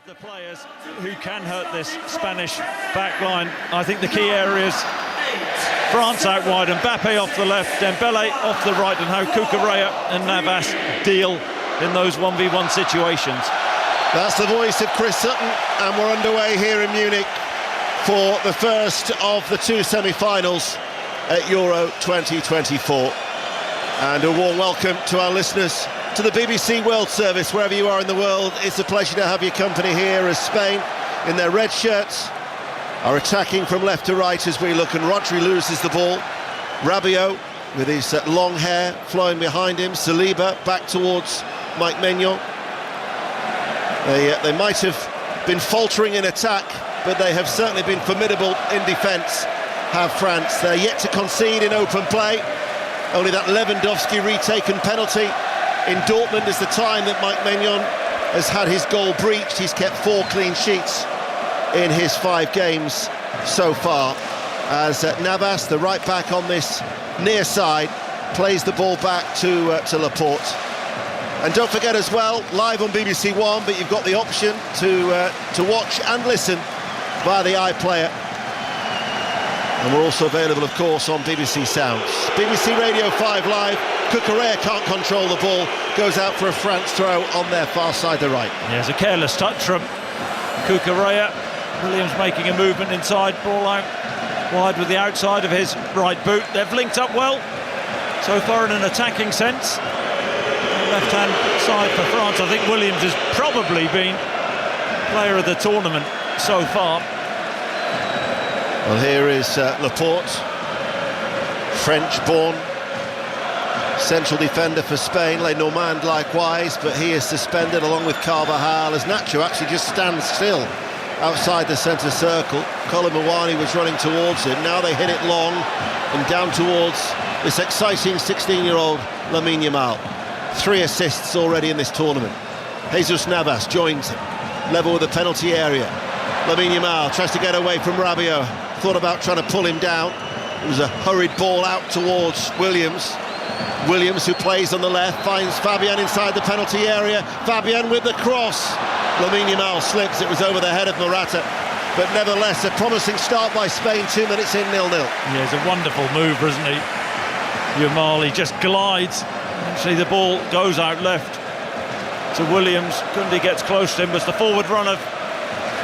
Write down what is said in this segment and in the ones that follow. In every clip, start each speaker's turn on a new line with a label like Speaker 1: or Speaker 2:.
Speaker 1: the players who can hurt this Spanish back line. I think the key areas, France out wide, Mbappe off the left, Dembele off the right, and how Cucurella and Navas deal in those 1v1 situations.
Speaker 2: That's the voice of Chris Sutton, and we're underway here in Munich for the first of the two semi-finals at Euro 2024. And a warm welcome to our listeners to the BBC World Service, wherever you are in the world. It's a pleasure to have your company here as Spain, in their red shirts, are attacking from left to right as we look, and Rodri loses the ball. Rabiot, with his long hair flowing behind him. Saliba back towards Mike Maignan. They might have been faltering in attack, but they have certainly been formidable in defence, have France. They're yet to concede in open play. Only that Lewandowski retaken penalty in Dortmund is the time that Mike Maignan has had his goal breached. He's kept 4 clean sheets in his 5 games so far, as Navas, the right back on this near side, plays the ball back to Laporte. And don't forget as well, live on BBC One, but you've got the option to watch and listen via the iPlayer. And we're also available, of course, on BBC Sounds. BBC Radio 5 Live. Cucurella can't control the ball, goes out for a France throw on their far side, the right.
Speaker 1: Yeah, it's a careless touch from Cucurella. Williams making a movement inside, ball out wide with the outside of his right boot. They've linked up well so far in an attacking sense. Left-hand side for France. I think Williams has probably been player of the tournament so far.
Speaker 2: Well, here is Laporte, French-born central defender for Spain. Le Normand likewise, but he is suspended along with Carvajal, as Nacho actually just stands still outside the centre circle. Kolo Muani was running towards him. Now they hit it long and down towards this exciting 16-year-old Lamine Yamal. 3 assists already in this tournament. Jesus Navas joins him, level with the penalty area. Lamine Yamal tries to get away from Rabiot, thought about trying to pull him down. It was a hurried ball out towards Williams. Williams, who plays on the left, finds Fabian inside the penalty area. Fabian with the cross. Lamine Yamal slips, it was over the head of Morata. But nevertheless, a promising start by Spain, 2 minutes in, 0-0.
Speaker 1: Yeah, he's a wonderful mover, isn't he? Yamal, he just glides. Actually, the ball goes out left to Williams. Koundé gets close to him, but it's the forward run of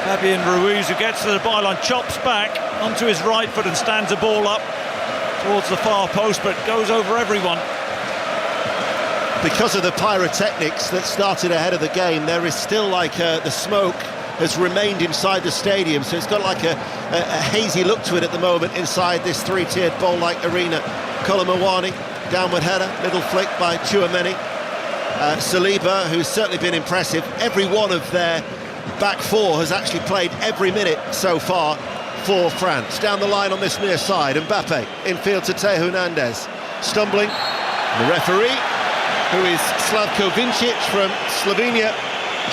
Speaker 1: Fabian Ruiz, who gets to the byline, chops back onto his right foot and stands the ball up towards the far post, but goes over everyone.
Speaker 2: Because of the pyrotechnics that started ahead of the game, there is still like the smoke has remained inside the stadium, so it's got like a hazy look to it at the moment inside this 3-tiered bowl-like arena. Kolo Muani, downward header, little flick by Tchouaméni. Saliba, who's certainly been impressive. Every one of their back 4 has actually played every minute so far for France. Down the line on this near side, Mbappe infield to Teo Hernandez, stumbling. The referee, who is Slavko Vincic from Slovenia,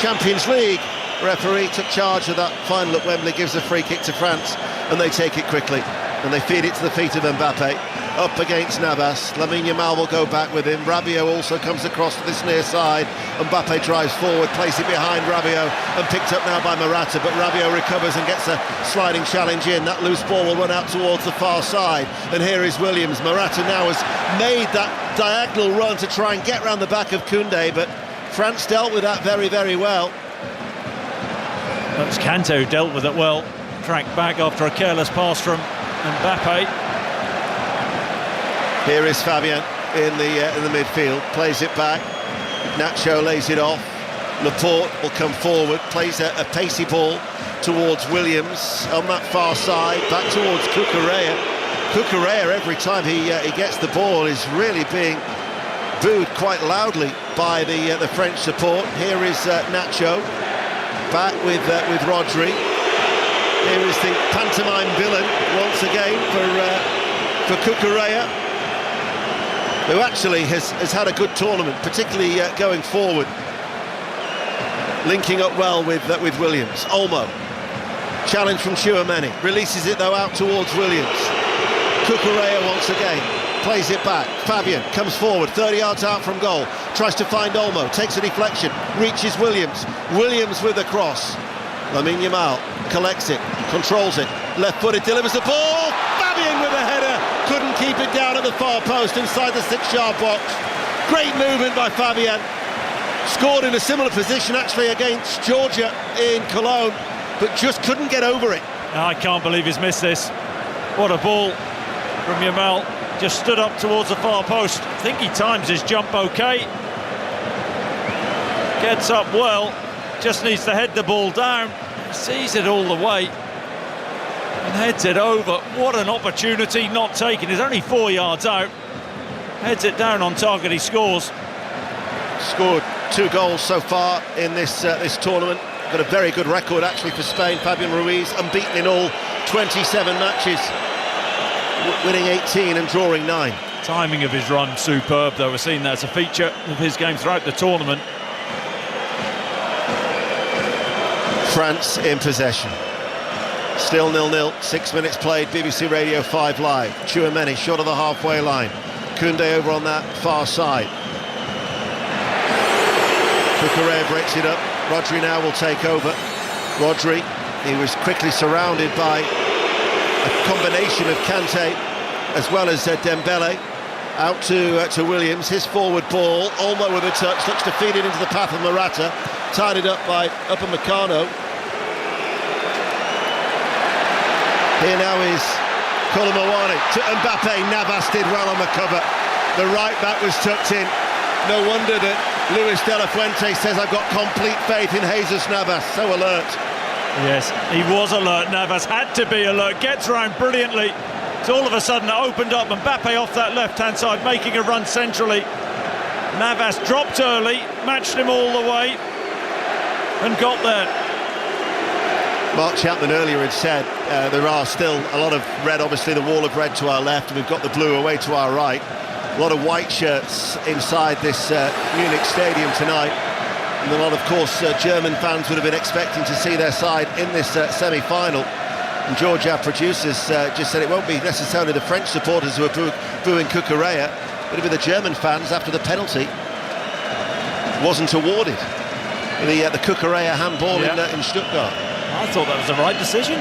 Speaker 2: Champions League referee, took charge of that final at Wembley, gives a free kick to France, and they take it quickly, and they feed it to the feet of Mbappe. Up against Navas, Lamine Yamal will go back with him. Rabiot also comes across to this near side. Mbappe drives forward, places it behind Rabiot, and picked up now by Morata, but Rabiot recovers and gets a sliding challenge in. That loose ball will run out towards the far side, and here is Williams. Morata now has made that diagonal run to try and get round the back of Koundé, but France dealt with that very, very well.
Speaker 1: That's Kanté who dealt with it well. Tracked back after a careless pass from Mbappe.
Speaker 2: Here is Fabian in the midfield, plays it back. Nacho lays it off. Laporte will come forward, plays a pacey ball towards Williams on that far side, back towards Cucurella. Cucurella, every time he gets the ball, is really being booed quite loudly by the French support. Here is Nacho, back with Rodri. Here is the pantomime villain once again for Cucurella, who actually has had a good tournament, particularly going forward, linking up well with Williams. Olmo, challenge from Tchouaméni, releases it though out towards Williams. Cucurella once again, plays it back. Fabian comes forward, 30 yards out from goal, tries to find Olmo, takes a deflection, reaches Williams. Williams with the cross. Lamine Yamal collects it, controls it, left-footed, delivers the ball. Fabian with a header, couldn't keep it down at the far post inside the 6-yard box. Great movement by Fabian. Scored in a similar position actually against Georgia in Cologne, but just couldn't get over it.
Speaker 1: I can't believe he's missed this. What a ball from Yamal. Just stood up towards the far post. I think he times his jump okay. Gets up well, just needs to head the ball down. He sees it all the way and heads it over. What an opportunity not taken. He's only 4 yards out. Heads it down on target, he scores.
Speaker 2: Scored 2 goals so far in this tournament. Got a very good record actually for Spain. Fabian Ruiz unbeaten in all 27 matches, winning 18 and drawing 9.
Speaker 1: Timing of his run superb though. We're seeing that as a feature of his game throughout the tournament.
Speaker 2: France in possession. Still 0-0, 6 minutes played, BBC Radio 5 Live. Tchouaméni short of the halfway line. Koundé over on that far side. Cucurella breaks it up. Rodri now will take over. Rodri, he was quickly surrounded by a combination of Kanté as well as Dembele. Out to Williams, his forward ball, Olmo with a touch, looks to feed it into the path of Morata. Tied it up by Upamecano. Here now is Colomawani to Mbappe. Navas did well on the cover. The right back was tucked in. No wonder that Luis de la Fuente says, I've got complete faith in Jesus Navas. So alert.
Speaker 1: Yes, he was alert. Navas had to be alert. Gets round brilliantly. So all of a sudden it opened up. Mbappe off that left-hand side, making a run centrally. Navas dropped early, matched him all the way, and got there.
Speaker 2: Mark Chapman earlier had said there are still a lot of red, obviously the wall of red to our left, and we've got the blue away to our right. A lot of white shirts inside this Munich stadium tonight. And a lot, of course, German fans would have been expecting to see their side in this semi-final. And George, our producers, just said it won't be necessarily the French supporters who are booing Cucurella, but it'll be the German fans after the penalty wasn't awarded. The Cucurella handball in Stuttgart.
Speaker 1: I thought that was the right decision.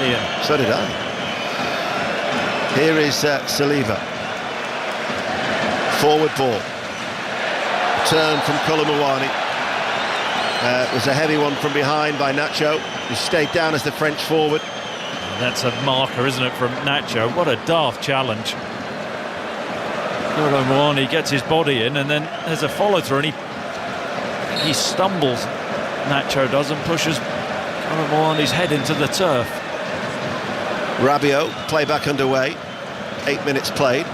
Speaker 2: Yeah, so did I. Here is Saliba. Forward ball. Turn from Colomawani. It was a heavy one from behind by Nacho, who stayed down as the French forward.
Speaker 1: That's a marker, isn't it, from Nacho? What a daft challenge. Colomawani gets his body in, and then there's a follow-through, and he stumbles. Nacho does, and pushes Colomawani's head into the turf.
Speaker 2: Rabiot, play back underway. 8 minutes played.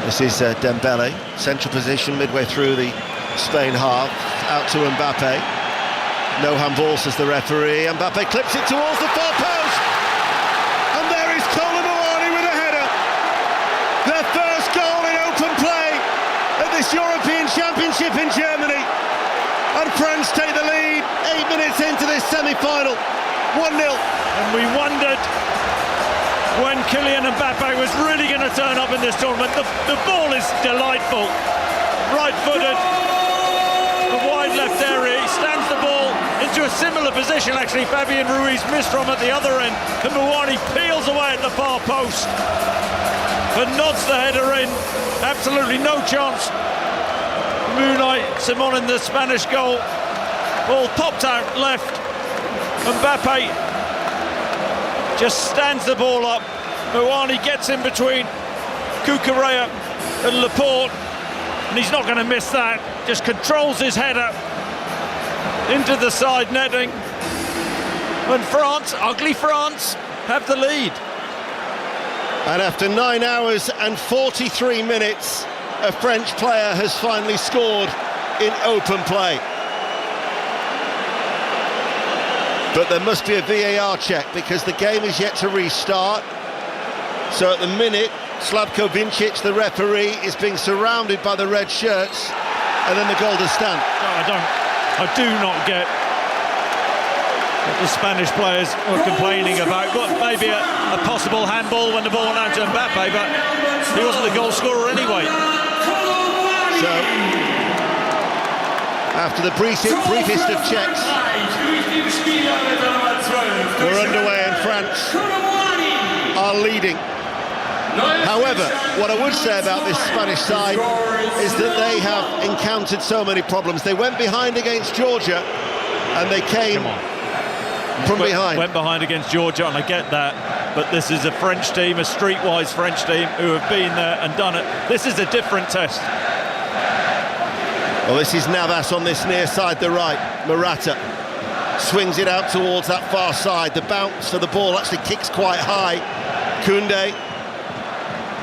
Speaker 2: This is Dembele, central position midway through the Spain half. Out to Mbappe. No handball, says the referee. Mbappe clips it towards the far post. And there is Colomawani with a header. Their first goal in open play at this European Championship in Germany. And France take the lead 8 minutes into this semi-final. 1-0.
Speaker 1: And we wondered when Kylian Mbappe was really going to turn up in this tournament. The ball is delightful. Right-footed, a wide left area. He stands the ball into a similar position, actually. Fabian Ruiz missed from at the other end. Colomawani peels away at the far post and nods the header in. Absolutely no chance. Unai Simon in the Spanish goal. Ball popped out left. Mbappe just stands the ball up. Mawani gets in between Cucurella and Laporte, and he's not going to miss that. Just controls his header into the side netting. And France, ugly France, have the lead.
Speaker 2: And after 9 hours and 43 minutes, a French player has finally scored in open play. But there must be a VAR check because the game is yet to restart. So at the minute, Slavko Vincic, the referee, is being surrounded by the red shirts, and then the goal does stand.
Speaker 1: No, I do not get what the Spanish players were complaining about. But maybe a possible handball when the ball went out to Mbappe, but he wasn't the goal scorer anyway.
Speaker 2: So, after the briefest of checks, France are leading. However, what I would say about this Spanish side is that they have encountered so many problems. They went behind against Georgia and they came from behind.
Speaker 1: Went behind against Georgia, and I get that, but this is a French team, a streetwise French team who have been there and done it. This is a different test.
Speaker 2: Well, this is Navas on this near side, the right. Morata swings it out towards that far side. The bounce for the ball actually kicks quite high. Koundé.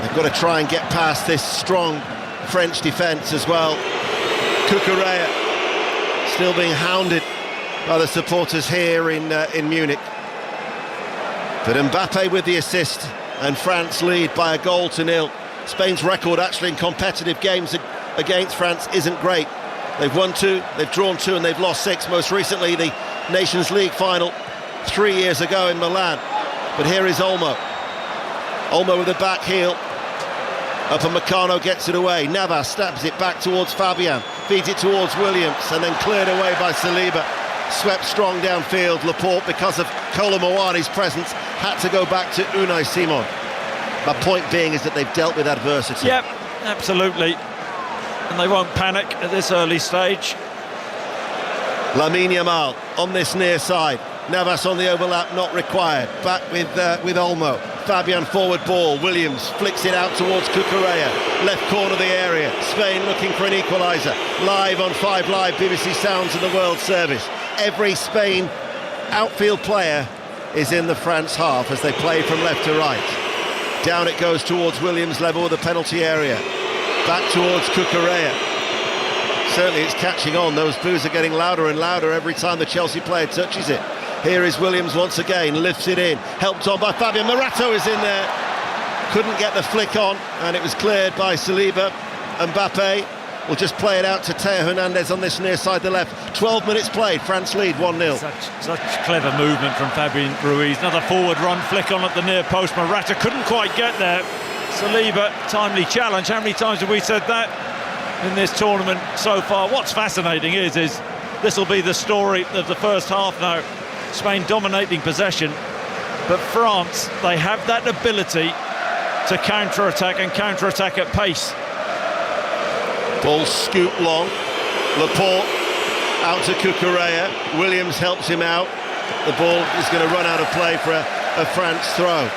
Speaker 2: They've got to try and get past this strong French defence as well. Cucurella still being hounded by the supporters here in Munich. But Mbappe with the assist, and France lead by 1-0. Spain's record actually in competitive games against France isn't great. They've won 2, they've drawn 2, and they've lost 6. Most recently the Nations League final 3 years ago in Milan. But here is Olmo. Olmo with the back heel. Upamecano gets it away. Navas stabs it back towards Fabian. Feeds it towards Williams, and then cleared away by Saliba. Swept strong downfield. Laporte, because of Kolo Muani's presence, had to go back to Unai Simon. My point being is that they've dealt with adversity.
Speaker 1: Yep, absolutely. And they won't panic at this early stage.
Speaker 2: Lamine Yamal on this near side. Navas on the overlap, not required. Back with Olmo. Fabian forward ball. Williams flicks it out towards Cucurella. Left corner of the area. Spain looking for an equaliser. Live on 5 Live, BBC Sounds of the World Service. Every Spain outfield player is in the France half as they play from left to right. Down it goes towards Williams, level with the penalty area. Back towards Cucurella. Certainly it's catching on. Those boos are getting louder and louder every time the Chelsea player touches it. Here is Williams once again, lifts it in, helped on by Fabian. Morata is in there, couldn't get the flick on, and it was cleared by Saliba. Mbappe will just play it out to Teo Hernandez on this near side, the left. 12 minutes played, France lead 1-0.
Speaker 1: Such clever movement from Fabian Ruiz. Another forward run, flick on at the near post. Morata couldn't quite get there. Saliba, timely challenge. How many times have we said that in this tournament so far? What's fascinating is this will be the story of the first half now. Spain dominating possession, but France, they have that ability to counter-attack and counter-attack at pace.
Speaker 2: Ball scooped long. Laporte out to Cucurella. Williams helps him out. The ball is going to run out of play for a France throw.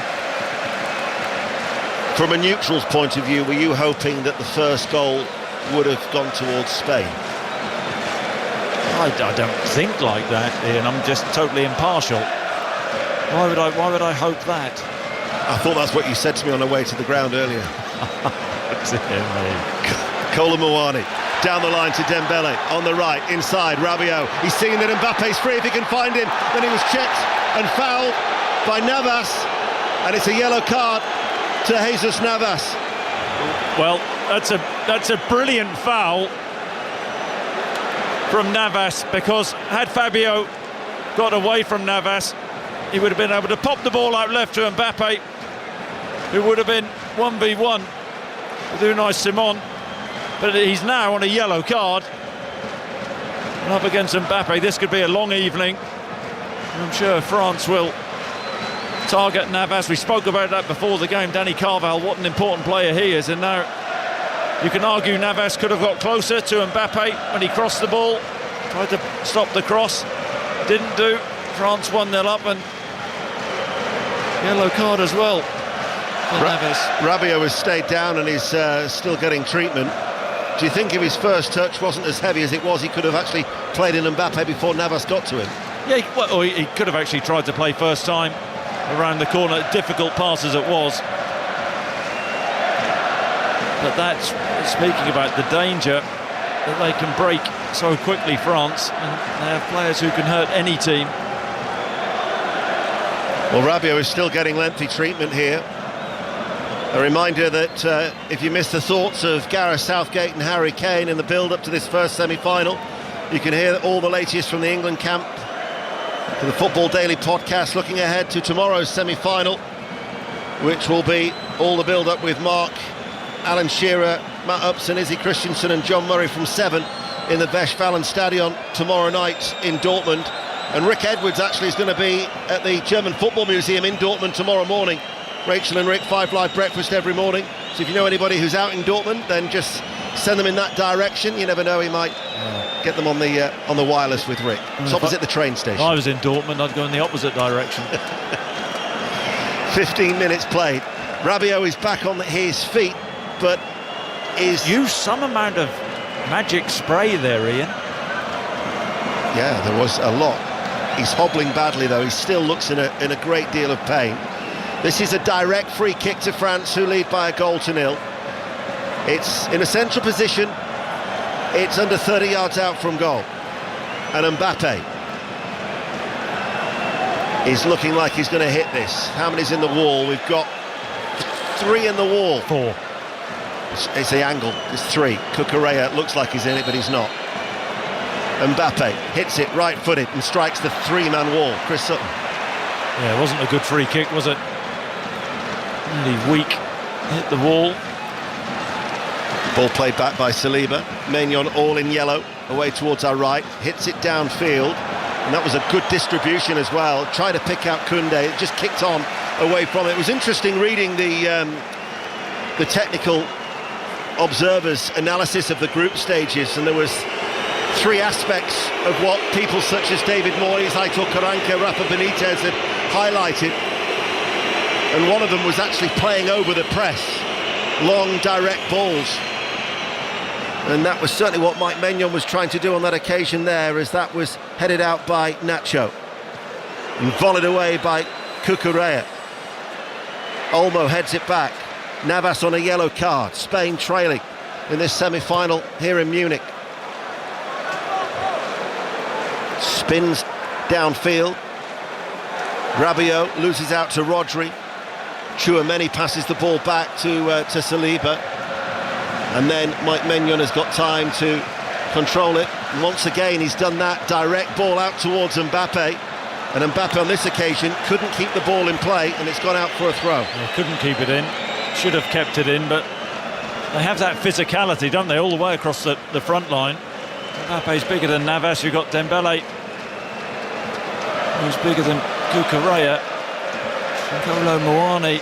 Speaker 2: From a neutral's point of view, were you hoping that the first goal would have gone towards Spain?
Speaker 1: I don't think like that, Ian. I'm just totally impartial. Why would I hope that?
Speaker 2: I thought that's what you said to me on the way to the ground earlier. Kolo Muani down the line to Dembele on the right, inside Rabiot. He's seeing that Mbappe's free if he can find him. Then he was checked and fouled by Navas, and it's a yellow card to Jesus Navas.
Speaker 1: Well, that's a brilliant foul from Navas, because had Fabio got away from Navas, he would have been able to pop the ball out left to Mbappe, who would have been 1v1 with Unai Simon. But he's now on a yellow card and up against Mbappe. This could be a long evening. I'm sure France will target Navas. We spoke about that before the game. Dani Carvajal, what an important player he is, and now you can argue Navas could have got closer to Mbappe when he crossed the ball, tried to stop the cross, didn't do. France 1-0 up, and yellow card as well for Navas.
Speaker 2: Rabiot has stayed down and is still getting treatment. Do you think if his first touch wasn't as heavy as it was, he could have actually played in Mbappe before Navas got to him?
Speaker 1: Yeah, well, he could have actually tried to play first time around the corner. Difficult pass as it was. But that's speaking about the danger that they can break so quickly, France, and they have players who can hurt any team.
Speaker 2: Well, Rabiot is still getting lengthy treatment here. A reminder that if you missed the thoughts of Gareth Southgate and Harry Kane in the build-up to this first semi-final, you can hear all the latest from the England camp to the Football Daily podcast, looking ahead to tomorrow's semi-final, which will be all the build-up with Mark, Alan Shearer, Matt Upson, Izzy Christensen and John Murray from 7 in the Westfalenstadion tomorrow night in Dortmund. And Rick Edwards actually is going to be at the German Football Museum in Dortmund tomorrow morning. Rachel and Rick, 5 Live breakfast every morning. So if you know anybody who's out in Dortmund, then just send them in that direction. You never know, he might get them on the wireless with Rick. It's opposite the train station.
Speaker 1: If I was in Dortmund, I'd go in the opposite direction.
Speaker 2: 15 minutes played. Rabiot is back on his feet, but is...
Speaker 1: Use some amount of magic spray there, Ian.
Speaker 2: Yeah, there was a lot. He's hobbling badly, though. He still looks in a great deal of pain. This is a direct free kick to France, who lead by 1-0. It's in a central position. It's under 30 yards out from goal. And Mbappe is looking like he's going to hit this. How many's in the wall? We've got 3 in the wall.
Speaker 1: 4.
Speaker 2: It's the angle. It's 3. Cucurella looks like he's in it, but he's not. Mbappe hits it right-footed and strikes the 3-man wall. Chris Sutton.
Speaker 1: Yeah, it wasn't a good free kick, was it? Really weak. Hit the wall.
Speaker 2: Ball played back by Saliba. Maignan all in yellow, away towards our right. Hits it downfield. And that was a good distribution as well. Tried to pick out Koundé. It just kicked on away from it. It was interesting reading the technical observers' analysis of the group stages, and there was 3 aspects of what people such as David Moyes, Aitor Karanka, Rafa Benitez had highlighted, and one of them was actually playing over the press, long direct balls, and that was certainly what Mike Maignan was trying to do on that occasion there, as that was headed out by Nacho and volleyed away by Cucurella. Olmo heads it back. Navas on a yellow card. Spain trailing in this semi-final here in Munich. Spins downfield. Rabiot loses out to Rodri. Tchouaméni passes the ball back to Saliba. And then Mike Maignan has got time to control it. And once again, he's done that direct ball out towards Mbappe. And Mbappe on this occasion couldn't keep the ball in play, and it's gone out for a throw.
Speaker 1: They couldn't keep it in. Should have kept it in, but they have that physicality, don't they, all the way across the front line. Mbappe's bigger than Navas. You've got Dembele, who's bigger than Cucurella. N'Golo Muani,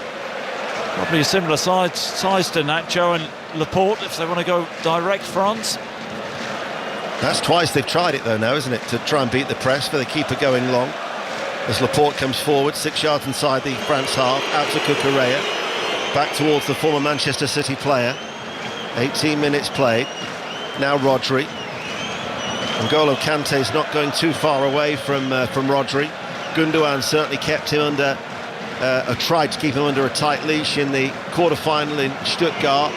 Speaker 1: probably a similar size to Nacho and Laporte if they want to go direct France.
Speaker 2: That's twice they've tried it though now, isn't it, to try and beat the press, for the keeper going long. As Laporte comes forward, 6 yards inside the France half, out to Cucurella, back towards the former Manchester City player. 18 minutes played. Now Rodri. N'Golo Kante's not going too far away from Rodri. Gundogan certainly kept him under, tried to keep him under a tight leash in the quarter-final in Stuttgart.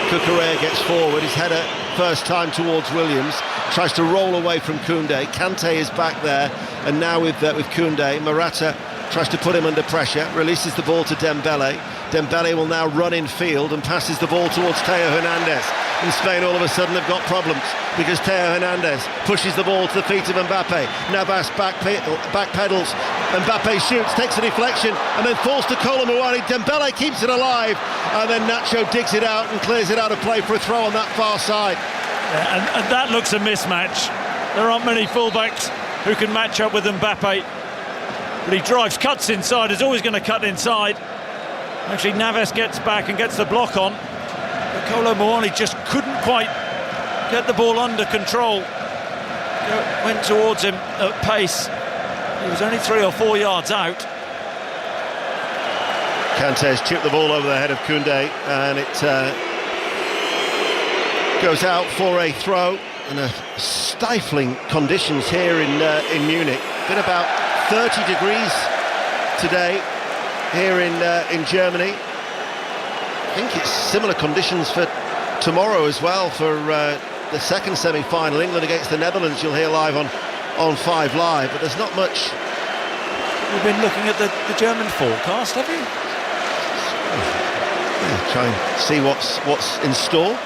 Speaker 2: Cucurella gets forward, his header first time towards Williams, tries to roll away from Koundé. Kante is back there, and now with Koundé, Morata tries to put him under pressure, releases the ball to Dembele. Dembele will now run in field and passes the ball towards Theo Hernandez. And Spain all of a sudden have got problems, because Theo Hernandez pushes the ball to the feet of Mbappe. Navas backpedals, Mbappe shoots, takes a deflection, and then falls to N'Golo Muani. Dembele keeps it alive, and then Nacho digs it out and clears it out of play for a throw on that far side.
Speaker 1: Yeah, and that looks a mismatch. There aren't many fullbacks who can match up with Mbappe, but he cuts inside, is always going to cut inside. Actually, Navas gets back and gets the block on. N'Golo Muani just couldn't quite get the ball under control. Went towards him at pace. He was only 3 or 4 yards out.
Speaker 2: Kante's chipped the ball over the head of Koundé, and it goes out for a throw. In stifling conditions here in Munich. Been about 30 degrees today here in Germany. I think it's similar conditions for tomorrow as well for the second semi-final, England against the Netherlands. You'll hear live on 5 Live, but there's not much.
Speaker 1: You've been looking at the German forecast, have you?
Speaker 2: Yeah, try and see what's in store.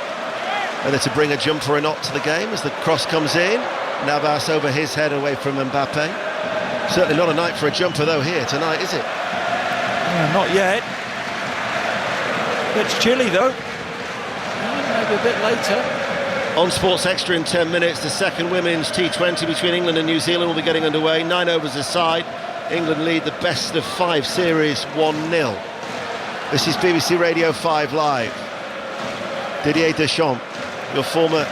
Speaker 2: Whether to bring a jumper or not to the game as the cross comes in. Navas over his head away from Mbappe. Certainly not a night for a jumper though here tonight, is it?
Speaker 1: Not yet. It's chilly though. Maybe a bit later.
Speaker 2: On Sports Extra in 10 minutes, the second women's T20 between England and New Zealand will be getting underway. 9 overs aside. England lead the best of 5 series 1-0. This is BBC Radio 5 Live. Didier Deschamps, your former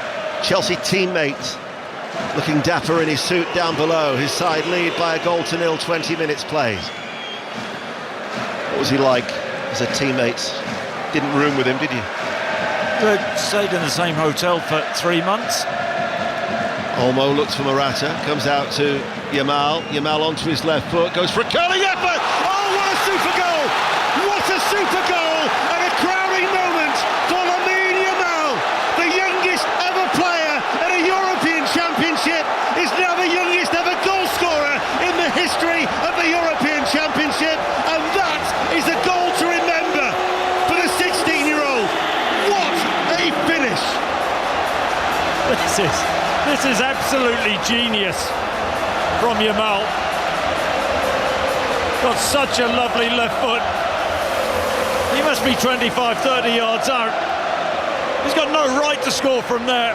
Speaker 2: Chelsea teammate, looking dapper in his suit down below. His side lead by a 0-0, 20 minutes played. What was he like as a teammate? Didn't room with him, did you?
Speaker 1: We stayed in the same hotel for 3 months.
Speaker 2: Olmo looks for Morata, comes out to Yamal. Yamal onto his left foot, goes for a curling effort. Oh, what a super goal! What a super goal! And a crowning moment for Lamine Yamal, the youngest ever player at a European Championship, is now the youngest ever goal scorer in the history of the European Championship, and that is a goal to remember for the 16-year-old. What a finish!
Speaker 1: This is absolutely genius from Yamal. Got such a lovely left foot. He must be 25, 30 yards out. He's got no right to score from there.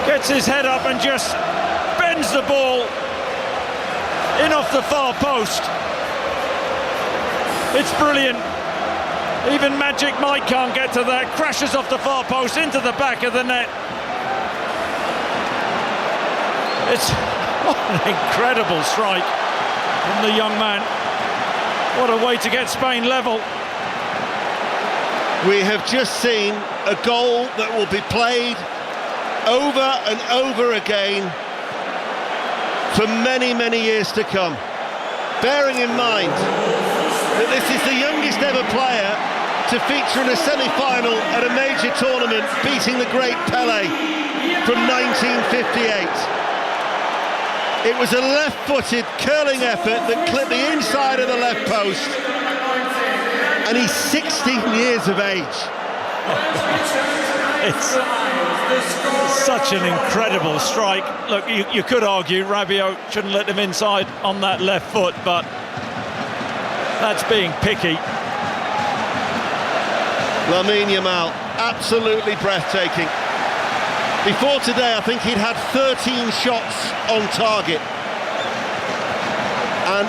Speaker 1: Gets his head up and just bends the ball in off the far post. It's brilliant. Even Magic Mike can't get to that. Crashes off the far post into the back of the net. It's an incredible strike from the young man. What a way to get Spain level.
Speaker 2: We have just seen a goal that will be played over and over again for many, many years to come. Bearing in mind that this is the youngest ever player to feature in a semi-final at a major tournament, beating the great Pelé from 1958. It was a left-footed curling effort that clipped the inside of the left post, and he's 16 years of age.
Speaker 1: It's such an incredible strike. Look, you could argue Rabiot shouldn't let him inside on that left foot, but that's being picky.
Speaker 2: Lamine Yamal, absolutely breathtaking. Before today, I think he'd had 13 shots on target. And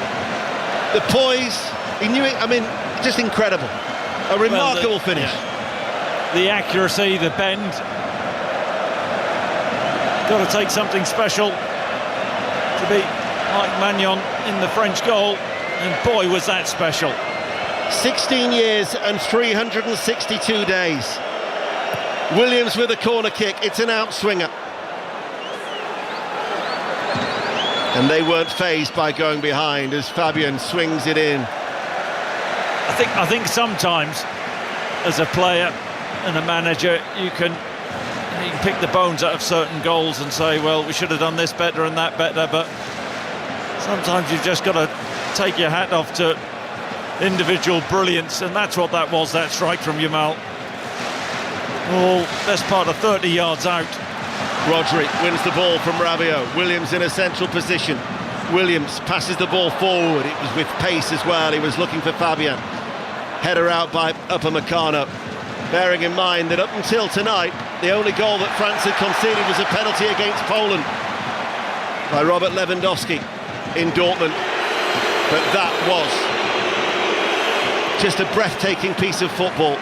Speaker 2: the poise, he knew it, I mean, just incredible. A remarkable finish.
Speaker 1: Yeah. The accuracy, the bend. Got to take something special to beat Mike Maignan in the French goal. And boy, was that special.
Speaker 2: 16 years and 362 days. Williams with a corner kick. It's an outswinger. And they weren't fazed by going behind as Fabian swings it in.
Speaker 1: I think sometimes, as a player and a manager, you can pick the bones out of certain goals and say, well, we should have done this better and that better, but sometimes you've just got to take your hat off to individual brilliance, and that's what that was, that strike from Yamal. Oh, best part of 30 yards out.
Speaker 2: Rodri wins the ball from Rabiot. Williams in a central position. Williams passes the ball forward. It was with pace as well. He was looking for Fabian. Header out by Upamecano. Bearing in mind that up until tonight, the only goal that France had conceded was a penalty against Poland by Robert Lewandowski in Dortmund. But that was just a breathtaking piece of football,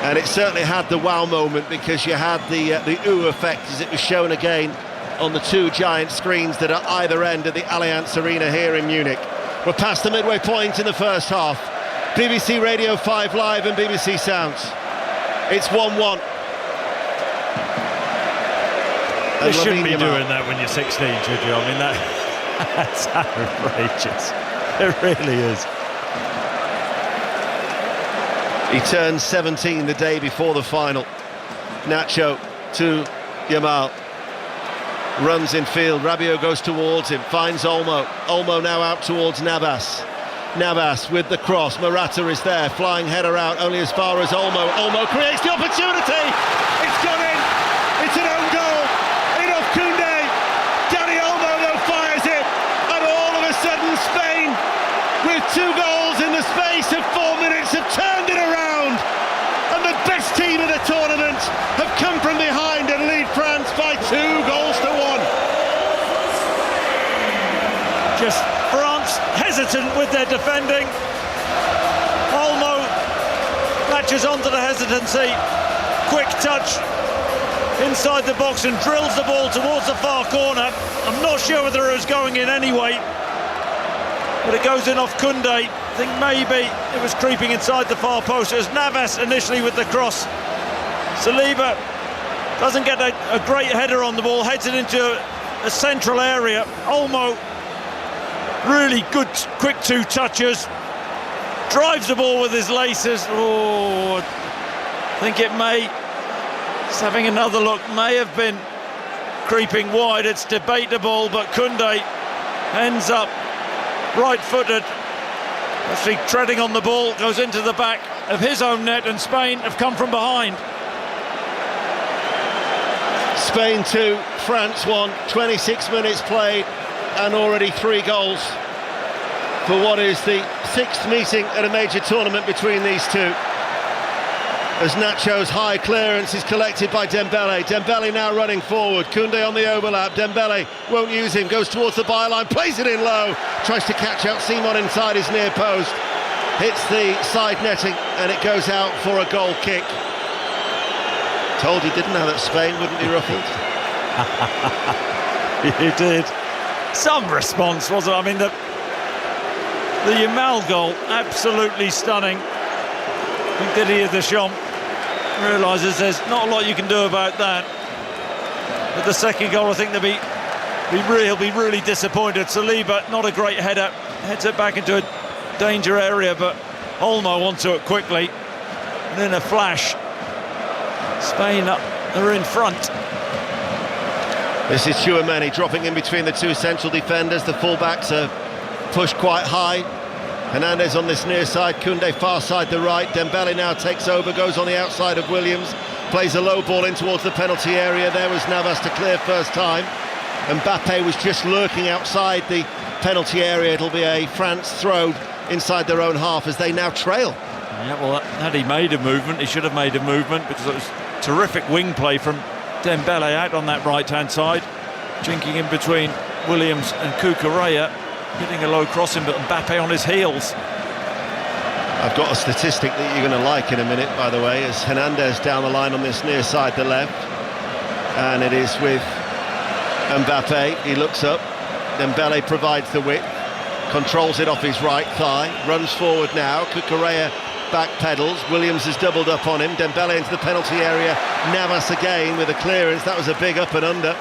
Speaker 2: and it certainly had the wow moment because you had the ooh effect as it was shown again on the two giant screens that are either end of the Allianz Arena here in Munich. We're past the midway point in the first half. BBC Radio 5 Live and BBC Sounds. It's 1-1.
Speaker 1: You shouldn't be doing that when you're 16, should you? I mean, that's outrageous. It really is.
Speaker 2: He turned 17 the day before the final. Nacho to Yamal. Runs in field. Rabiot goes towards him. Finds Olmo. Olmo now out towards Navas. Navas with the cross. Morata is there. Flying header out only as far as Olmo. Olmo creates the opportunity. It's gone in. It's an own goal. In off Koundé. Dani Olmo though fires it. And all of a sudden Spain, with 2 goals in the space of 4 minutes, have turned it around. And the best team in the
Speaker 1: Just France hesitant with their defending. Olmo latches onto the hesitancy. Quick touch inside the box and drills the ball towards the far corner. I'm not sure whether it was going in anyway, but it goes in off Koundé. I think maybe it was creeping inside the far post. It was Navas initially with the cross. Saliba doesn't get a great header on the ball, heads it into a central area. Olmo, really good quick two touches, drives the ball with his laces. Oh, I think it may, just having another look, may have been creeping wide. It's debatable, but Koundé ends up right-footed, actually treading on the ball, goes into the back of his own net, and Spain have come from behind.
Speaker 2: Spain 2, France 1, 26 minutes played and already 3 goals for what is the 6th meeting at a major tournament between these two. As Nacho's high clearance is collected by Dembele. Dembele now running forward, Koundé on the overlap. Dembele won't use him, goes towards the byline, plays it in low, tries to catch out Simon inside his near post, hits the side netting, and it goes out for a goal kick. Told you, didn't know that Spain wouldn't be ruffled.
Speaker 1: You did. Some response, wasn't it? I mean, the Yamal goal, absolutely stunning. I think Didier Deschamps realises there's not a lot you can do about that. But the second goal, I think he'll be really disappointed. Saliba, not a great header, heads it back into a danger area, but Olmo onto it quickly. And in a flash, Spain are in front.
Speaker 2: This is Tchouaméni dropping in between the two central defenders. The fullbacks are pushed quite high. Hernandez on this near side, Koundé far side the right. Dembele now takes over, goes on the outside of Williams, plays a low ball in towards the penalty area. There was Navas to clear first time. Mbappe was just lurking outside the penalty area. It'll be a France throw inside their own half as they now trail.
Speaker 1: Yeah, well, had he made a movement, he should have made a movement, because it was terrific wing play from Dembele out on that right-hand side, jinking in between Williams and Cucurella, hitting a low crossing, but Mbappe on his heels.
Speaker 2: I've got a statistic that you're going to like in a minute, by the way, as Hernandez down the line on this near side, the left, and it is with Mbappe. He looks up, Dembele provides the width, controls it off his right thigh, runs forward now, Cucurella back pedals, Williams has doubled up on him, Dembele into the penalty area, Navas again with a clearance. That was a big up and under.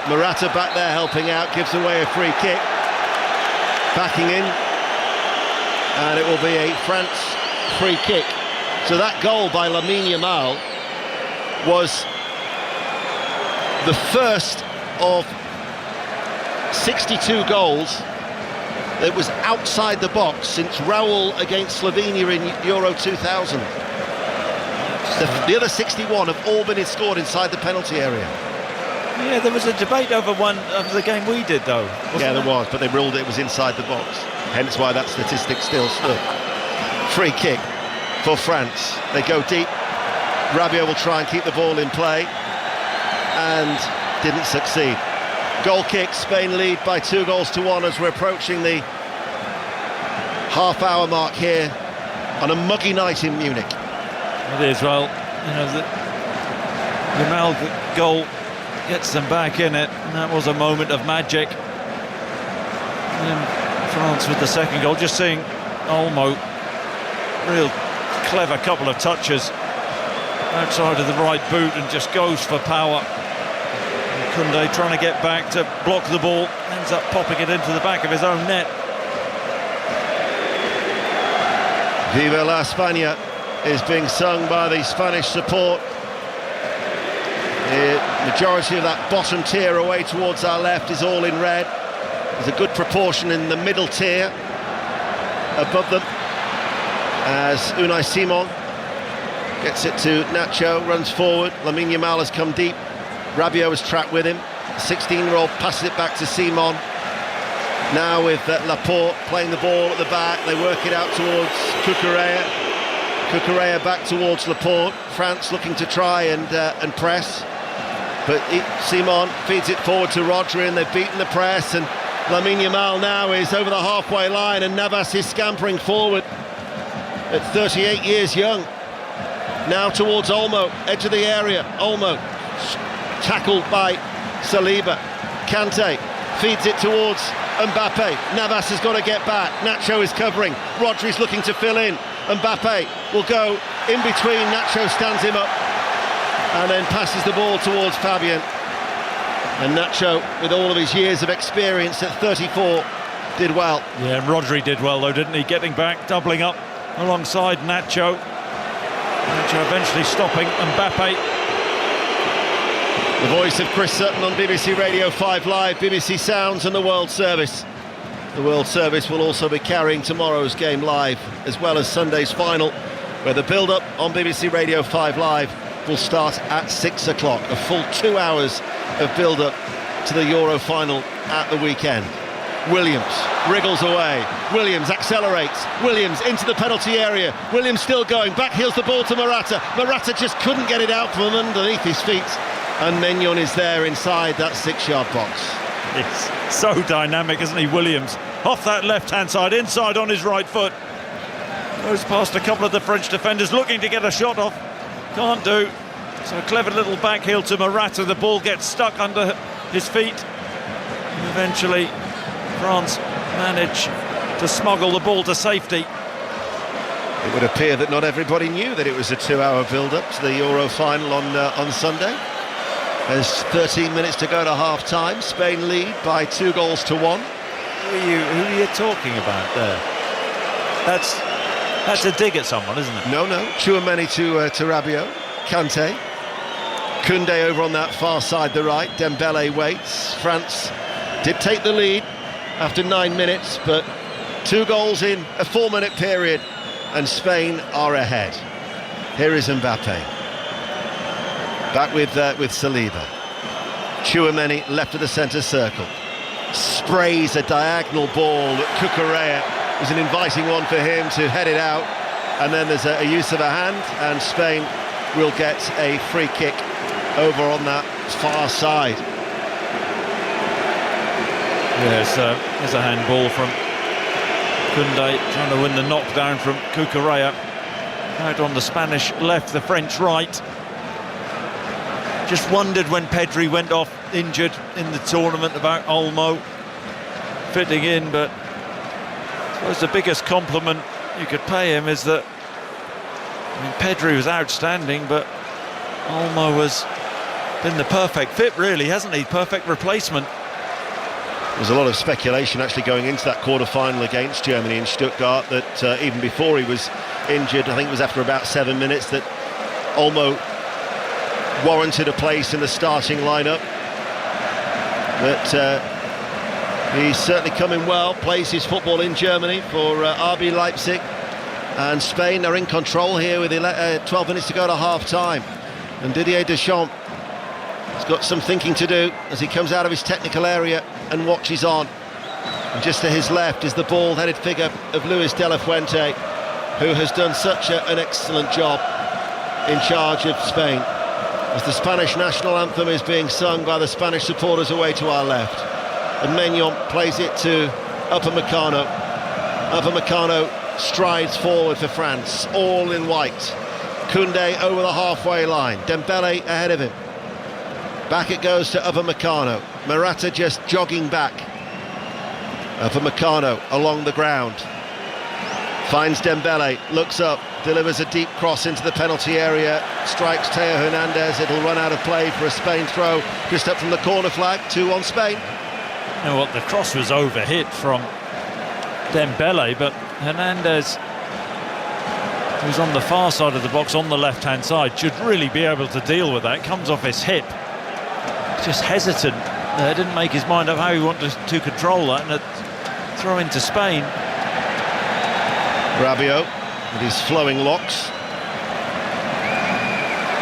Speaker 2: Morata back there helping out, gives away a free kick, backing in, and it will be a France free kick. So that goal by Lamine Yamal was the first of 62 goals that was outside the box since Raul against Slovenia in Euro 2000. The other 61 have all been scored inside the penalty area.
Speaker 1: Yeah, there was a debate over one of the game we did, though.
Speaker 2: Yeah, there was, but they ruled it was inside the box. Hence why that statistic still stood. Free kick for France. They go deep. Rabiot will try and keep the ball in play, and didn't succeed. Goal kick, Spain lead by 2-1 as we're approaching the half-hour mark here on a muggy night in Munich.
Speaker 1: It is, well, you know, the Yamal goal gets them back in it, and that was a moment of magic. And France with the second goal, just seeing Olmo, real clever couple of touches outside of the right boot and just goes for power. Koundé trying to get back to block the ball, ends up popping it into the back of his own net.
Speaker 2: Viva la España is being sung by the Spanish support. The majority of that bottom tier away towards our left is all in red. There's a good proportion in the middle tier above them, as Unai Simon gets it to Nacho, runs forward. Lamine Yamal has come deep. Rabiot was trapped with him. The 16-year-old passes it back to Simon. Now with Laporte playing the ball at the back, they work it out towards Cucurella. Cucurella back towards Laporte. France looking to try and press, but Simon feeds it forward to Rodri, and they've beaten the press, and Lamine Yamal now is over the halfway line, and Navas is scampering forward at 38 years young. Now towards Olmo, edge of the area. Olmo tackled by Saliba. Kante feeds it towards Mbappe. Navas has got to get back. Nacho is covering. Rodri's looking to fill in. Mbappe will go in between. Nacho stands him up and then passes the ball towards Fabian. And Nacho, with all of his years of experience at 34, did well.
Speaker 1: Yeah, and Rodri did well though, didn't he? Getting back, doubling up alongside Nacho. Nacho eventually stopping Mbappe.
Speaker 2: The voice of Chris Sutton on BBC Radio 5 Live, BBC Sounds and the World Service. The World Service will also be carrying tomorrow's game live, as well as Sunday's final, where the build-up on BBC Radio 5 Live will start at 6 o'clock. A full 2 hours of build-up to the Euro final at the weekend. Williams wriggles away. Williams accelerates. Williams into the penalty area. Williams still going. Back heels the ball to Morata. Morata just couldn't get it out from underneath his feet. And Maignan is there inside that 6-yard box.
Speaker 1: It's so dynamic, isn't he, Williams? Off that left-hand side, inside on his right foot. Goes past a couple of the French defenders, looking to get a shot off. Can't do. So a clever little back heel to Morata. The ball gets stuck under his feet. And eventually, France manage to smuggle the ball to safety.
Speaker 2: It would appear that not everybody knew that it was a 2-hour build-up to the Euro final on Sunday. There's 13 minutes to go to half-time. Spain lead by 2-1.
Speaker 1: Who are you talking about there? That's a dig at someone, isn't it?
Speaker 2: No. Tchouaméni to Rabiot. Kante. Koundé over on that far side, the right. Dembele waits. France did take the lead after 9 minutes, but 2 goals in a 4-minute period, and Spain are ahead. Here is Mbappe. Back with Saliba. Tchouaméni left of the centre circle. Sprays a diagonal ball that Cucurella was an inviting one for him to head it out. And then there's a use of a hand, and Spain will get a free kick over on that far side.
Speaker 1: Yes, there's a handball from Koundé trying to win the knockdown from Cucurella. Out on the Spanish left, the French right. Just wondered when Pedri went off injured in the tournament about Olmo fitting in, but I suppose the biggest compliment you could pay him is that, Pedri was outstanding, but Olmo has been the perfect fit, really, hasn't he? Perfect replacement.
Speaker 2: There's a lot of speculation actually going into that quarter-final against Germany in Stuttgart that even before he was injured, I think it was after about 7 minutes, that Olmo warranted a place in the starting lineup. But he's certainly coming well, plays his football in Germany for RB Leipzig, and Spain are in control here with 12 minutes to go to half-time. And Didier Deschamps has got some thinking to do as he comes out of his technical area and watches on. And just to his left is the bald-headed figure of Luis de la Fuente, who has done such an excellent job in charge of Spain. As the Spanish national anthem is being sung by the Spanish supporters away to our left. And Maignan plays it to Upamecano. Upamecano strides forward for France, all in white. Koundé over the halfway line. Dembele ahead of him. Back it goes to Upamecano. Morata just jogging back. Upamecano along the ground. Finds Dembele, looks up, delivers a deep cross into the penalty area, strikes Teo Hernandez. It'll run out of play for a Spain throw, just up from the corner flag. 2-1 Spain.
Speaker 1: You know what, the cross was overhit from Dembele, but Hernandez, who's on the far side of the box on the left-hand side, should really be able to deal with that. Comes off his hip. Just hesitant. Didn't make his mind up how he wanted to control that, and a throw into Spain.
Speaker 2: Rabiot with his flowing locks.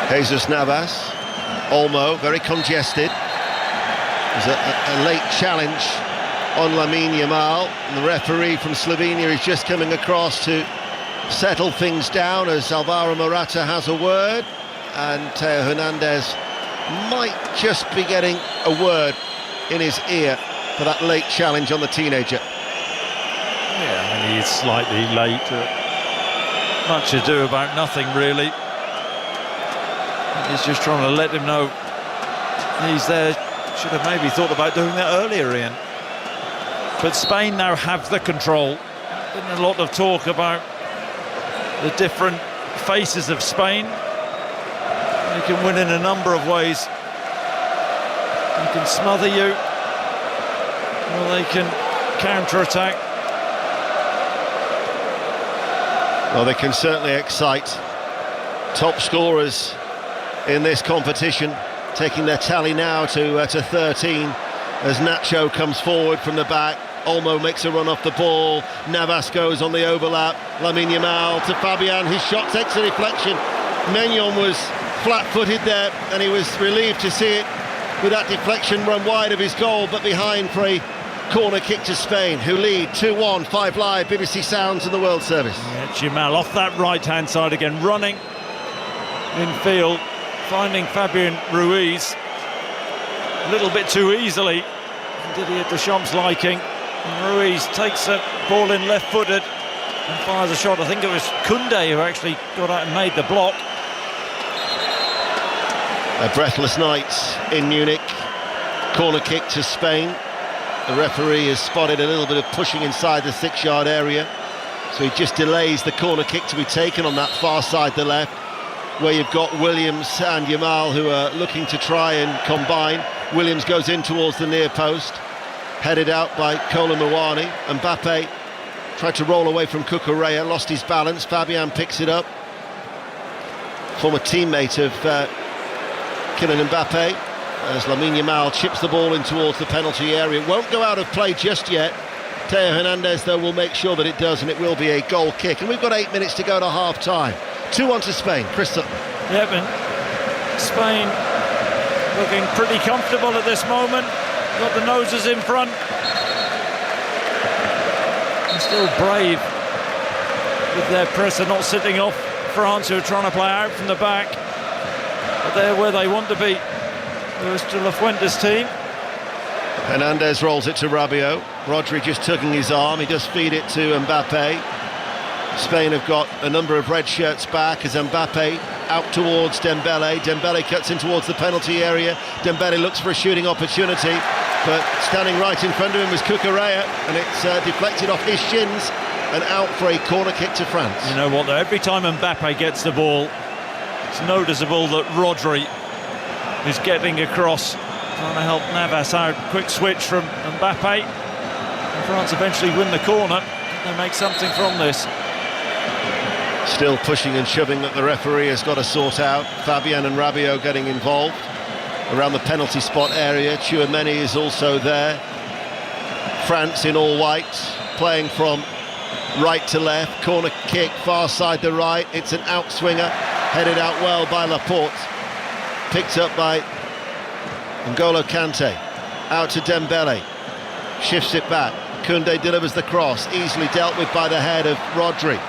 Speaker 2: Jesus Navas. Olmo, very congested. There's a late challenge on Lamine Yamal, and the referee from Slovenia is just coming across to settle things down as Alvaro Morata has a word, and Teo Hernandez might just be getting a word in his ear for that late challenge on the teenager.
Speaker 1: Yeah, I mean, he's slightly late. Much ado about nothing, really. He's just trying to let him know he's there. Should have maybe thought about doing that earlier, Ian. But Spain now have the control. Been a lot of talk about the different faces of Spain. They can win in a number of ways. They can smother you, or they can counter-attack.
Speaker 2: Well, they can certainly excite. Top scorers in this competition, taking their tally now to 13 as Nacho comes forward from the back. Olmo makes a run off the ball. Navas goes on the overlap. Lamine Yamal to Fabian. His shot takes a deflection. Maignan was flat-footed there, and he was relieved to see it with that deflection run wide of his goal, but behind for a corner kick to Spain, who lead 2-1. 5 Live, BBC Sounds and the World Service.
Speaker 1: Yeah, Yamal off that right-hand side again, running in field, finding Fabian Ruiz a little bit too easily. Didier Deschamps' liking. And Ruiz takes a ball in left-footed and fires a shot. I think it was Koundé who actually got out and made the block.
Speaker 2: A breathless night in Munich. Corner kick to Spain. The referee has spotted a little bit of pushing inside the 6-yard area, so he just delays the corner kick to be taken on that far side, the left, where you've got Williams and Yamal who are looking to try and combine. Williams goes in towards the near post, headed out by Kolo Muani. Mbappe tried to roll away from Cucurella, lost his balance. Fabian picks it up. Former teammate of Kylian Mbappe, as Lamine Yamal chips the ball in towards the penalty area. It won't go out of play just yet. Teo Hernandez, though, will make sure that it does, and it will be a goal kick. And we've got 8 minutes to go to half-time. 2-1 to Spain. Crystal.
Speaker 1: Yeah, but Spain looking pretty comfortable at this moment. Got the noses in front. And still brave with their presser not sitting off France, who are trying to play out from the back. But they're where they want to be. There's still a Fuentes team.
Speaker 2: Hernandez rolls it to Rabiot. Rodri just tugging his arm. He does feed it to Mbappe. Spain have got a number of red shirts back as Mbappe out towards Dembele. Dembele cuts in towards the penalty area. Dembele looks for a shooting opportunity, but standing right in front of him was Cucurella, and it's deflected off his shins and out for a corner kick to France.
Speaker 1: You know what, though? Every time Mbappe gets the ball, it's noticeable that Rodri is getting across, trying to help Navas out. Quick switch from Mbappe. And France eventually win the corner. They make something from this.
Speaker 2: Still pushing and shoving that the referee has got to sort out. Fabian and Rabiot getting involved around the penalty spot area. Tchouaméni is also there. France in all white, playing from right to left. Corner kick, far side to right. It's an outswinger, headed out well by Laporte. Picked up by N'Golo Kante. Out to Dembele. Shifts it back. Koundé delivers the cross, easily dealt with by the head of Rodri.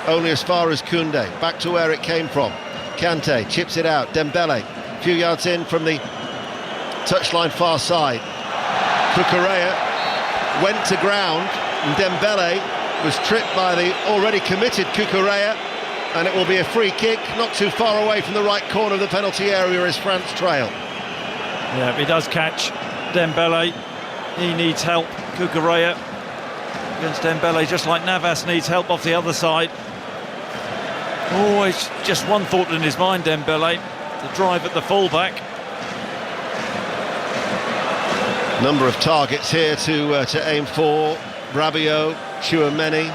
Speaker 2: Only as far as Koundé, back to where it came from. Kante chips it out. Dembele, a few yards in from the touchline far side. Cucurella went to ground, and Dembele was tripped by the already committed Cucurella, and it will be a free kick, not too far away from the right corner of the penalty area as France trail.
Speaker 1: Yeah, he does catch Dembele. He needs help. Cucurella against Dembele, just like Navas needs help off the other side. Always just one thought in his mind, Dembele, to drive at the fullback.
Speaker 2: Number of targets here to aim for. Rabiot, Tchouaméni.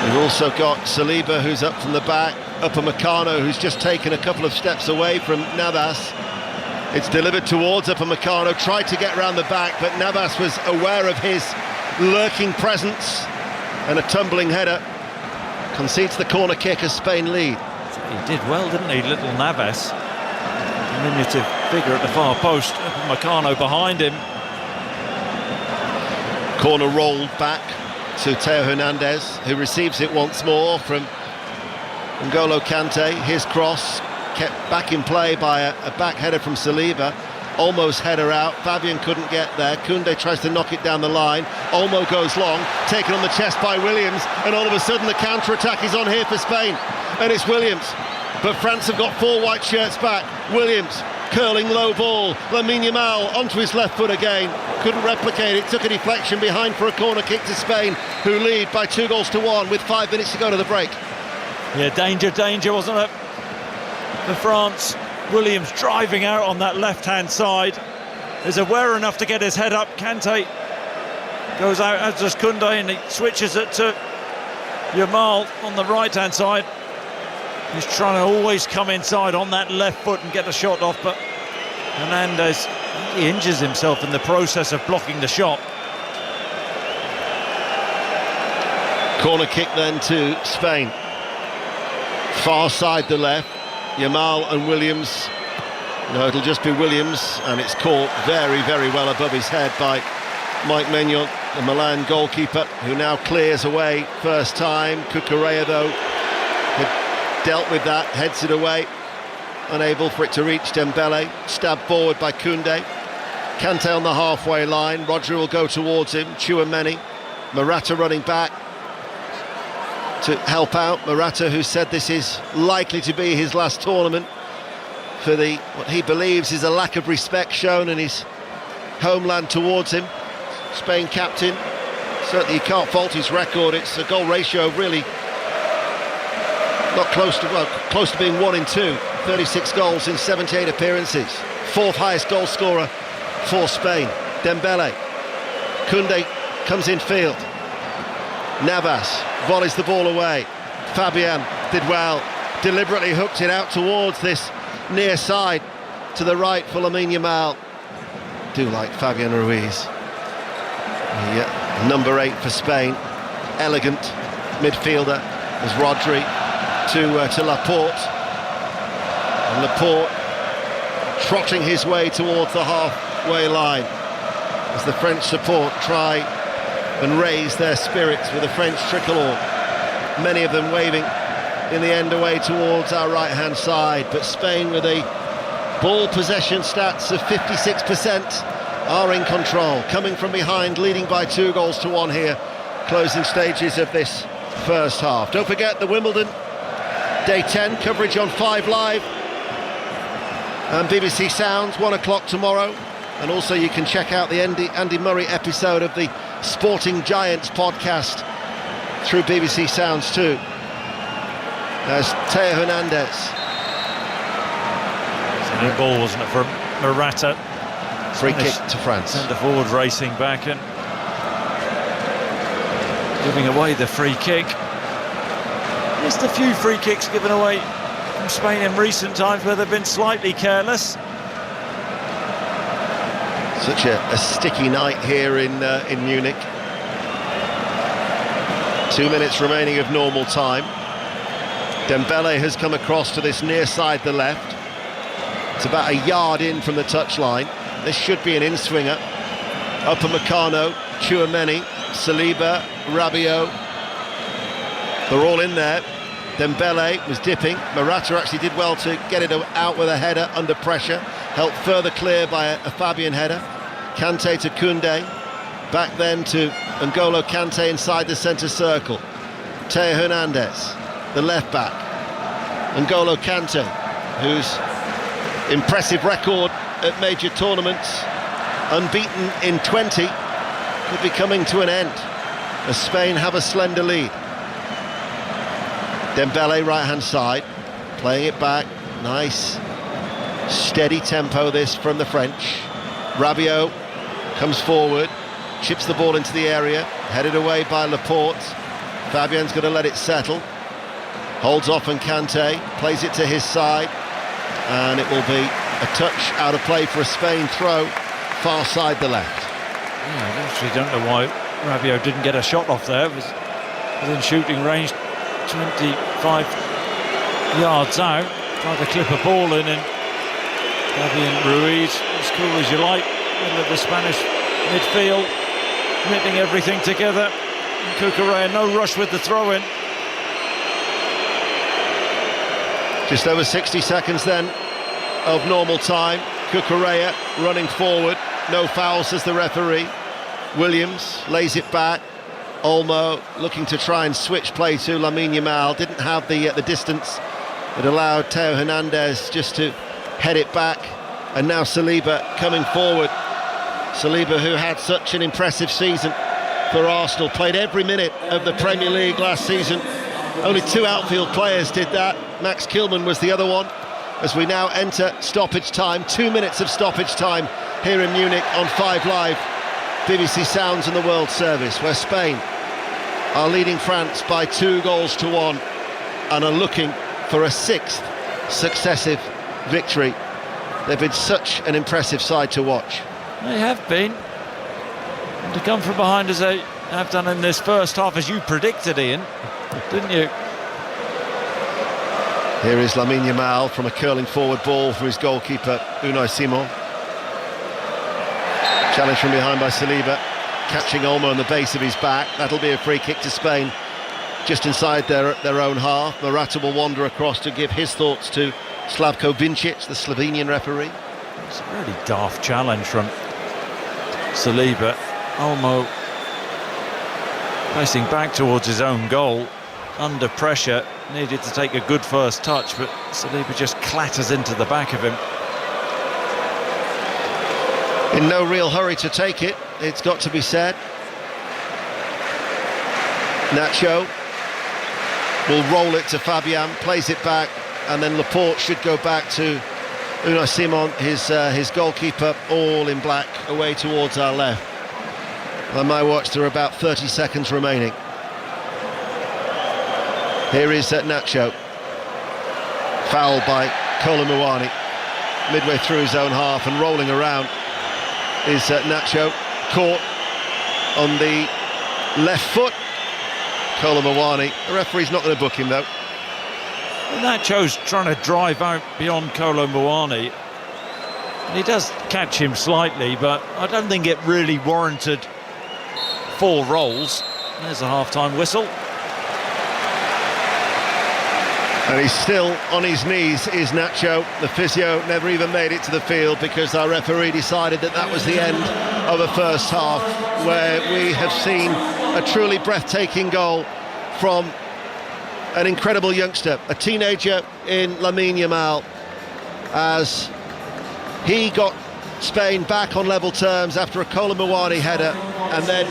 Speaker 2: We've also got Saliba, who's up from the back. Upamecano, who's just taken a couple of steps away from Navas. It's delivered towards Upamecano, tried to get round the back, but Navas was aware of his lurking presence, and a tumbling header concedes the corner kick as Spain lead.
Speaker 1: He did well, didn't he, little Navas? Diminutive figure at the far post. Upamecano behind him.
Speaker 2: Corner rolled back to Teo Hernandez, who receives it once more from N'Golo Kante. His cross kept back in play by a back header from Saliba. Olmo's header out, Fabian couldn't get there, Koundé tries to knock it down the line, Olmo goes long, taken on the chest by Williams, and all of a sudden the counter-attack is on here for Spain, and it's Williams. But France have got 4 white shirts back. Williams, curling low ball, Lamine Yamal onto his left foot again, couldn't replicate it, took a deflection behind for a corner kick to Spain, who lead by 2-1 with 5 minutes to go to the break.
Speaker 1: Yeah, danger, wasn't it? For France, Williams driving out on that left-hand side, is aware enough to get his head up. Kante goes out, as does Koundé, and he switches it to Yamal on the right-hand side. He's trying to always come inside on that left foot and get a shot off, but Hernandez, he injures himself in the process of blocking the shot.
Speaker 2: Corner kick then to Spain. Far side the left, Yamal and Williams. No, it'll just be Williams, and it's caught very, very well above his head by Mike Maignan, the Milan goalkeeper, who now clears away first time. Cucurella, though, had dealt with that, heads it away, unable for it to reach Dembele. Stabbed forward by Koundé. Kante on the halfway line, Rodri will go towards him, Tchouaméni. Morata running back to help out. Morata, who said this is likely to be his last tournament for what he believes is a lack of respect shown in his homeland towards him. Spain captain, certainly you can't fault his record. It's a goal ratio really not close to being 1 in 2. 36 goals in 78 appearances. 4th highest goal scorer for Spain. Dembele. Koundé comes in field. Navas volleys the ball away. Fabian did well, deliberately hooked it out towards this near side to the right for Lamine Yamal. Do like Fabian Ruiz. Number 8 for Spain. Elegant midfielder as Rodri to Laporte. And Laporte trotting his way towards the halfway line as the French support try and raise their spirits with a French tricolour, many of them waving in the end away towards our right-hand side. But Spain, with a ball possession stats of 56%, are in control, coming from behind, leading by 2-1 here, closing stages of this first half. Don't forget the Wimbledon Day 10 coverage on 5 Live and BBC Sounds, 1 o'clock tomorrow. And also you can check out the Andy Murray episode of the Sporting Giants podcast through BBC Sounds too. There's Theo Hernandez.
Speaker 1: It's a new ball, wasn't it, from Morata?
Speaker 2: Free kick to France.
Speaker 1: Centre forward racing back and giving away the free kick. Just a few free kicks given away from Spain in recent times where they've been slightly careless.
Speaker 2: Such a sticky night here in Munich. 2 minutes remaining of normal time. Dembele has come across to this near side, the left. It's about a yard in from the touchline. This should be an in-swinger. Upamecano, Tchouaméni, Saliba, Rabiot. They're all in there. Dembele was dipping. Morata actually did well to get it out with a header under pressure. Helped further clear by a Fabian header. Kante to Koundé. Back then to N'Golo Kante inside the centre circle. Theo Hernandez, the left back. N'Golo Kante, whose impressive record at major tournaments, unbeaten in 20, could be coming to an end as Spain have a slender lead. Dembele right hand side, playing it back, nice steady tempo this from the French. Rabiot comes forward, chips the ball into the area, headed away by Laporte. Fabian's going to let it settle, holds off, and Kante plays it to his side, and it will be a touch out of play for a Spain throw, far side the left.
Speaker 1: Yeah, I actually don't know why Rabiot didn't get a shot off there. It was within shooting range, 25 yards out, tried to clip a ball in, and Fabian Ruiz, as cool as you like, middle of the Spanish midfield, knitting everything together. And Cucurella, no rush with the throw-in. Just
Speaker 2: over 60 seconds then of normal time. Cucurella running forward, no foul, says the referee. Williams lays it back. Olmo looking to try and switch play to Lamine Yamal, didn't have the distance. It allowed Theo Hernandez just to head it back, and now Saliba coming forward. Saliba, who had such an impressive season for Arsenal, played every minute of the Premier League last season. Only 2 outfield players did that. Max Kilman was the other one. As we now enter stoppage time, 2 minutes of stoppage time here in Munich on 5 Live, BBC Sounds and the World Service, where Spain are leading France by 2-1 and are looking for a 6th successive victory. They've been such an impressive side to watch.
Speaker 1: They have been. And to come from behind as they have done in this first half, as you predicted, Ian, didn't you?
Speaker 2: Here is Lamine Yamal from a curling forward ball from his goalkeeper, Unai Simon. Challenge from behind by Saliba, catching Olmo on the base of his back. That'll be a free kick to Spain, just inside their own half. Morata will wander across to give his thoughts to Slavko Vincic, the Slovenian referee.
Speaker 1: It's a really daft challenge from Saliba. Olmo facing back towards his own goal, under pressure, needed to take a good first touch, but Saliba just clatters into the back of him.
Speaker 2: In no real hurry to take it, it's got to be said. Nacho will roll it to Fabian, plays it back, and then Laporte should go back to Unai Simon, his goalkeeper, all in black, away towards our left. On my watch, there are about 30 seconds remaining. Here is Nacho. Foul by Kolo Muani. Midway through his own half and rolling around is Nacho, caught on the left foot. Kolo Muani. The referee's not going to book him though.
Speaker 1: Nacho's trying to drive out beyond Kolo Muani. And he does catch him slightly, but I don't think it really warranted 4 rolls. There's a half-time whistle.
Speaker 2: And he's still on his knees, is Nacho. The physio never even made it to the field because our referee decided that was the end of a first half, where we have seen a truly breathtaking goal from an incredible youngster, a teenager in Lamine Yamal, as he got Spain back on level terms after a Kolo Muani header, and then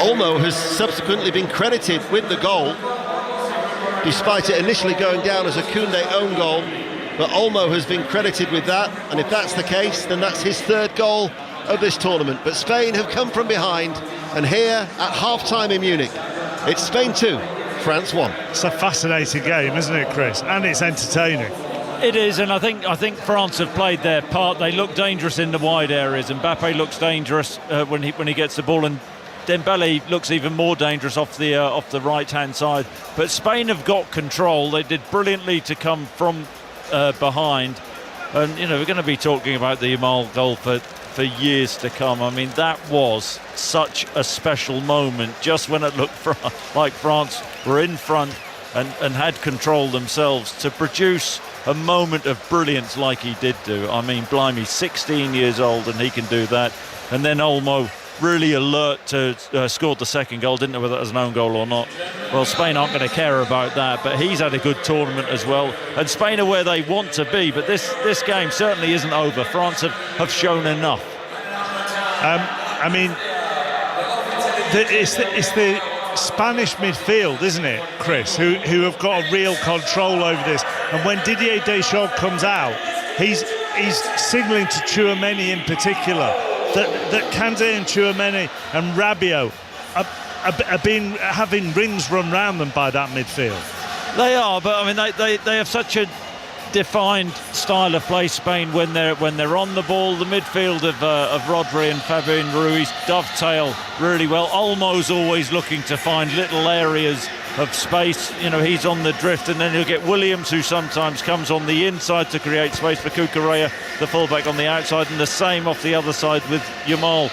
Speaker 2: Olmo has subsequently been credited with the goal, despite it initially going down as a Koundé own goal. But Olmo has been credited with that, and if that's the case, then that's his 3rd goal of this tournament. But Spain have come from behind, and here at half-time in Munich, it's Spain 2, France 1.
Speaker 3: It's a fascinating game, isn't it, Chris? And it's entertaining.
Speaker 1: It is, and I think France have played their part. They look dangerous in the wide areas. Mbappe looks dangerous when he gets the ball, and Dembele looks even more dangerous off the right-hand side. But Spain have got control. They did brilliantly to come from behind, and we're going to be talking about the Yamal goal for years to come. I mean, that was such a special moment, just when it looked like France were in front and had control themselves, to produce a moment of brilliance like he did do. I mean, blimey, 16 years old and he can do that. And then Olmo, really alert to scored the 2nd goal. Didn't know whether it was an own goal or not. Well, Spain aren't going to care about that, but he's had a good tournament as well, and Spain are where they want to be. But this game certainly isn't over. France have shown enough.
Speaker 3: I mean, it's the Spanish midfield, isn't it, Chris, who have got a real control over this. And when Didier Deschamps comes out, he's signalling to Tchouaméni in particular that Kante and Tchouaméni and Rabiot are having rings run round them by that midfield.
Speaker 1: They are, but I mean they have such a defined style of play, Spain, when they're on the ball. The midfield of Rodri and Fabian Ruiz dovetail really well. Olmo's always looking to find little areas of space. He's on the drift, and then he'll get Williams, who sometimes comes on the inside to create space for Cucurella, the fullback, on the outside, and the same off the other side with Yamal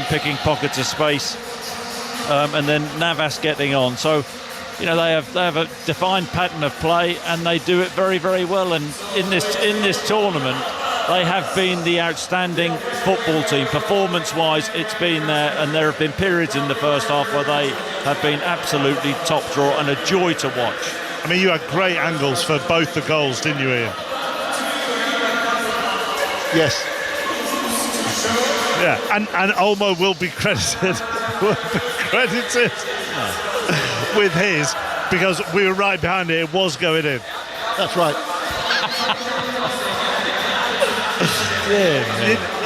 Speaker 1: picking pockets of space, and then Navas getting on. So they have a defined pattern of play, and they do it very, very well. And in this tournament, they have been the outstanding football team. Performance-wise, it's been there, and there have been periods in the first half where they have been absolutely top draw and a joy to watch.
Speaker 3: I mean, you had great angles for both the goals, didn't you, Ian?
Speaker 2: Yes.
Speaker 3: Yeah, and Olmo will be credited with his, because we were right behind it. It was going in.
Speaker 2: That's right.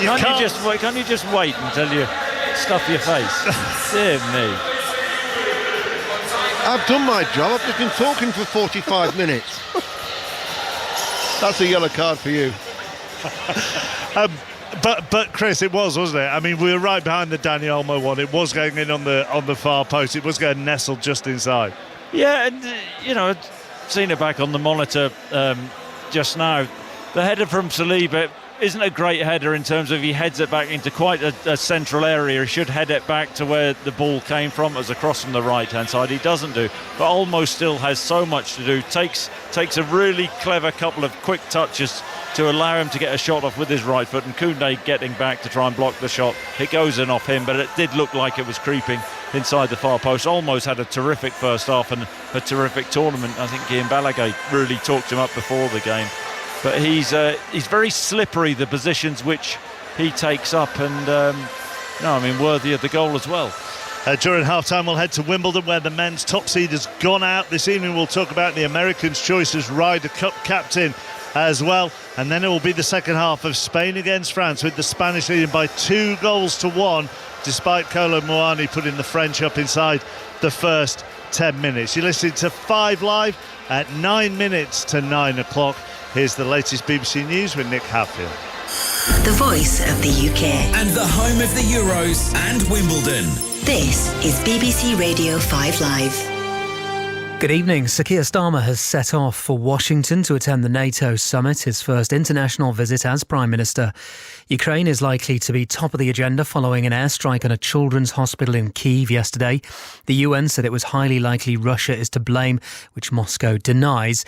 Speaker 1: Can't you just wait until you stuff your face? Dear me.
Speaker 2: I've done my job. I've just been talking for 45 minutes. That's a yellow card for you.
Speaker 3: But Chris, it was, wasn't it? I mean, we were right behind the Dani Olmo one. It was going in on the far post. It was going nestled just inside.
Speaker 1: Yeah, and I've seen it back on the monitor just now. The header from Saliba isn't a great header in terms of he heads it back into quite a central area. He should head it back to where the ball came from, as across from the right-hand side. He doesn't do. But Olmo still has so much to do. Takes a really clever couple of quick touches to allow him to get a shot off with his right foot, and Koundé getting back to try and block the shot. It goes in off him, but it did look like it was creeping inside the far post. Olmo's had a terrific first half and a terrific tournament. I think Guillaume Balaguer really talked him up before the game. But he's very slippery, the positions which he takes up, and worthy of the goal as well.
Speaker 3: During half-time, we'll head to Wimbledon, where the men's top seed has gone out. This evening, we'll talk about the Americans' choice as Ryder Cup captain as well. And then it will be the second half of Spain against France, with the Spanish leading by 2-1, despite Kolo Muani putting the French up inside the first 10 minutes. You're listening to 5 Live at 9 minutes to 9 o'clock. Here's the latest BBC News with Nick Hatfield.
Speaker 4: The voice of the UK.
Speaker 5: And the home of the Euros and Wimbledon.
Speaker 4: This is BBC Radio 5 Live.
Speaker 6: Good evening. Sir Keir Starmer has set off for Washington to attend the NATO summit, his first international visit as Prime Minister. Ukraine is likely to be top of the agenda following an airstrike on a children's hospital in Kyiv yesterday. The UN said it was highly likely Russia is to blame, which Moscow denies.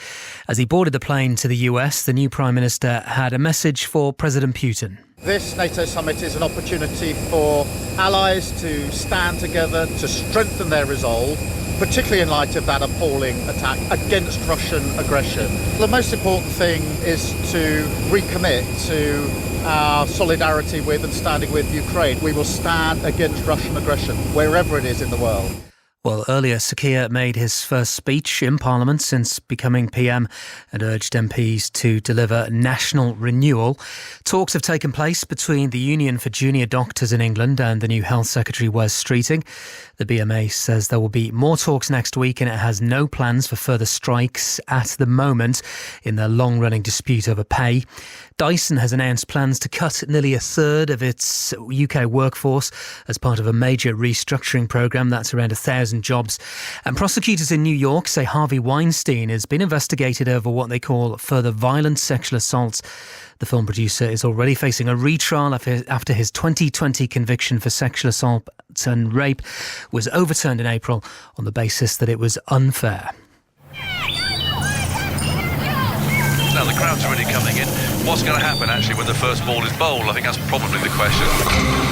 Speaker 6: As he boarded the plane to the US, the new Prime Minister had a message for President Putin.
Speaker 7: This NATO summit is an opportunity for allies to stand together to strengthen their resolve, particularly in light of that appalling attack against Russian aggression. The most important thing is to recommit to our solidarity with and standing with Ukraine. We will stand against Russian aggression wherever it is in the world.
Speaker 6: Well, earlier, Sir Keir made his first speech in Parliament since becoming PM and urged MPs to deliver national renewal. Talks have taken place between the Union for Junior Doctors in England and the new Health Secretary, Wes Streeting. The BMA says there will be more talks next week, and it has no plans for further strikes at the moment in their long-running dispute over pay. Dyson has announced plans to cut nearly a third of its UK workforce as part of a major restructuring programme. That's around 1,000 jobs. And prosecutors in New York say Harvey Weinstein has been investigated over what they call further violent sexual assaults. The film producer is already facing a retrial after his 2020 conviction for sexual assault and rape was overturned in April on the basis that it was unfair.
Speaker 8: Now the crowd's already coming in. What's going to happen actually when the first ball is bowled? I think that's probably the question.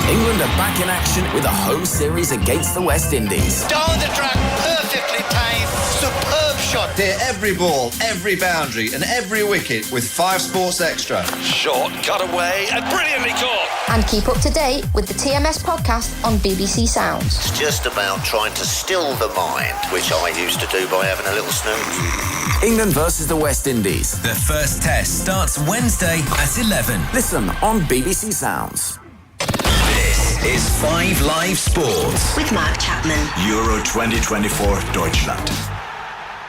Speaker 5: England are back in action with a home series against the West Indies.
Speaker 9: Down the track, perfectly timed, superb shot.
Speaker 10: Hit every ball, every boundary and every wicket with 5 Sports Extra.
Speaker 8: Shot, cut away and brilliantly caught.
Speaker 11: And keep up to date with the TMS podcast on BBC Sounds.
Speaker 9: It's just about trying to still the mind, which I used to do by having a little snooze.
Speaker 5: England versus the West Indies. The first test starts Wednesday at 11. Listen on BBC Sounds. This is 5 Live Sports
Speaker 4: With Mark Chapman.
Speaker 5: Euro 2024 Deutschland.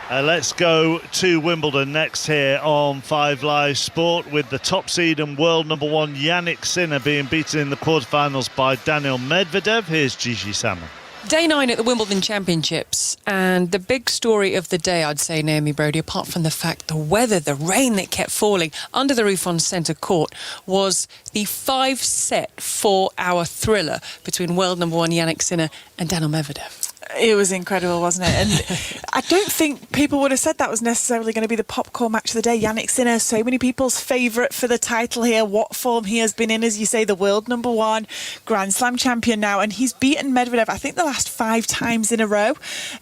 Speaker 3: Let's go to Wimbledon next here on 5 Live Sport, with the top seed and world number 1 Yannick Sinner being beaten in the quarterfinals by Daniil Medvedev. Here's Gigi Salmon.
Speaker 12: Day 9 at the Wimbledon Championships, and the big story of the day, I'd say, Naomi Brodie, apart from the fact the weather, the rain that kept falling under the roof on centre court, was the 5-set 4-hour thriller between world number 1 Yannick Sinner and Daniil Medvedev.
Speaker 13: It was incredible, wasn't it? And I don't think people would have said that was necessarily going to be the popcorn match of the day. Jannik Sinner, so many people's favourite for the title here. What form he has been in, as you say, the world #1 Grand Slam champion now. And he's beaten Medvedev, I think, the last 5 times in a row.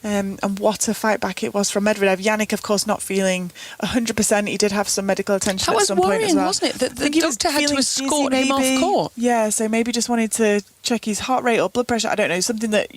Speaker 13: And what a fight back it was from Medvedev. Jannik, of course, not feeling 100%. He did have some medical attention at some point as well.
Speaker 12: That was worrying, wasn't it? The doctor had to escort him off court.
Speaker 13: Yeah, so maybe just wanted to check his heart rate or blood pressure. I don't know, something that,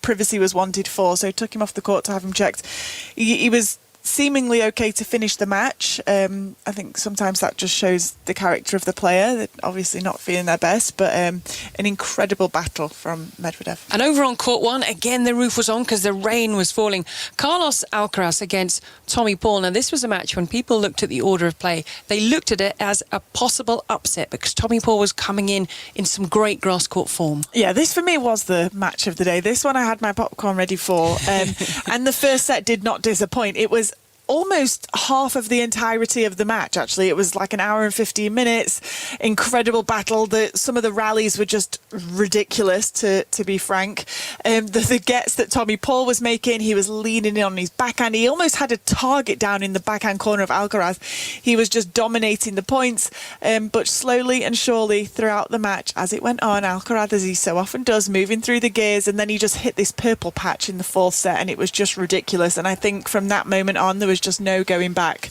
Speaker 13: privacy was wanted for, so took him off the court to have him checked. He was seemingly okay to finish the match. I think sometimes that just shows the character of the player. They're obviously not feeling their best, but an incredible battle from Medvedev.
Speaker 12: And over on court 1, again the roof was on because the rain was falling. Carlos Alcaraz against Tommy Paul. Now this was a match when people looked at the order of play, they looked at it as a possible upset because Tommy Paul was coming in some great grass court form.
Speaker 13: Yeah, this for me was the match of the day. This one I had my popcorn ready for. And the first set did not disappoint. It was almost half of the entirety of the match, actually. It was like an hour and 15 minutes. Incredible battle. Some of the rallies were just ridiculous, to be frank. The gets that Tommy Paul was making, he was leaning in on his backhand. He almost had a target down in the backhand corner of Alcaraz. He was just dominating the points. But slowly and surely throughout the match, as it went on, Alcaraz, as he so often does, moving through the gears, and then he just hit this purple patch in the 4th set, and it was just ridiculous. And I think from that moment on, there was just no going back.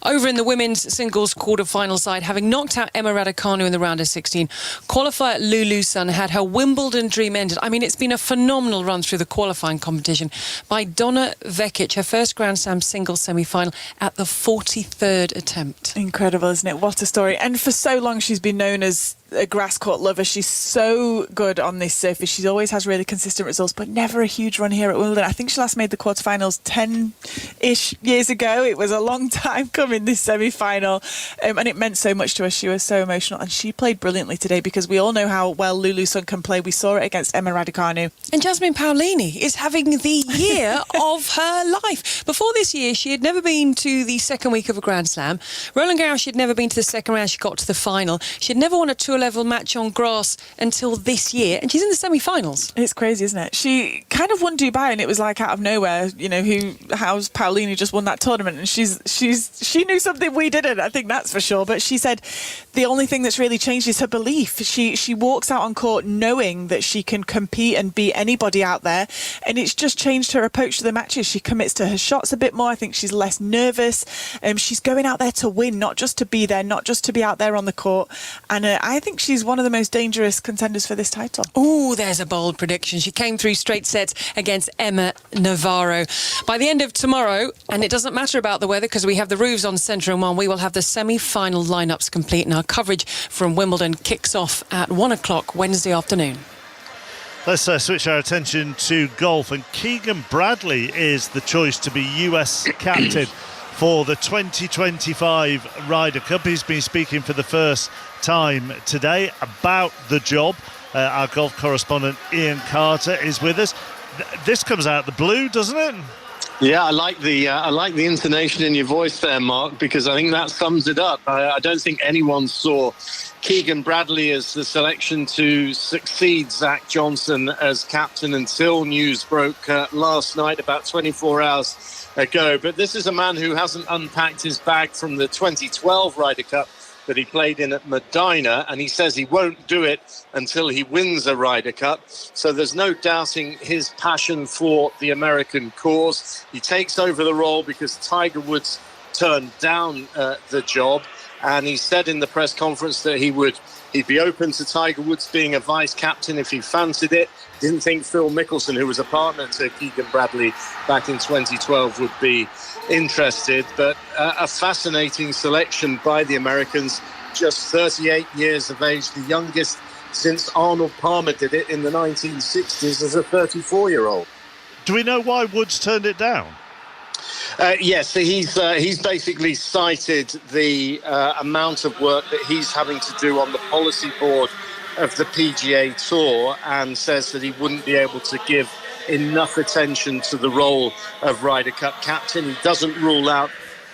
Speaker 12: Over in the women's singles quarter-final side, having knocked out Emma Raducanu in the round of 16, qualifier Lulu Sun had her Wimbledon dream ended. I mean, it's been a phenomenal run through the qualifying competition by Donna Vekic, her first Grand Slam singles semi-final at the 43rd attempt.
Speaker 13: Incredible, isn't it? What a story. And for so long she's been known as a grass court lover. She's so good on this surface. She always has really consistent results, but never a huge run here at Wimbledon. I think she last made the quarterfinals 10-ish years ago. It was a long time coming, this semi-final, and it meant so much to her. She was so emotional, and she played brilliantly today because we all know how well Lulu Sun can play. We saw it against Emma Raducanu.
Speaker 12: And Jasmine Paolini is having the year of her life. Before this year, she had never been to the second week of a Grand Slam. Roland Garros, she'd never been to the second round. She got to the final. She'd never won a tour level match on grass until this year, and she's in the semi-finals.
Speaker 13: It's crazy, isn't it? She kind of won Dubai, and it was like out of nowhere. How's Paolini just won that tournament? And she knew something we didn't. I think that's for sure. But she said the only thing that's really changed is her belief. She walks out on court knowing that she can compete and beat anybody out there, and it's just changed her approach to the matches. She commits to her shots a bit more. I think she's less nervous. She's going out there to win, not just to be there, not just to be out there on the court. And I think she's one of the most dangerous contenders for this title.
Speaker 12: Oh, there's a bold prediction. She came through straight sets against Emma Navarro. By the end of tomorrow, and it doesn't matter about the weather because we have the roofs on Centre and 1, we will have the semi-final lineups complete, and our coverage from Wimbledon kicks off at 1 o'clock Wednesday afternoon.
Speaker 3: Let's switch our attention to golf, and Keegan Bradley is the choice to be US captain for the 2025 Ryder Cup. He's been speaking for the first time today about the job. Our golf correspondent Ian Carter is with us. This comes out the blue, doesn't it?
Speaker 14: Yeah, I like the intonation in your voice there, Mark, because I think that sums it up. I don't think anyone saw Keegan Bradley as the selection to succeed Zach Johnson as captain until news broke last night, about 24 hours ago. But this is a man who hasn't unpacked his bag from the 2012 Ryder Cup that he played in at Medina, and he says he won't do it until he wins a Ryder Cup. So there's no doubting his passion for the American cause. He takes over the role because Tiger Woods turned down the job, and he said in the press conference that he'd be open to Tiger Woods being a vice captain if he fancied it. Didn't think Phil Mickelson, who was a partner to Keegan Bradley back in 2012, would be interested. But a fascinating selection by the Americans, just 38 years of age, the youngest since Arnold Palmer did it in the 1960s as a 34-year-old.
Speaker 3: Do we know why Woods turned it down?
Speaker 14: Yes, so he's basically cited the amount of work that he's having to do on the policy board of the PGA Tour, and says that he wouldn't be able to give enough attention to the role of Ryder Cup captain. He doesn't rule out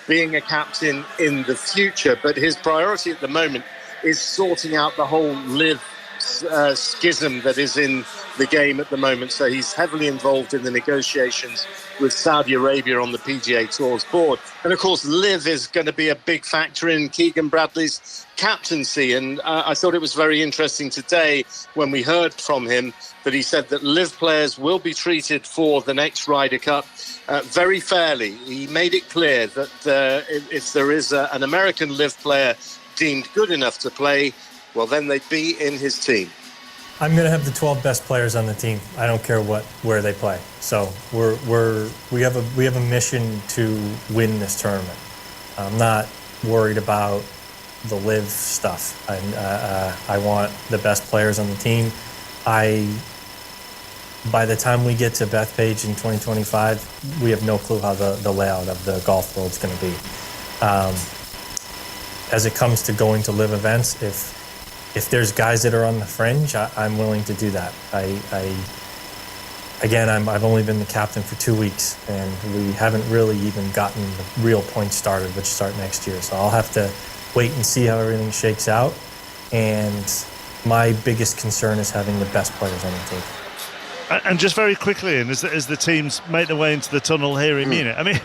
Speaker 14: being a captain in the future, but his priority at the moment is sorting out the whole LIV schism that is in the game at the moment. So he's heavily involved in the negotiations with Saudi Arabia on the PGA Tour's board. And of course, Liv is going to be a big factor in Keegan Bradley's captaincy. And I thought it was very interesting today when we heard from him that he said that Liv players will be treated for the next Ryder Cup very fairly. He made it clear that if there is an American Liv player deemed good enough to play, well, then they'd be in his team.
Speaker 15: I'm going to have the 12 best players on the team. I don't care where they play. So we have a mission to win this tournament. I'm not worried about the live stuff. I want the best players on the team. By the time we get to Bethpage in 2025, we have no clue how the layout of the golf world's going to be. As it comes to going to live events, if there's guys that are on the fringe, I'm willing to do that. I've only been the captain for 2 weeks, and we haven't really even gotten the real points started, which start next year. So I'll have to wait and see how everything shakes out. And my biggest concern is having the best players on the team.
Speaker 3: And just very quickly, and as the teams make their way into the tunnel here in Munich, I mean,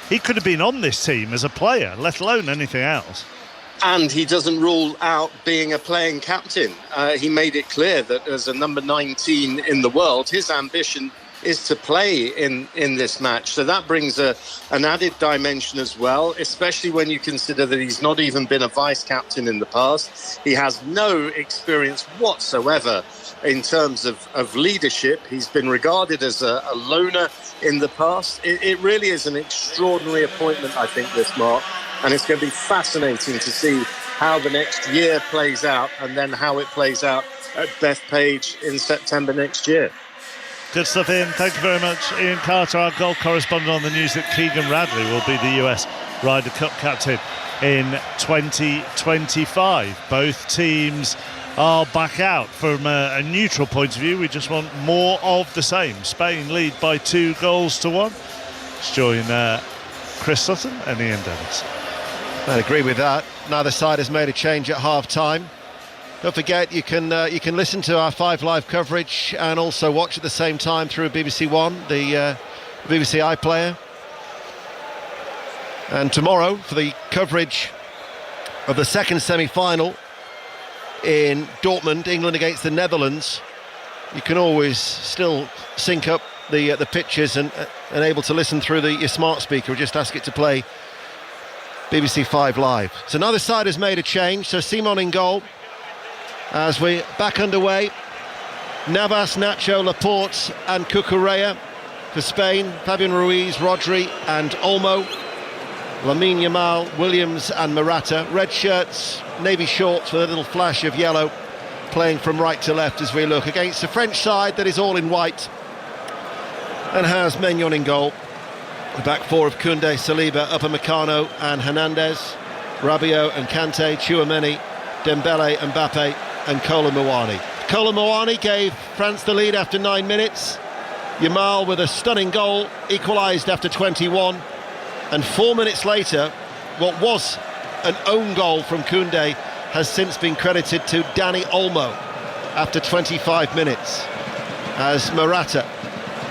Speaker 3: he could have been on this team as a player, let alone anything else.
Speaker 14: And he doesn't rule out being a playing captain. He made it clear that as a number 19 in the world, his ambition is to play in this match. So that brings an added dimension as well, especially when you consider that he's not even been a vice-captain in the past. He has no experience whatsoever in terms of leadership. He's been regarded as a loner in the past. It really is an extraordinary appointment, I think, this, Mark. And it's going to be fascinating to see how the next year plays out and then how it plays out at Bethpage in September next year.
Speaker 3: Good stuff, Ian. Thank you very much. Ian Carter, our golf correspondent, on the news that Keegan Bradley will be the US Ryder Cup captain in 2025. Both teams are back out. From a neutral point of view, we just want more of the same. Spain lead by 2-1. Let's join Chris Sutton and Ian Dennis.
Speaker 2: I agree with that. Neither side has made a change at half-time. Don't forget, you can listen to our 5 Live coverage and also watch at the same time through BBC One, the BBC iPlayer. And tomorrow, for the coverage of the second semi-final in Dortmund, England against the Netherlands, you can always still sync up the pictures and able to listen through your smart speaker, or just ask it to play BBC 5 Live. So neither side has made a change. So Simon in goal as we're back underway. Navas, Nacho, Laporte and Cucurella for Spain. Fabian Ruiz, Rodri and Olmo. Lamine Yamal, Williams and Morata. Red shirts, navy shorts with a little flash of yellow, playing from right to left as we look against the French side that is all in white and has Maignan in goal. The back four of Koundé, Saliba, Upamecano and Hernandez, Rabiot and Kante, Tchouaméni, Dembele, Mbappe and Kolo Muani. Kolo Muani gave France the lead after 9 minutes. Yamal with a stunning goal, equalised after 21. And 4 minutes later, what was an own goal from Koundé has since been credited to Dani Olmo after 25 minutes, as Morata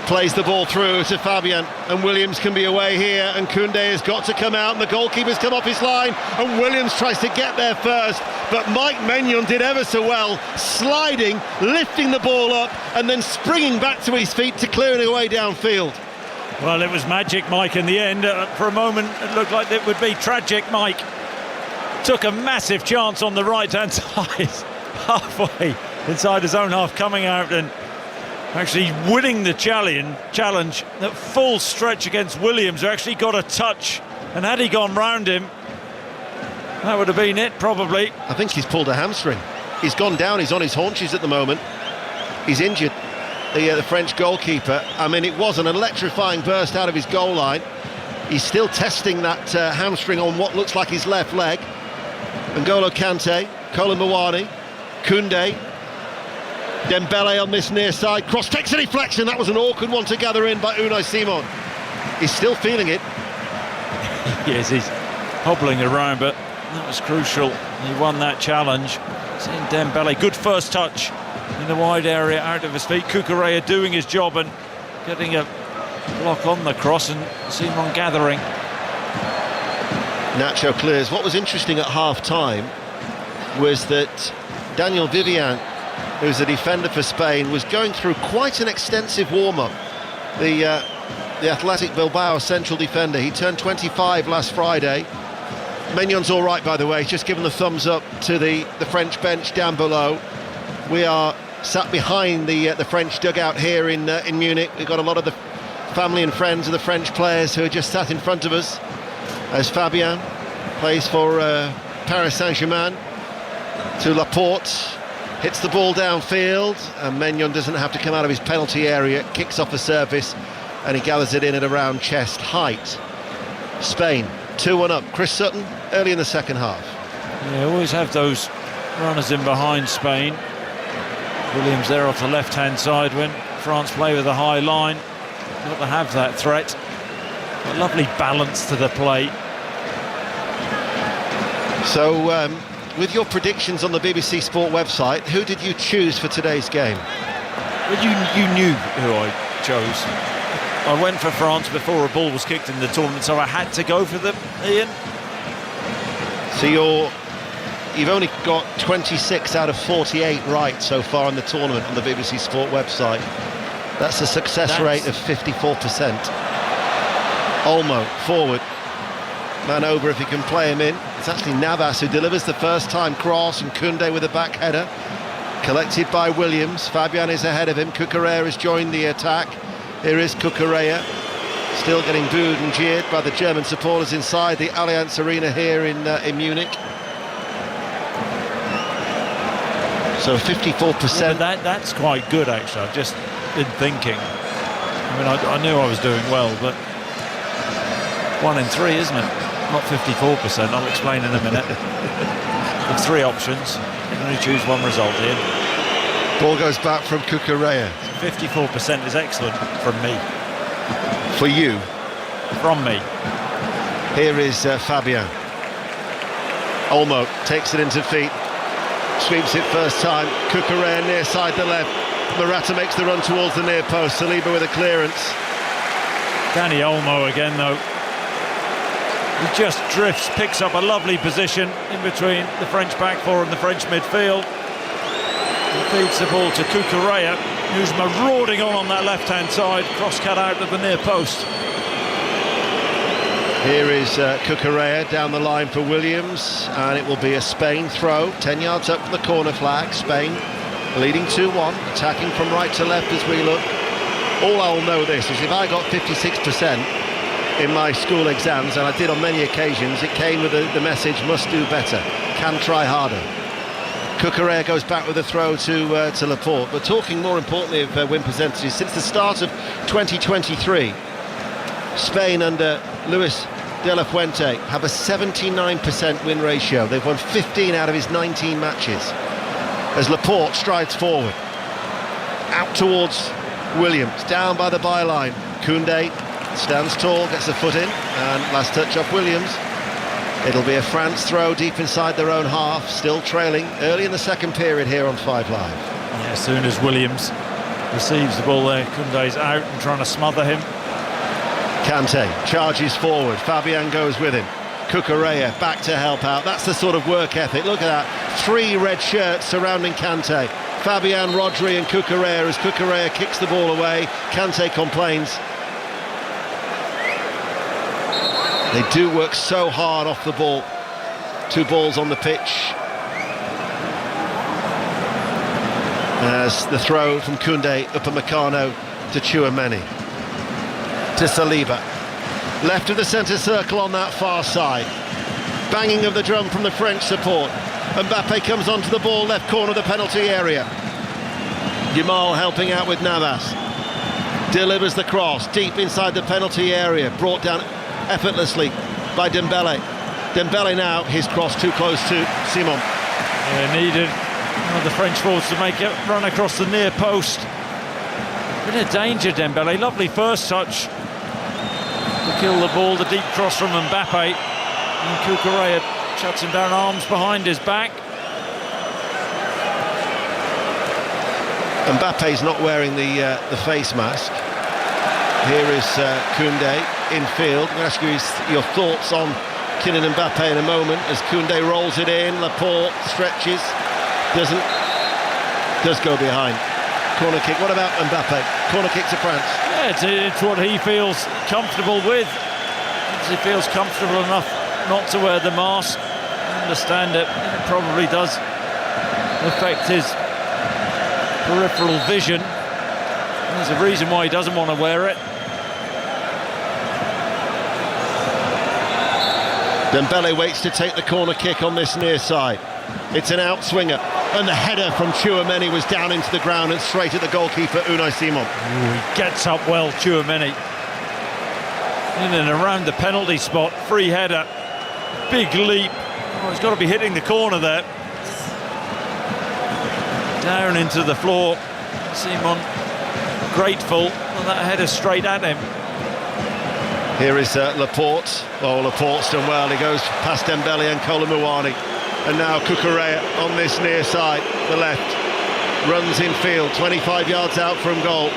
Speaker 2: plays the ball through to Fabian, and Williams can be away here, and Koundé has got to come out, and the goalkeeper's come off his line, and Williams tries to get there first, but Mike Maignan did ever so well, sliding, lifting the ball up, and then springing back to his feet to clear it away downfield.
Speaker 1: Well, it was magic, Mike, in the end. For a moment, it looked like it would be tragic. Mike took a massive chance on the right-hand side, halfway inside his own half, coming out and actually winning the challenge at full stretch against Williams, who actually got a touch, and had he gone round him, that would have been it, probably.
Speaker 2: I think he's pulled a hamstring. He's gone down, he's on his haunches at the moment. He's injured, the French goalkeeper. I mean, it was an electrifying burst out of his goal line. He's still testing that hamstring on what looks like his left leg. N'Golo Kante, Kolo Muani, Koundé, Dembele on this near side, cross takes a deflection. That was an awkward one to gather in by Unai Simon. He's still feeling it.
Speaker 1: Yes, he's hobbling around, but that was crucial. He won that challenge. He's in Dembele. Good first touch in the wide area out of his feet. Cucurella doing his job and getting a block on the cross, and Simon gathering.
Speaker 2: Nacho clears. What was interesting at half-time was that Daniel Vivian, who's a defender for Spain, was going through quite an extensive warm-up. The Athletic Bilbao central defender, he turned 25 last Friday. Magnon's all right, by the way. He's just given the thumbs up to the French bench down below. We are sat behind the French dugout here in Munich. We've got a lot of the family and friends of the French players who are just sat in front of us, as Fabien plays for Paris Saint-Germain to Laporte, hits the ball downfield, and Maignan doesn't have to come out of his penalty area, kicks off the surface, and he gathers it in at around chest height. Spain 2-1 up. Chris Sutton early in the second half.
Speaker 1: Yeah, always have those runners in behind Spain. Williams there off the left-hand side when France play with a high line. Not to have that threat. A lovely balance to the play.
Speaker 2: So, with your predictions on the BBC Sport website, who did you choose for today's game?
Speaker 1: Well, you knew who I chose. I went for France before a ball was kicked in the tournament, so I had to go for them, Ian.
Speaker 2: So you've only got 26 out of 48 right so far in the tournament on the BBC Sport website. That's a success rate of 54%. Olmo, forward. Man over if he can play him in. It's actually Navas who delivers the first-time cross, and Koundé with a back header. Collected by Williams. Fabian is ahead of him. Cucurella has joined the attack. Here is Cucurella, still getting booed and jeered by the German supporters inside the Allianz Arena here in Munich. So 54%.
Speaker 1: Yeah, that's quite good, actually. I've just been thinking. I mean, I knew I was doing well, but 1 in 3, isn't it? Not 54%. I'll explain in a minute. With 3 options, you can only choose one result here.
Speaker 2: Ball goes back from Cucurella.
Speaker 1: 54% is excellent from me.
Speaker 2: For you?
Speaker 1: From me.
Speaker 2: Here is Fabien. Olmo takes it into feet. Sweeps it first time. Cucurella near side the left. Morata makes the run towards the near post. Saliba with a clearance.
Speaker 1: Danny Olmo again, though. He just drifts, picks up a lovely position in between the French back four and the French midfield. He feeds the ball to Cucurella, who's marauding on that left-hand side, cross cut out of the near post.
Speaker 2: Here is Cucurella down the line for Williams, and it will be a Spain throw, 10 yards up from the corner flag. Spain leading 2-1, attacking from right to left as we look. All I'll know this is if I got 56% in my school exams, and I did on many occasions, it came with the message, must do better, can try harder. Cucurella goes back with a throw to Laporte. But talking more importantly of win percentages, since the start of 2023, Spain under Luis de la Fuente have a 79% win ratio. They've won 15 out of his 19 matches. As Laporte strides forward, out towards Williams, down by the byline. Koundé stands tall, gets a foot in, and last touch off Williams. It'll be a France throw deep inside their own half, still trailing early in the second period here on 5 Live.
Speaker 1: Yeah, as soon as Williams receives the ball there, Koundé's out and trying to smother him.
Speaker 2: Kanté charges forward, Fabian goes with him. Cucurella back to help out. That's the sort of work ethic. Look at that, 3 red shirts surrounding Kanté. Fabian, Rodri and Cucurella, as Cucurella kicks the ball away. Kanté complains. They do work so hard off the ball. 2 balls on the pitch. As the throw from Koundé, Upamecano to Tchouaméni. To Saliba. Left of the centre circle on that far side. Banging of the drum from the French support. Mbappe comes onto the ball, left corner of the penalty area. Yamal helping out with Navas. Delivers the cross deep inside the penalty area. Brought down effortlessly by Dembele. Dembele now, his cross too close to Simon.
Speaker 1: Yeah, needed one of the French forwards to make it run across the near post. Bit of danger, Dembele. Lovely first touch to kill the ball. The deep cross from Mbappe. And Cucurella shuts him down, arms behind his back.
Speaker 2: Mbappe's not wearing the face mask. Here is Koundé in field. I'm going to ask you your thoughts on Kylian Mbappe in a moment as Koundé rolls it in. Laporte stretches, does go behind. Corner kick. What about Mbappe? Corner kick to France.
Speaker 1: Yeah, it's what he feels comfortable with. He feels comfortable enough not to wear the mask. I understand it probably does affect his peripheral vision. There's a reason why he doesn't want to wear it.
Speaker 2: Dembele waits to take the corner kick on this near side. It's an outswinger, and the header from Tchouaméni was down into the ground and straight at the goalkeeper, Unai Simon.
Speaker 1: He gets up well, Tchouaméni. In and around the penalty spot, free header, big leap. Oh, he's got to be hitting the corner there. Down into the floor. Simon grateful, and that header straight at him.
Speaker 2: Here is Laporte. Oh, Laporte's done well. He goes past Dembele and Kolo Muani. And now Cucurella on this near side, the left. Runs in field, 25 yards out from goal.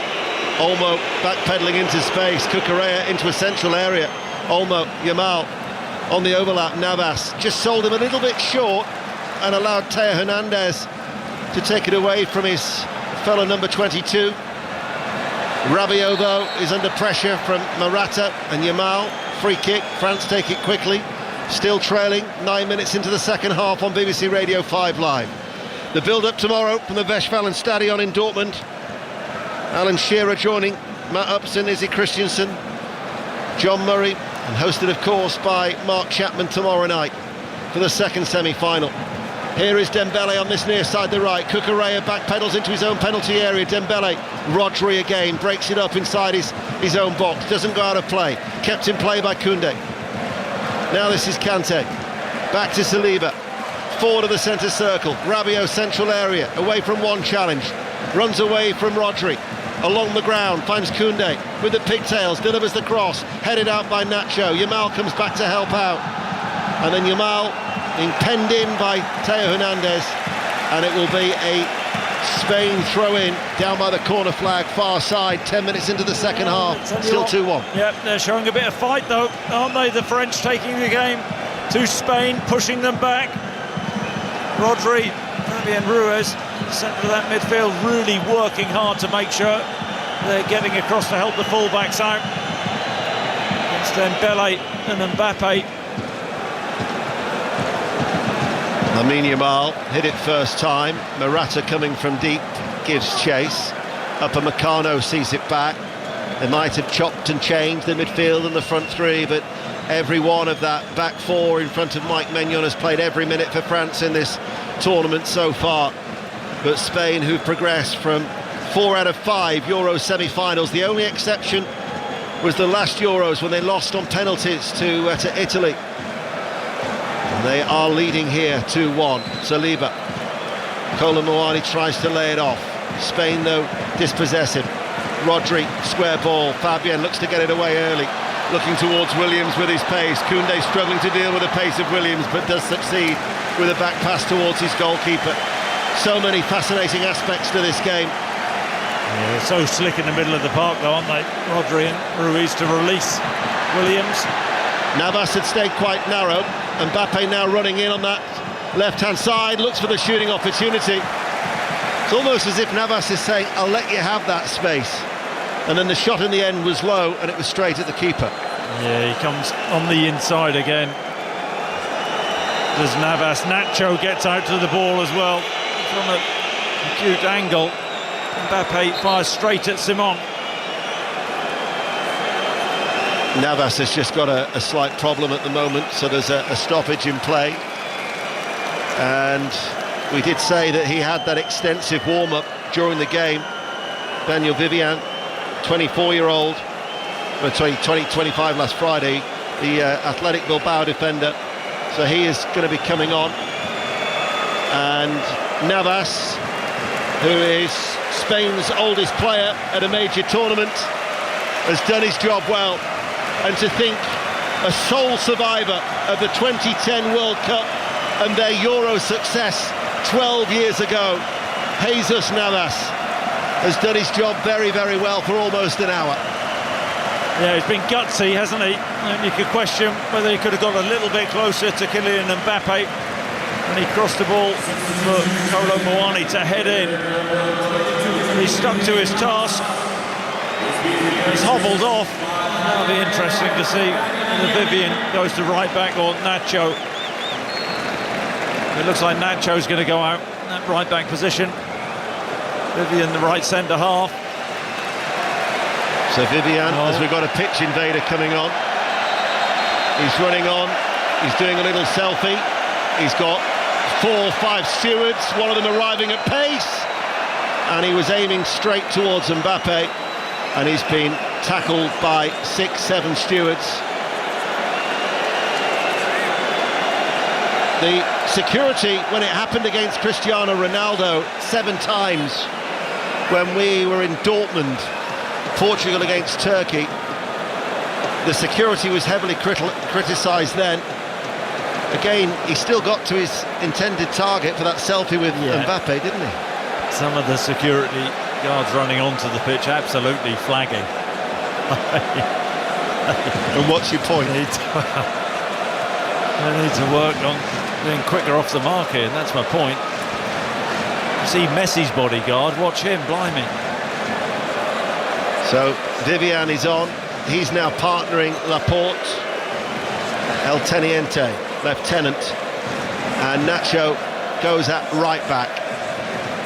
Speaker 2: Olmo backpedaling into space. Cucurella into a central area. Olmo, Yamal on the overlap. Navas just sold him a little bit short and allowed Theo Hernandez to take it away from his fellow number 22. Rabiot, though, is under pressure from Morata and Yamal. Free kick, France take it quickly. Still trailing, 9 minutes into the second half on BBC Radio 5 Live. The build-up tomorrow from the Westfalenstadion in Dortmund. Alan Shearer joining Matt Upson, Izzy Christiansen, John Murray, and hosted, of course, by Mark Chapman tomorrow night for the second semi-final. Here is Dembele on this near side, the right. Cucurella backpedals into his own penalty area. Dembele, Rodri again, breaks it up inside his own box. Doesn't go out of play. Kept in play by Koundé. Now this is Kante. Back to Saliba. Forward of the centre circle. Rabiot central area. Away from one challenge. Runs away from Rodri. Along the ground, finds Koundé with the pigtails. Delivers the cross. Headed out by Nacho. Yamal comes back to help out. And then Yamal being penned in by Theo Hernandez, and it will be a Spain throw-in down by the corner flag, far side, 10 minutes into the second half, still 2-1.
Speaker 1: Yep, they're showing a bit of fight though, aren't they? The French taking the game to Spain, pushing them back. Rodri, Fabian Ruiz, centre of that midfield, really working hard to make sure they're getting across to help the full-backs out. Against Dembele and Mbappe.
Speaker 2: Lamine Yamal hit it first time. Morata coming from deep gives chase. Upamecano sees it back. They might have chopped and changed the midfield and the front three, but every one of that back four in front of Mike Maignan has played every minute for France in this tournament so far. But Spain, who progressed from 4 out of 5 Euro semi-finals, the only exception was the last Euros when they lost on penalties to Italy. They are leading here 2-1. Saliba. Kolo Muani tries to lay it off. Spain, though, dispossess him. Rodri, square ball. Fabian looks to get it away early. Looking towards Williams with his pace. Koundé struggling to deal with the pace of Williams, but does succeed with a back pass towards his goalkeeper. So many fascinating aspects to this game.
Speaker 1: Yeah, they're so slick in the middle of the park, though, aren't they? Rodri and Ruiz to release Williams.
Speaker 2: Navas had stayed quite narrow. Mbappe now running in on that left-hand side, looks for the shooting opportunity. It's almost as if Navas is saying, I'll let you have that space. And then the shot in the end was low, and it was straight at the keeper.
Speaker 1: Yeah, he comes on the inside again. Does Navas. Nacho gets out to the ball as well from an acute angle. Mbappe fires straight at Simon.
Speaker 2: Navas has just got a slight problem at the moment, so there's a stoppage in play. And we did say that he had that extensive warm-up during the game. Daniel Vivian, 24-year-old, 25 last Friday, the Athletic Bilbao defender. So he is going to be coming on. And Navas, who is Spain's oldest player at a major tournament, has done his job well. And to think, a sole survivor of the 2010 World Cup and their Euro success 12 years ago, Jesus Navas has done his job very, very well for almost an hour.
Speaker 1: Yeah, he's been gutsy, hasn't he? And you could question whether he could have got a little bit closer to Kylian Mbappe when he crossed the ball for Kolo Muani to head in. He stuck to his task. He's hobbled off. That'll be interesting to see whether Vivian goes to right back or Nacho. It looks like Nacho's going to go out in that right back position. Vivian the right centre half.
Speaker 2: So Vivian, as we've got a pitch invader coming on. He's running on. He's doing a little selfie. He's got 4 or 5 stewards, one of them arriving at pace. And he was aiming straight towards Mbappe. And he's been tackled by 6, 7 stewards. The security, when it happened against Cristiano Ronaldo 7 times, when we were in Dortmund, Portugal against Turkey, the security was heavily criticised then. Again, he still got to his intended target for that selfie with Mbappe, didn't he?
Speaker 1: Some of the security guards running onto the pitch absolutely flagging.
Speaker 2: And what's your point?
Speaker 1: They need to work on being quicker off the mark here, and that's my point. You see Messi's bodyguard, watch him, blimey.
Speaker 2: So Vivian is on. He's now partnering Laporte, El Teniente, Lieutenant, and Nacho goes at right back.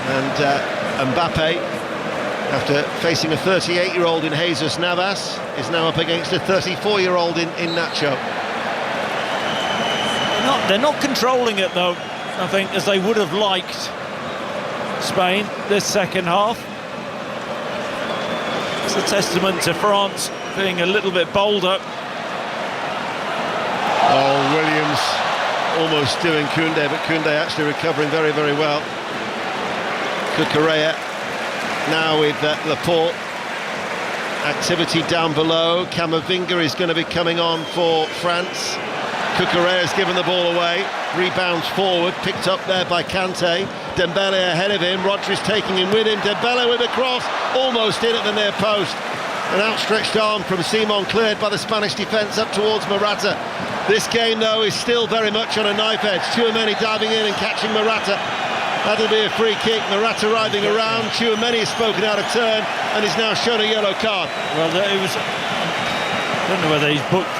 Speaker 2: And Mbappe, after facing a 38-year-old in Jesus Navas, is now up against a 34-year-old in Nacho.
Speaker 1: They're not controlling it though, I think, as they would have liked, Spain, this second half. It's a testament to France being a little bit bolder.
Speaker 2: Oh, Williams almost doing Koundé, but Koundé actually recovering very, very well. Cucurella now with Laporte. Activity down below. Camavinga is going to be coming on for France. Cucurella has given the ball away. Rebounds forward, picked up there by Kante. Dembele ahead of him. Rodri's taking him with him. Dembele with a cross, almost in at the near post. An outstretched arm from Simon cleared by the Spanish defence up towards Morata. This game, though, is still very much on a knife edge. Tchouaméni diving in and catching Morata. That'll be a free kick. Morata riding around. Tchouaméni has spoken out of turn and is now shown a yellow card.
Speaker 1: Well, it was... I don't know whether he's booked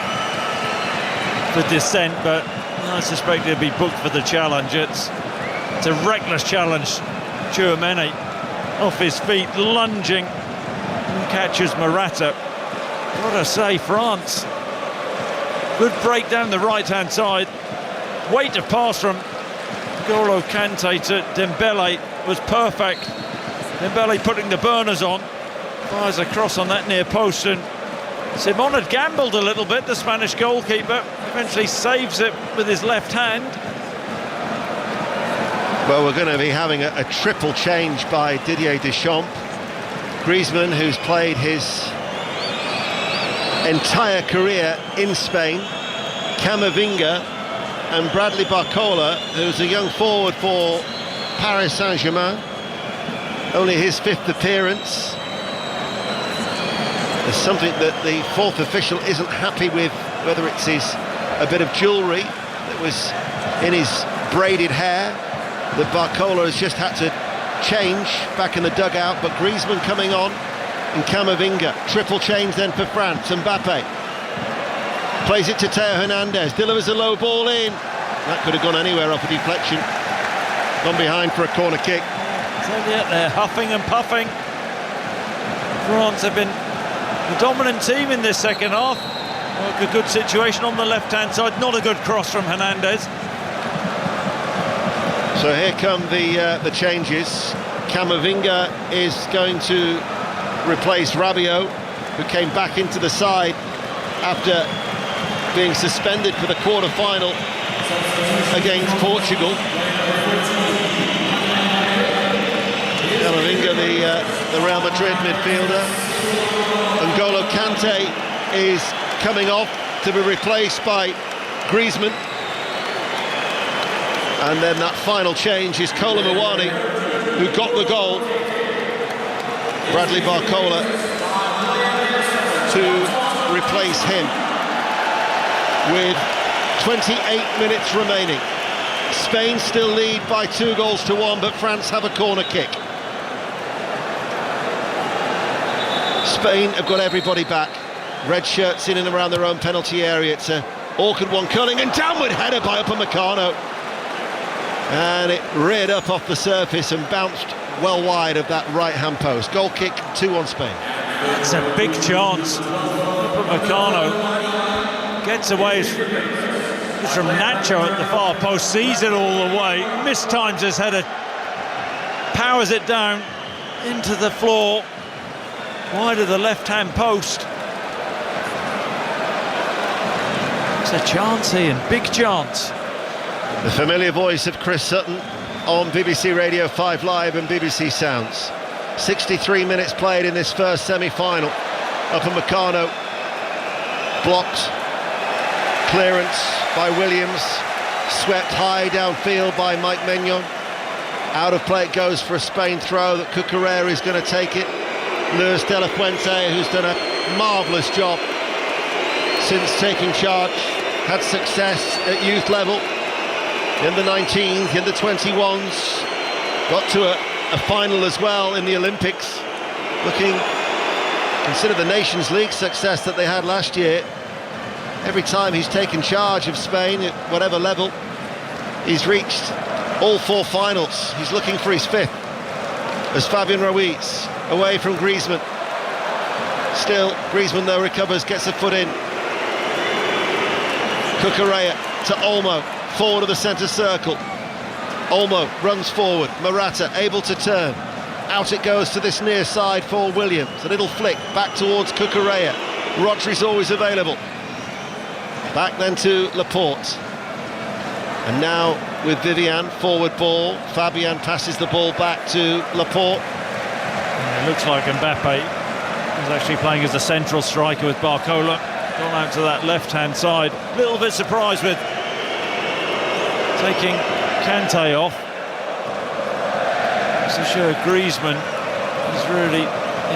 Speaker 1: for dissent, but I suspect he'll be booked for the challenge. It's a reckless challenge. Tchouaméni off his feet, lunging, and catches Morata. What a save, France. Good break down the right-hand side. Weight of pass from N'Golo Kante to Dembele was perfect. Dembele putting the burners on. Fires across on that near post, and Simon had gambled a little bit, the Spanish goalkeeper. Eventually saves it with his left hand.
Speaker 2: Well, we're going to be having a triple change by Didier Deschamps. Griezmann, who's played his entire career in Spain, Camavinga, and Bradley Barcola, who's a young forward for Paris Saint-Germain. Only his 5th appearance. There's something that the 4th official isn't happy with, whether it's a bit of jewellery that was in his braided hair that Barcola has just had to change back in the dugout. But Griezmann coming on and Camavinga. Triple change then for France. Mbappe plays it to Theo Hernandez, delivers a low ball in. That could have gone anywhere off a deflection. Gone behind for a corner kick.
Speaker 1: They're huffing and puffing. France have been the dominant team in this second half. A good situation on the left-hand side. Not a good cross from Hernandez.
Speaker 2: So here come the changes. Camavinga is going to replace Rabiot, who came back into the side after being suspended for the quarter-final against Portugal. Camavinga, the Real Madrid midfielder. N'Golo Kante is coming off to be replaced by Griezmann. And then that final change is Kolo Muani, who got the goal. Bradley Barcola to replace him with 28 minutes remaining. Spain still lead by 2-1, but France have a corner kick. Spain have got everybody back. Red shirts in and around their own penalty area. It's an awkward one, curling and downward header by Upamecano. And it reared up off the surface and bounced well wide of that right-hand post. Goal kick, 2-1 Spain.
Speaker 1: It's a big chance. Upamecano gets away from Nacho at the far post, sees it all the way, mistimes his header, powers it down into the floor, wide of the left-hand post. It's a chance, Ian, big chance.
Speaker 2: The familiar voice of Chris Sutton on BBC Radio 5 Live and BBC Sounds. 63 minutes played in this first semi-final. Upamecano blocked. Clearance by Williams. Swept high downfield by Mike Maignan. Out of play it goes for a Spain throw that Cucurella is going to take it. Luis de la Fuente, who's done a marvellous job since taking charge. Had success at youth level. In the 19s, in the 21s. Got to a final as well in the Olympics. Consider the Nations League success that they had last year. Every time he's taken charge of Spain at whatever level, he's reached all 4 finals. He's looking for his 5th. As Fabian Ruiz away from Griezmann. Still, Griezmann though recovers, gets a foot in. Cucurella to Olmo, forward of the centre circle. Olmo runs forward, Morata able to turn. Out it goes to this near side for Williams. A little flick back towards Cucurella. Rodri's always available. Back then to Laporte. And now with Vivian, forward ball. Fabian passes the ball back to Laporte.
Speaker 1: And it looks like Mbappe is actually playing as a central striker with Barcola. Gone out to that left-hand side. A little bit surprised with taking Kante off. So sure, Griezmann is really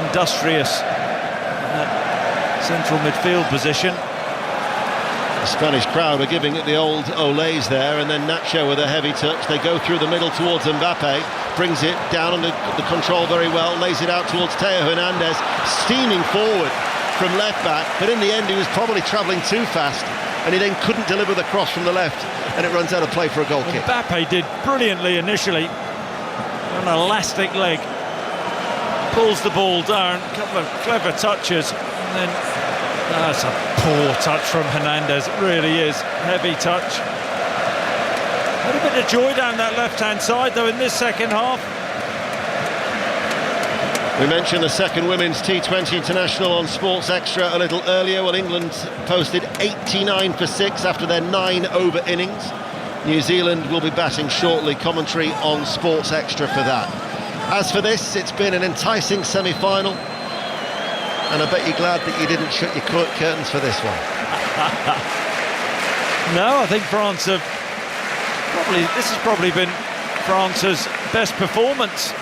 Speaker 1: industrious in that central midfield position.
Speaker 2: The Spanish crowd are giving it the old Olays there, and then Nacho with a heavy touch. They go through the middle towards Mbappe, brings it down under the control very well, lays it out towards Theo Hernandez, steaming forward from left back, but in the end he was probably travelling too fast, and he then couldn't deliver the cross from the left, and it runs out of play for a goal kick.
Speaker 1: Mbappe did brilliantly initially, an elastic leg, pulls the ball down, a couple of clever touches, and then that's a poor touch from Hernandez. It really is. Heavy touch. Had a bit of joy down that left-hand side, though, in this second half.
Speaker 2: We mentioned the second Women's T20 International on Sports Extra a little earlier. Well, England posted 89 for 6 after their 9-over innings. New Zealand will be batting shortly. Commentary on Sports Extra for that. As for this, it's been an enticing semi-final. And I bet you're glad that you didn't shut your curtains for this one.
Speaker 1: No, I think France have this has probably been France's best performance,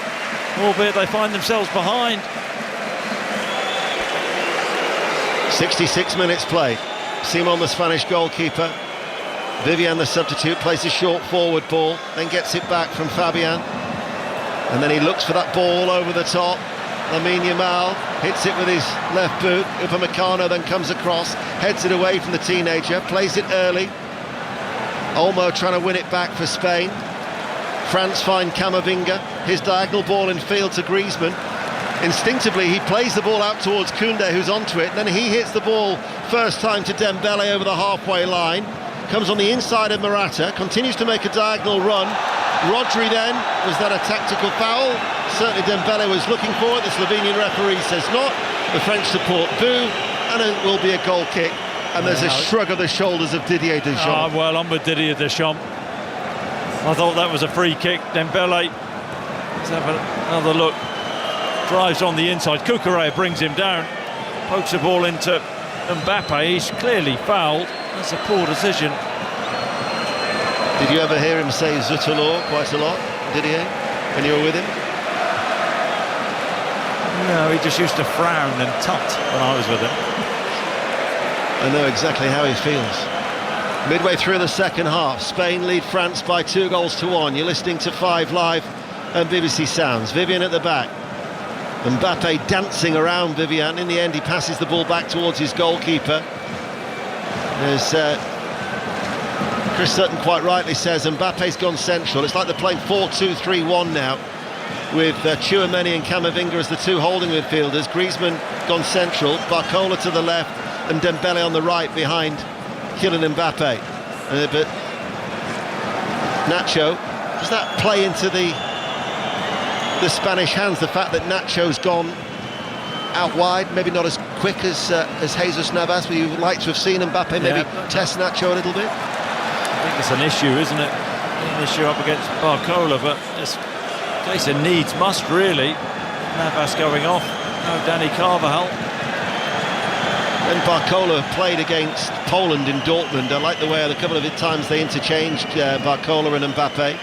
Speaker 1: albeit they find themselves behind.
Speaker 2: 66 minutes played. Simon, the Spanish goalkeeper. Vivian, the substitute, plays a short forward ball, then gets it back from Fabian. And then he looks for that ball over the top. Lamine Yamal hits it with his left boot. Upamecano then comes across, heads it away from the teenager, plays it early. Olmo trying to win it back for Spain. France find Camavinga, his diagonal ball in field to Griezmann. Instinctively he plays the ball out towards Koundé, who's onto it, and then he hits the ball first time to Dembele over the halfway line. Comes on the inside of Morata, continues to make a diagonal run. Rodri then, was that a tactical foul? Certainly Dembele was looking for it. The Slovenian referee says not. The French support boo, and it will be a goal kick. And there's a shrug of the shoulders of Didier Deschamps.
Speaker 1: Oh, well, I'm with Didier Deschamps. I thought that was a free kick. Dembele, let's have another look. Drives on the inside. Cucurella brings him down. Pokes the ball into Mbappe. He's clearly fouled. That's a poor decision.
Speaker 2: Did you ever hear him say Zut alors quite a lot, Didier, when you were with him?
Speaker 1: No, he just used to frown and tut when I was with him.
Speaker 2: I know exactly how he feels. Midway through the second half, Spain lead France by 2-1. You're listening to 5 Live and BBC Sounds. Vivian at the back. Mbappe dancing around Vivian. In the end, he passes the ball back towards his goalkeeper. There's Chris Sutton quite rightly says Mbappe's gone central. It's like they're playing 4-2-3-1 now, with Tchouaméni and Camavinga as the two holding midfielders. Griezmann gone central, Barcola to the left, and Dembele on the right behind Kylian Mbappe. But Nacho, does that play into the Spanish hands, the fact that Nacho's gone out wide, maybe not as quick as Jesus Navas, but you would like to have seen Mbappe maybe test Nacho a little bit?
Speaker 1: I think it's an issue, isn't it? An issue up against Barcola, but it's a case of needs must, really. Navas going off, no Dani Carvajal.
Speaker 2: And Barcola played against Poland in Dortmund. I like the way a couple of times they interchanged Barcola and Mbappe.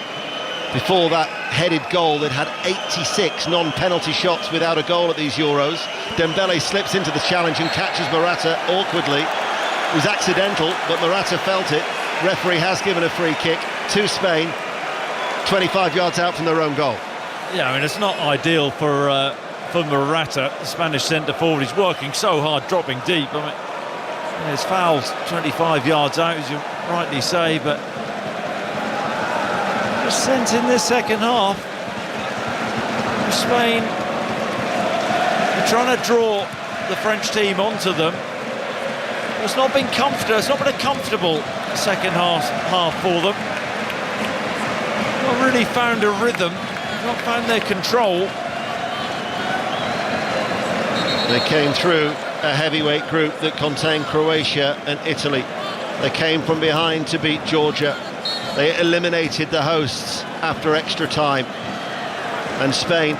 Speaker 2: Before that headed goal, they'd had 86 non-penalty shots without a goal at these Euros. Dembele slips into the challenge and catches Morata awkwardly. It was accidental, but Morata felt it. Referee has given a free kick to Spain, 25 yards out from their own goal.
Speaker 1: Yeah, I mean, it's not ideal for Morata, the Spanish centre-forward. He's working so hard, dropping deep. I mean, his foul's 25 yards out, as you rightly say, but just sent in this second half. Spain are trying to draw the French team onto them. It's not been comfortable. It's not been a comfortable second half for them. Not really found a rhythm. Not found their control.
Speaker 2: They came through a heavyweight group that contained Croatia and Italy. They came from behind to beat Georgia. They eliminated the hosts after extra time. And Spain,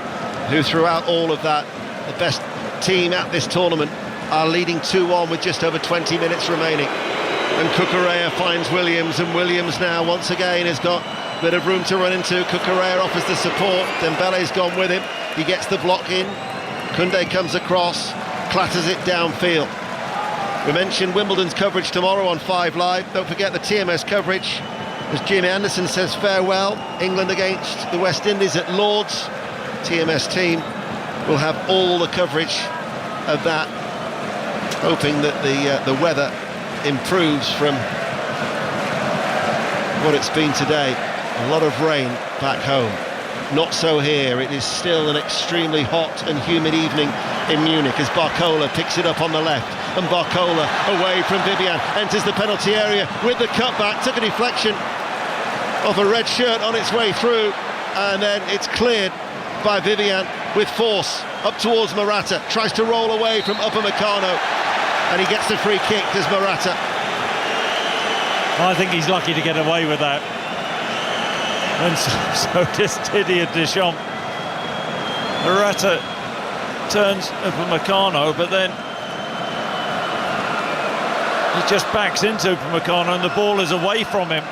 Speaker 2: who throughout all of that, the best team at this tournament, are leading 2-1 with just over 20 minutes remaining. And Cucurella finds Williams, and Williams now once again has got a bit of room to run into. Cucurella offers the support. Dembele's gone with him. He gets the block in. Koundé comes across, clatters it downfield. We mentioned Wimbledon's coverage tomorrow on 5 Live. Don't forget the TMS coverage, as Jimmy Anderson says farewell. England against the West Indies at Lord's. TMS team will have all the coverage of that, hoping that the weather improves from what it's been today. A lot of rain back home. Not so here. It is still an extremely hot and humid evening in Munich as Barcola picks it up on the left, and Barcola away from Vivian, enters the penalty area with the cutback, took a deflection of a red shirt on its way through, and then it's cleared by Vivian with force up towards Morata, tries to roll away from Upamecano, and he gets the free kick as Morata.
Speaker 1: I think he's lucky to get away with that. And so does Didier Deschamps. Morata turns Upamecano, but then he just backs into Upamecano and the ball is away from him.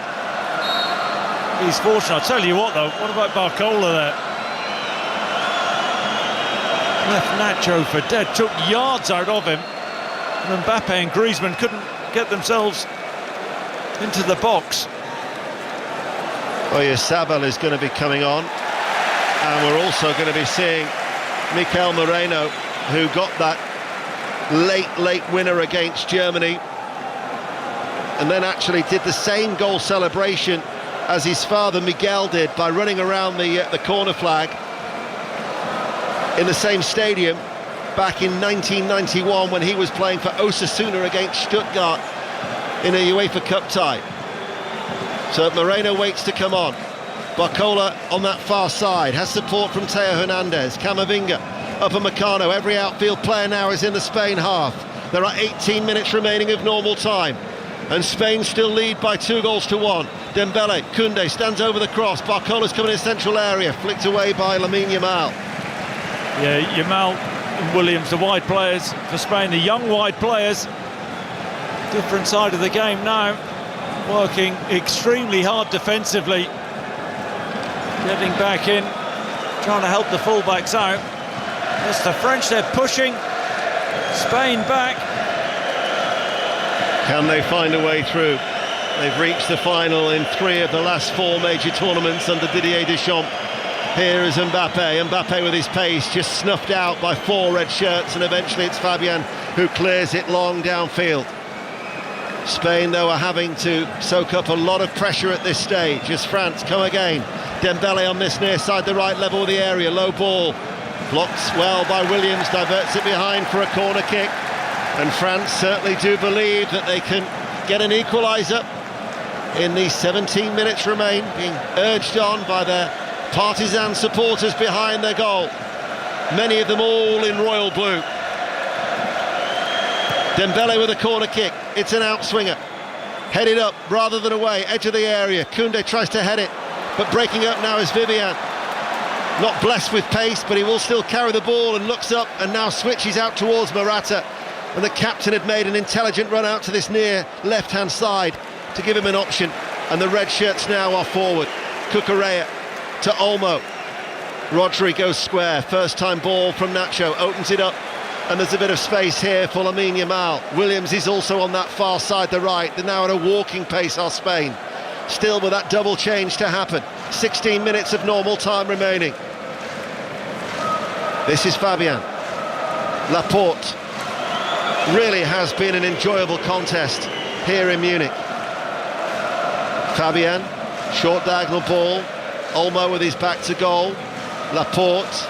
Speaker 1: He's fortunate. I'll tell you what though, what about Barcola there? Left Nacho for dead, took yards out of him. And Mbappe and Griezmann couldn't get themselves into the box.
Speaker 2: Oyarzabal is going to be coming on, and we're also going to be seeing Mikel Moreno, who got that late winner against Germany, and then actually did the same goal celebration as his father Miguel did by running around the corner flag in the same stadium back in 1991 when he was playing for Osasuna against Stuttgart in a UEFA Cup tie. So Moreno waits to come on. Barcola on that far side has support from Theo Hernandez. Camavinga, Upamecano. Every outfield player now is in the Spain half. There are 18 minutes remaining of normal time, and Spain still lead by 2-1. Dembele, Koundé stands over the cross. Barcola's coming in the central area, flicked away by Lamine Yamal.
Speaker 1: Yeah, Yamal and Williams, the wide players for Spain, the young wide players. Different side of the game now. Working extremely hard defensively, getting back in, trying to help the fullbacks out. It's the French, they're pushing Spain back.
Speaker 2: Can they find a way through? They've reached the final in 3 of the last 4 major tournaments under Didier Deschamps. Here is Mbappe with his pace just snuffed out by 4 red shirts, and eventually it's Fabian who clears it long downfield. Spain, though, are having to soak up a lot of pressure at this stage as France come again. Dembele on this near side, the right level of the area, low ball. Blocked well by Williams, diverts it behind for a corner kick. And France certainly do believe that they can get an equaliser in the 17 minutes remain, being urged on by their partisan supporters behind their goal. Many of them all in royal blue. Dembele with a corner kick, it's an outswinger. Headed up rather than away, edge of the area. Koundé tries to head it, but breaking up now is Vivian. Not blessed with pace, but he will still carry the ball and looks up and now switches out towards Morata. And the captain had made an intelligent run out to this near left-hand side to give him an option. And the red shirts now are forward. Cucurella to Olmo. Rodri goes square, first time ball from Nacho, opens it up. And there's a bit of space here for Lamine Yamal. Williams is also on that far side, the right. They're now at a walking pace, are Spain. Still with that double change to happen. 16 minutes of normal time remaining. This is Fabian. Laporte. Really has been an enjoyable contest here in Munich. Fabian, short diagonal ball. Olmo with his back to goal. Laporte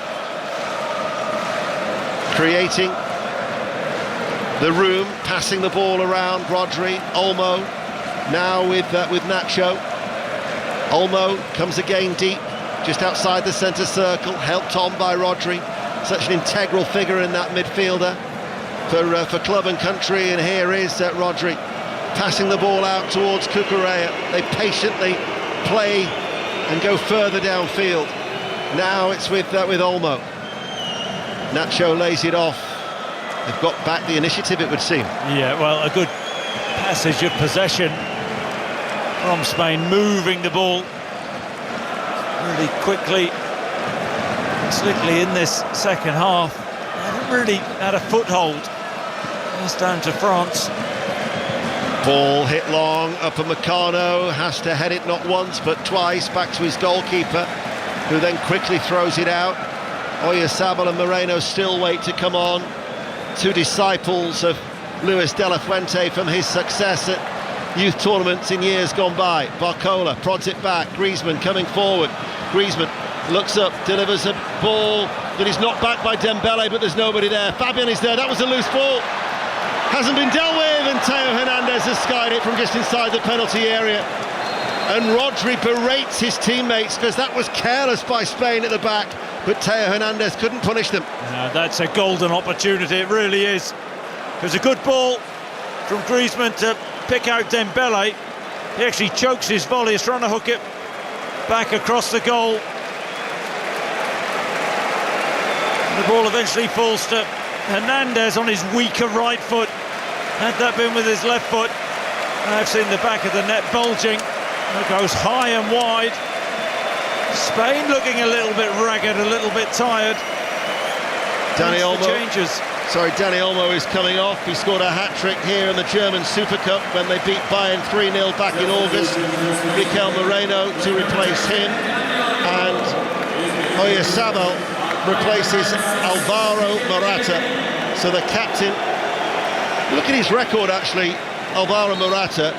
Speaker 2: creating the room, passing the ball around. Rodri, Olmo now with Nacho. Olmo comes again deep, just outside the centre circle, helped on by Rodri. Such an integral figure in that midfielder for club and country, and here is Rodri passing the ball out towards Cucurella. They patiently play and go further downfield. Now it's with Olmo. Nacho lays it off. They've got back the initiative, it would seem.
Speaker 1: Yeah, well, a good passage of possession from Spain, moving the ball really quickly, slickly in this second half. They haven't really had a foothold. It's down to France.
Speaker 2: Ball hit long, Upamecano has to head it not once but twice back to his goalkeeper, who then quickly throws it out. Oyarzabal and Moreno still wait to come on. 2 disciples of Luis de la Fuente from his success at youth tournaments in years gone by. Barcola prods it back, Griezmann coming forward. Griezmann looks up, delivers a ball that is knocked back by Dembele, but there's nobody there. Fabian is there, that was a loose ball. Hasn't been dealt with, and Theo Hernandez has skied it from just inside the penalty area. And Rodri berates his teammates because that was careless by Spain at the back, but Theo Hernandez couldn't punish them.
Speaker 1: No, that's a golden opportunity, it really is. It was a good ball from Griezmann to pick out Dembele. He actually chokes his volley, he's trying to hook it back across the goal. The ball eventually falls to Hernandez on his weaker right foot. Had that been with his left foot, I've seen the back of the net bulging. It goes high and wide. Spain looking a little bit ragged, a little bit tired.
Speaker 2: Dani Olmo.
Speaker 1: Changes.
Speaker 2: Sorry, Dani Olmo is coming off. He scored a hat-trick here in the German Super Cup when they beat Bayern 3-0 back in August. Mikel Moreno to replace him, and Oyarzabal replaces Alvaro Morata. So the captain, look at his record actually, Alvaro Morata.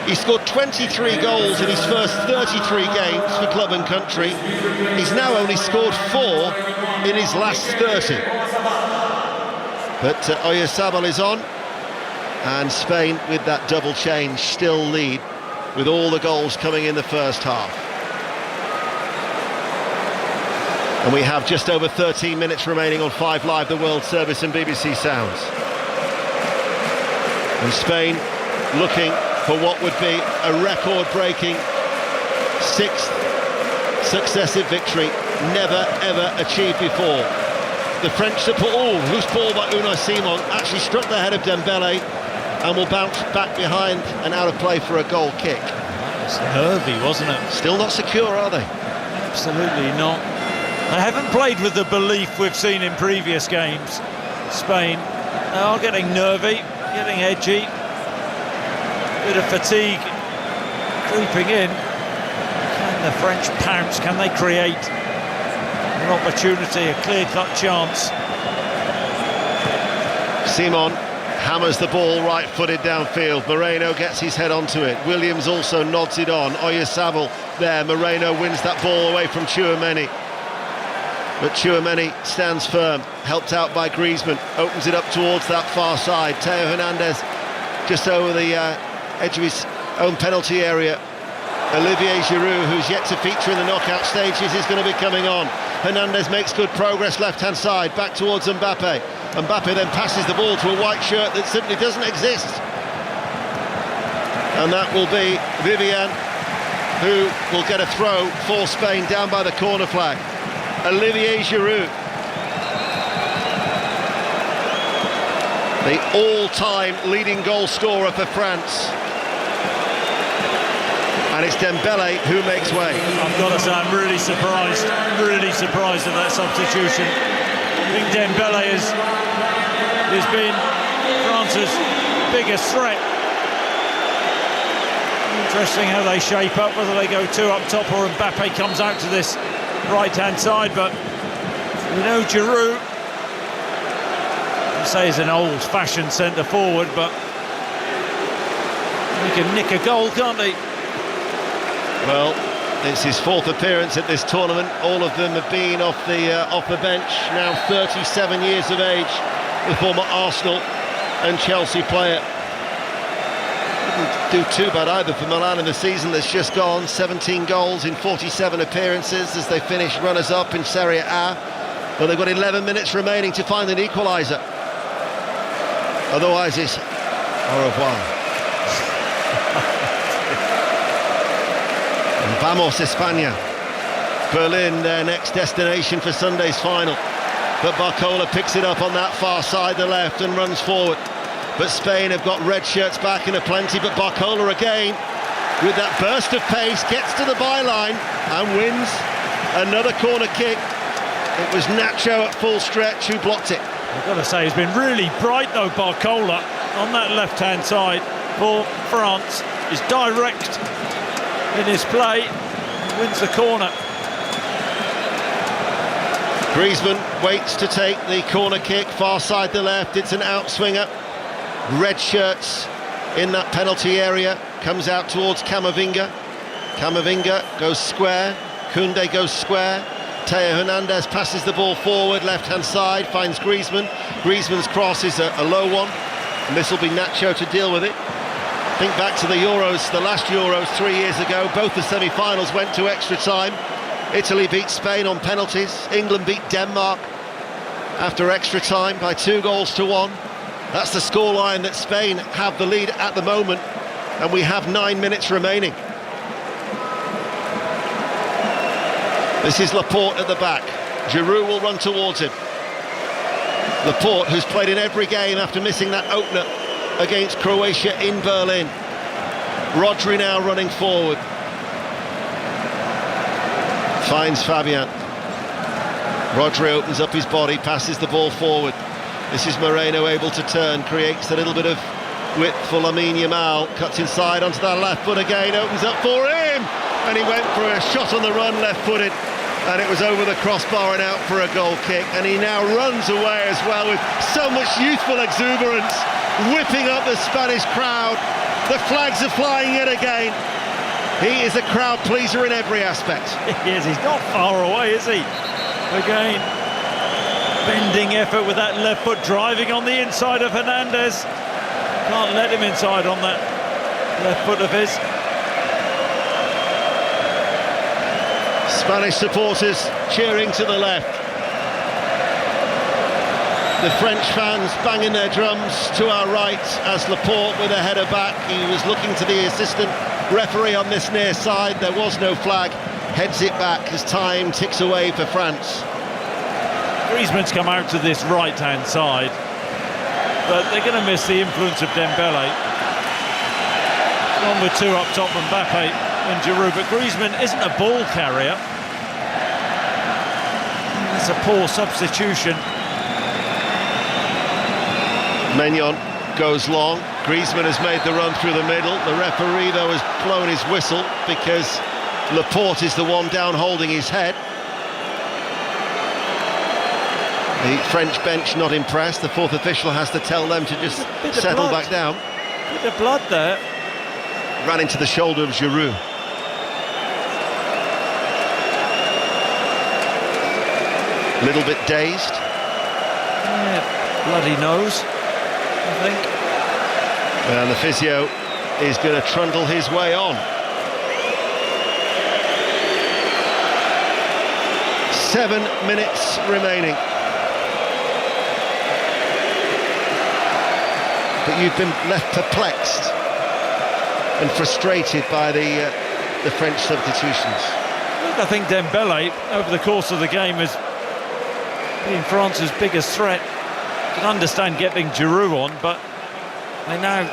Speaker 2: He scored 23 goals in his first 33 games for club and country. He's now only scored 4 in his last 30. But Oyarzabal is on, and Spain with that double change still lead with all the goals coming in the first half. And we have just over 13 minutes remaining on 5 Live, the World Service and BBC Sounds. And Spain looking for what would be a record-breaking 6th successive victory, never ever achieved before. The French support, loose ball by Unai Simon, actually struck the head of Dembele and will bounce back behind and out of play for a goal kick.
Speaker 1: That was nervy, wasn't it?
Speaker 2: Still not secure, are they?
Speaker 1: Absolutely not. They haven't played with the belief we've seen in previous games. Spain, they are getting nervy, getting edgy. Bit of fatigue creeping in. Can the French pounce? Can they create an opportunity, a clear-cut chance?
Speaker 2: Simon hammers the ball right-footed downfield. Moreno gets his head onto it. Williams also nods it on. Oyarzabal there. Moreno wins that ball away from Tchouaméni. But Tchouaméni stands firm, helped out by Griezmann, opens it up towards that far side. Theo Hernandez just over the edge of his own penalty area. Olivier Giroud, who's yet to feature in the knockout stages, is going to be coming on. Hernandez makes good progress left-hand side, back towards Mbappe. Mbappe then passes the ball to a white shirt that simply doesn't exist. And that will be Vivian, who will get a throw for Spain down by the corner flag. Olivier Giroud, the all-time leading goal scorer for France. And it's Dembele who makes way.
Speaker 1: I've got to say, I'm really surprised at that substitution. I think Dembele has been France's biggest threat. Interesting how they shape up, whether they go two up top or Mbappe comes out to this right-hand side, but we know Giroud, I say he's an old-fashioned centre-forward, but he can nick a goal, can't he?
Speaker 2: Well, it's his fourth appearance at this tournament. All of them have been off the bench. Now 37 years of age, the former Arsenal and Chelsea player. Didn't do too bad either for Milan in the season that's just gone. 17 goals in 47 appearances as they finish runners-up in Serie A. Well, they've got 11 minutes remaining to find an equaliser. Otherwise, it's au revoir. And vamos España. Berlin, their next destination for Sunday's final. But Barcola picks it up on that far side, the left, and runs forward. But Spain have got red shirts back in a plenty, but Barcola again, with that burst of pace, gets to the byline and wins another corner kick. It was Nacho at full stretch who blocked it.
Speaker 1: I've got to say, he's been really bright though, Barcola, on that left-hand side for France. He's direct in his play, wins the corner.
Speaker 2: Griezmann waits to take the corner kick, far side the left, it's an outswinger. Red shirts in that penalty area, comes out towards Camavinga. Camavinga goes square, Koundé goes square. Theo Hernandez passes the ball forward, left-hand side, finds Griezmann. Griezmann's cross is a low one, and this will be Nacho to deal with it. Think back to the Euros, the last Euros 3 years ago, both the semi-finals went to extra time. Italy beat Spain on penalties, England beat Denmark after extra time by 2-1. That's the scoreline that Spain have the lead at the moment, and we have 9 minutes remaining. This is Laporte at the back. Giroud will run towards him. Laporte, who's played in every game after missing that opener against Croatia in Berlin. Rodri now running forward. Finds Fabian. Rodri opens up his body, passes the ball forward. This is Moreno able to turn, creates a little bit of width for Lamine Yamal. Cuts inside onto that left foot again, opens up for him! And he went for a shot on the run, left-footed. And it was over the crossbar and out for a goal kick. And he now runs away as well with so much youthful exuberance, whipping up the Spanish crowd. The flags are flying yet again. He is a crowd pleaser in every aspect.
Speaker 1: He is, he's not far away, is he? Again, bending effort with that left foot, driving on the inside of Hernandez. Can't let him inside on that left foot of his.
Speaker 2: Spanish supporters cheering to the left. The French fans banging their drums to our right as Laporte with a header back. He was looking to the assistant referee on this near side. There was no flag. Heads it back as time ticks away for France.
Speaker 1: Griezmann's come out to this right-hand side, but they're going to miss the influence of Dembele. On with two up top, Mbappe and Giroud, but Griezmann isn't a ball carrier. That's a poor substitution.
Speaker 2: Maignan goes long. Griezmann has made the run through the middle. The referee, though, has blown his whistle because Laporte is the one down holding his head. The French bench not impressed. The fourth official has to tell them to just settle back down.
Speaker 1: Bit of blood there.
Speaker 2: Ran into the shoulder of Giroud. A little bit dazed.
Speaker 1: Yeah, bloody nose, I think.
Speaker 2: And the physio is going to trundle his way on. 7 minutes remaining. But you've been left perplexed and frustrated by the French substitutions.
Speaker 1: Look, I think Dembele, over the course of the game, has been France's biggest threat. I can understand getting Giroud on, but they now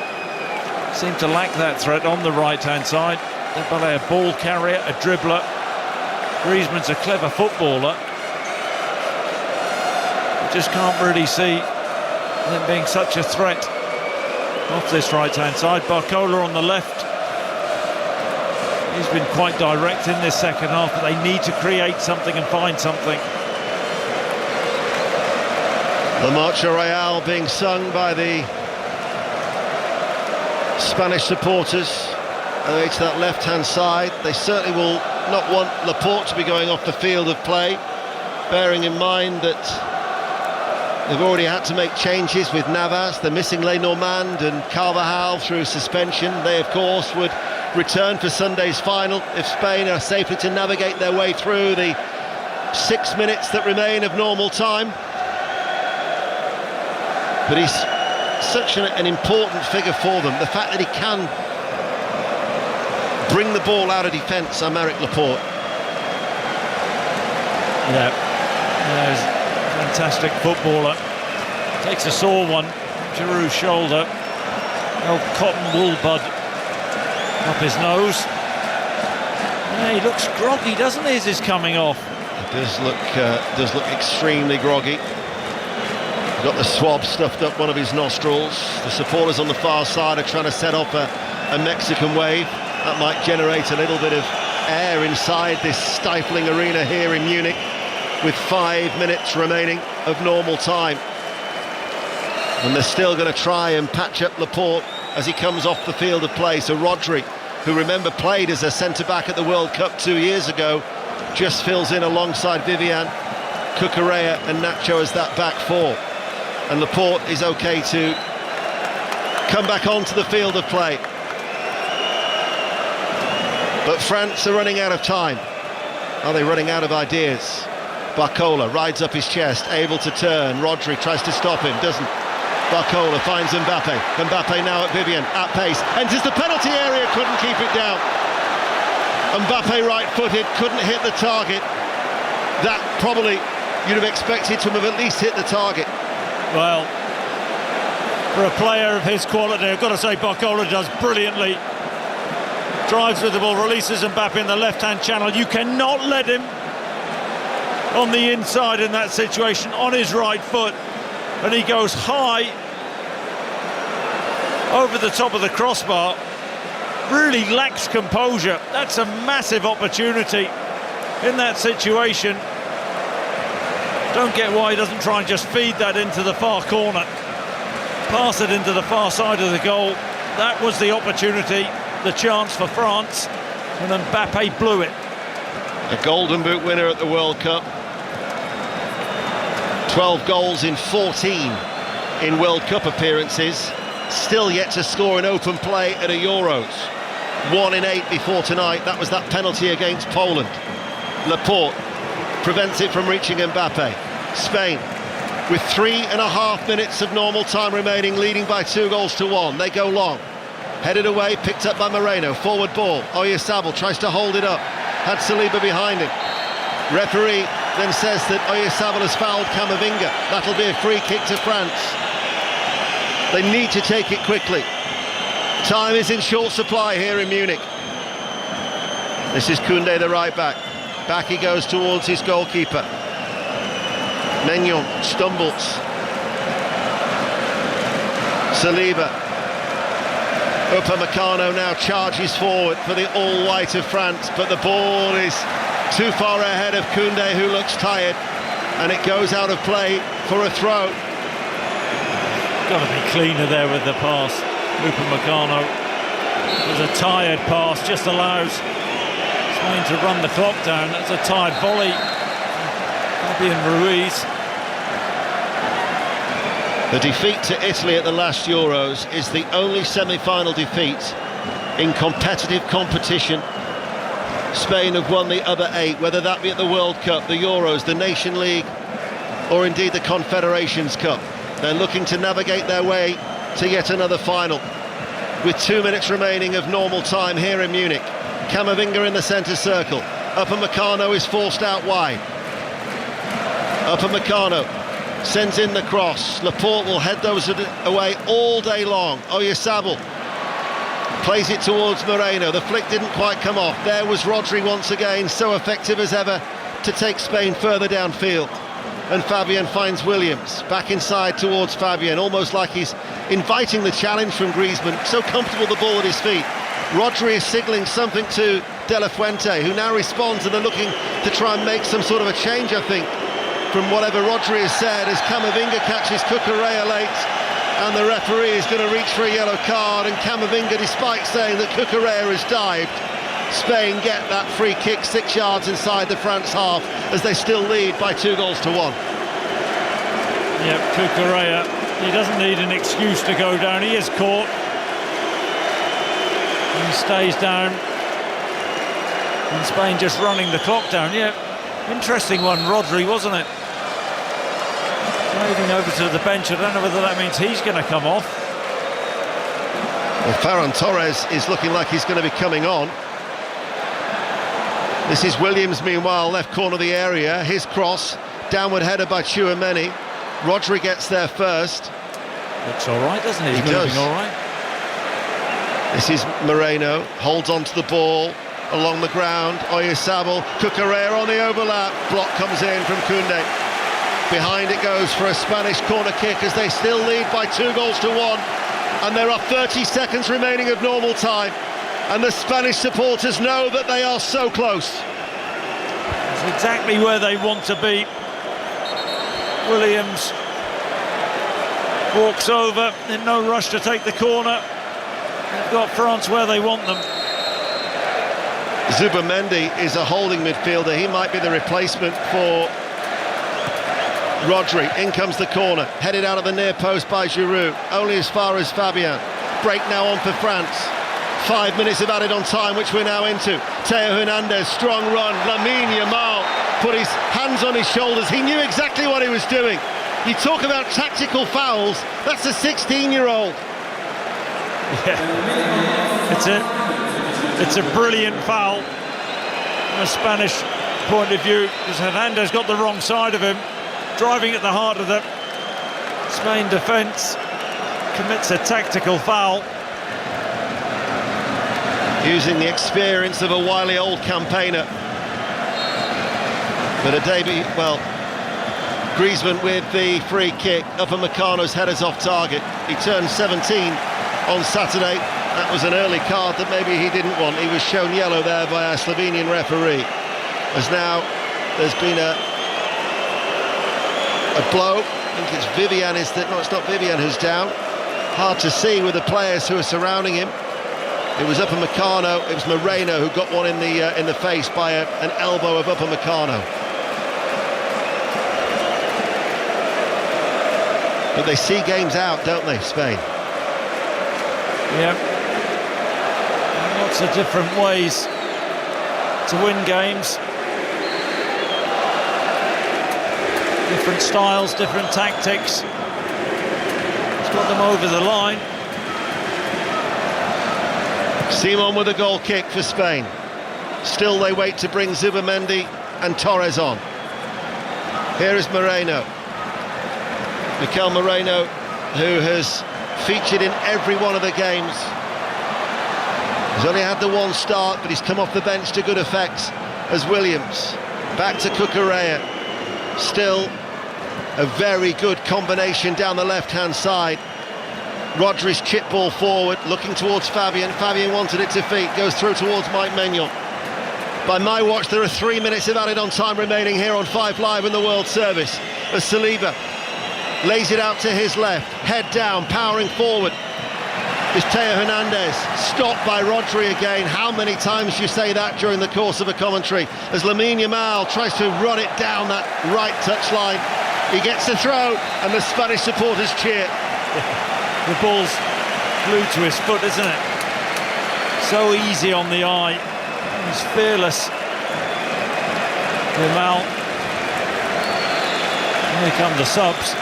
Speaker 1: seem to lack that threat on the right-hand side. Dembele, a ball carrier, a dribbler. Griezmann's a clever footballer. You just can't really see them being such a threat off this right-hand side. Barcola on the left. He's been quite direct in this second half, but they need to create something and find something.
Speaker 2: The Marcha Real being sung by the Spanish supporters away to that left-hand side. They certainly will not want Laporte to be going off the field of play, bearing in mind that they've already had to make changes with Navas. They're missing Lenormand and Carvajal through suspension. They, of course, would return for Sunday's final if Spain are safely to navigate their way through the 6 minutes that remain of normal time. But he's such an important figure for them. The fact that he can bring the ball out of defence, Aymeric Laporte.
Speaker 1: Yeah, he's a fantastic footballer. Takes a sore one, Giroud's shoulder. Old cotton wool bud up his nose. Yeah, he looks groggy, doesn't he, as he's coming off?
Speaker 2: It does look extremely groggy. Got the swab stuffed up one of his nostrils. The supporters on the far side are trying to set up a Mexican wave. That might generate a little bit of air inside this stifling arena here in Munich with 5 minutes remaining of normal time. And they're still going to try and patch up Laporte as he comes off the field of play. So Rodri, who remember played as a centre-back at the World Cup 2 years ago, just fills in alongside Vivian, Cucurella and Nacho as that back four. And Laporte is okay to come back onto the field of play. But France are running out of time. Are they running out of ideas? Barcola rides up his chest, able to turn. Rodri tries to stop him, doesn't. Barcola finds Mbappe. Mbappe now at Vivian, at pace. Enters the penalty area, couldn't keep it down. Mbappe right-footed, couldn't hit the target. That probably you'd have expected to have at least hit the target.
Speaker 1: Well, for a player of his quality, I've got to say Barcola does brilliantly. Drives with the ball, releases Mbappe in the left-hand channel. You cannot let him on the inside in that situation, on his right foot. And he goes high over the top of the crossbar. Really lacks composure. That's a massive opportunity in that situation. Don't get why he doesn't try and just feed that into the far corner. Pass it into the far side of the goal. That was the opportunity, the chance for France, and then Mbappe blew it.
Speaker 2: A Golden Boot winner at the World Cup. 12 goals in 14 in World Cup appearances. Still yet to score in open play at a Euros. 1 in 8 before tonight. That was that penalty against Poland. Laporte prevents it from reaching Mbappe. Spain with 3.5 minutes of normal time remaining, leading by 2-1. They go long. Headed away, picked up by Moreno. Forward ball. Oyarzabal tries to hold it up. Had Saliba behind him. Referee then says that Oyarzabal has fouled Camavinga. That'll be a free kick to France. They need to take it quickly. Time is in short supply here in Munich. This is Koundé, the right back. Back he goes towards his goalkeeper. Maignan stumbles. Saliba. Upamecano now charges forward for the all-white of France, but the ball is too far ahead of Koundé, who looks tired, and it goes out of play for a throw.
Speaker 1: Got to be cleaner there with the pass. Upamecano. There's a tired pass, just allows Spain to run the clock down. That's a tired volley. Fabian Ruiz.
Speaker 2: The defeat to Italy at the last Euros is the only semi-final defeat in competitive competition. Spain have won the other 8, whether that be at the World Cup, the Euros, the Nation League, or indeed the Confederations Cup. They're looking to navigate their way to yet another final. With 2 minutes remaining of normal time here in Munich. Camavinga in the centre circle. Upamecano is forced out wide. Upamecano sends in the cross. Laporte will head those away all day long. Oyarzabal plays it towards Moreno. The flick didn't quite come off. There was Rodri once again, so effective as ever to take Spain further downfield. And Fabian finds Williams back inside towards Fabian, almost like he's inviting the challenge from Griezmann. So comfortable the ball at his feet. Rodri is signalling something to De La Fuente, who now responds, and they're looking to try and make some sort of a change, I think, from whatever Rodri has said, as Camavinga catches Cucurella late, and the referee is going to reach for a yellow card, and Camavinga, despite saying that Cucurella has dived, Spain get that free kick 6 yards inside the France half as they still lead by 2-1.
Speaker 1: Yep, Cucurella, he doesn't need an excuse to go down. He is caught. He stays down. And Spain just running the clock down. Yeah, interesting one, Rodri, wasn't it? Moving over to the bench. I don't know whether that means he's going to come off.
Speaker 2: Well, Ferran Torres is looking like he's going to be coming on. This is Williams, meanwhile, left corner of the area. His cross, downward header by Tchouaméni. Rodri gets there first.
Speaker 1: Looks all right, doesn't he? He's moving all right.
Speaker 2: This is Moreno, holds on to the ball along the ground. Oyarzabal, Cucurella on the overlap. Block comes in from Koundé. Behind it goes for a Spanish corner kick as they still lead by 2-1. And there are 30 seconds remaining of normal time. And the Spanish supporters know that they are so close.
Speaker 1: It's exactly where they want to be. Williams walks over, in no rush to take the corner. They've got France where they want them.
Speaker 2: Zubamendi is a holding midfielder. He might be the replacement for Rodri. In comes the corner, headed out of the near post by Giroud, only as far as Fabian. Break now on for France. 5 minutes of added on time, which we're now into. Theo Hernandez, strong run. Lamine Yamal put his hands on his shoulders. He knew exactly what he was doing. You talk about tactical fouls, that's a 16-year-old.
Speaker 1: Yeah, it's a brilliant foul from a Spanish point of view, because Hernandez got the wrong side of him, driving at the heart of the Spain defence, commits a tactical foul.
Speaker 2: Using the experience of a wily old campaigner. But a debut, well, Griezmann with the free kick. Upamecano's headers off target. He turned 17 on Saturday. That was an early card that maybe he didn't want. He was shown yellow there by a Slovenian referee. As now there's been a blow. I think it's Vivian it's not Vivian who's down. Hard to see with the players who are surrounding him. It was Upamecano, it was Moreno who got one in the face by an elbow of Upamecano. But they see games out, don't they, Spain?
Speaker 1: Yeah. Lots of different ways to win games. Different styles, different tactics. It's got them over the line.
Speaker 2: Simon with a goal kick for Spain. Still they wait to bring Zubamendi and Torres on. Here is Moreno. Mikel Moreno, who has featured in every one of the games. He's only had the one start, but he's come off the bench to good effect as Williams. Back to Cucurella. Still A very good combination down the left-hand side. Rodri's chip ball forward, looking towards Fabian. Fabian wanted it to feet, goes through towards Mike Maignan. By my watch, there are 3 minutes of added on time remaining here on 5 Live in the World Service. As Saliba lays it out to his left, head down, powering forward is Teo Hernandez, stopped by Rodri again. How many times do you say that during the course of a commentary? As Lamine Yamal tries to run it down that right touchline, he gets the throw and the Spanish supporters cheer.
Speaker 1: The ball's glued to his foot, isn't it? So easy on the eye. He's fearless. Yamal. Here come the subs.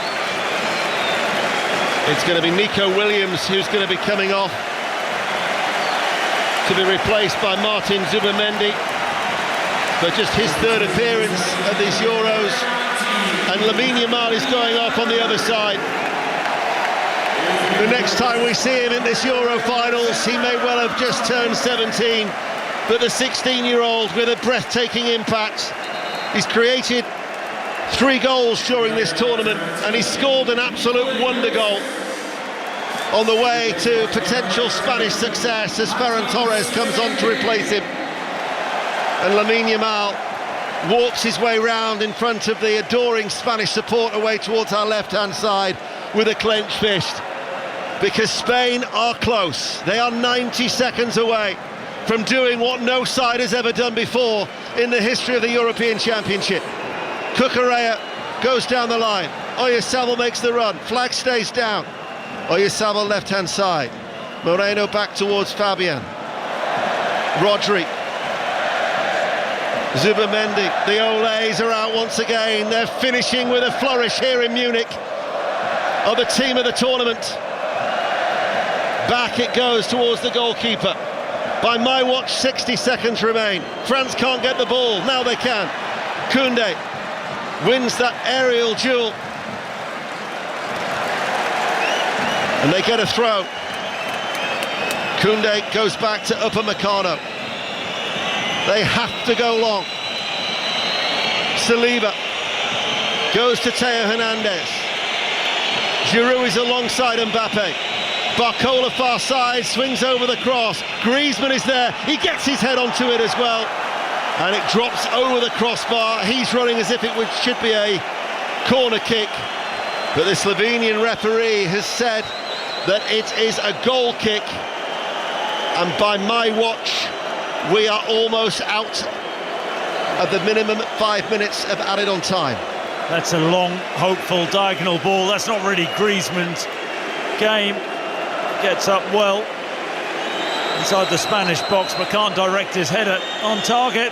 Speaker 2: It's going to be Nico Williams who's going to be coming off to be replaced by Martin Zubimendi for just his third appearance at these Euros. And Lamine Yamal is going off on the other side. The next time we see him in this Euro finals, he may well have just turned 17, but the 16-year-old with a breathtaking impact. He's created 3 goals during this tournament, and he scored an absolute wonder goal on the way to potential Spanish success as Ferran Torres comes on to replace him. And Lamine Yamal walks his way round in front of the adoring Spanish support away towards our left-hand side with a clenched fist. Because Spain are close. They are 90 seconds away from doing what no side has ever done before in the history of the European Championship. Cucurella goes down the line. Oyarzabal makes the run. Flag stays down. Oyarzabal left-hand side. Moreno back towards Fabian. Rodri. Zubimendi. The Olays are out once again. They're finishing with a flourish here in Munich. Are the team of the tournament. Back it goes towards the goalkeeper. By my watch, 60 seconds remain. France can't get the ball. Now they can. Koundé wins that aerial duel. And they get a throw. Koundé goes back to Upamecano. They have to go long. Saliba goes to Teo Hernandez. Giroud is alongside Mbappe. Barcola far side, swings over the cross. Griezmann is there. He gets his head onto it as well. And it drops over the crossbar. He's running as if it should be a corner kick. But the Slovenian referee has said that it is a goal kick. And by my watch, we are almost out of the minimum 5 minutes of added on time.
Speaker 1: That's a long, hopeful diagonal ball. That's not really Griezmann's game. Gets up well inside the Spanish box, but can't direct his header on target.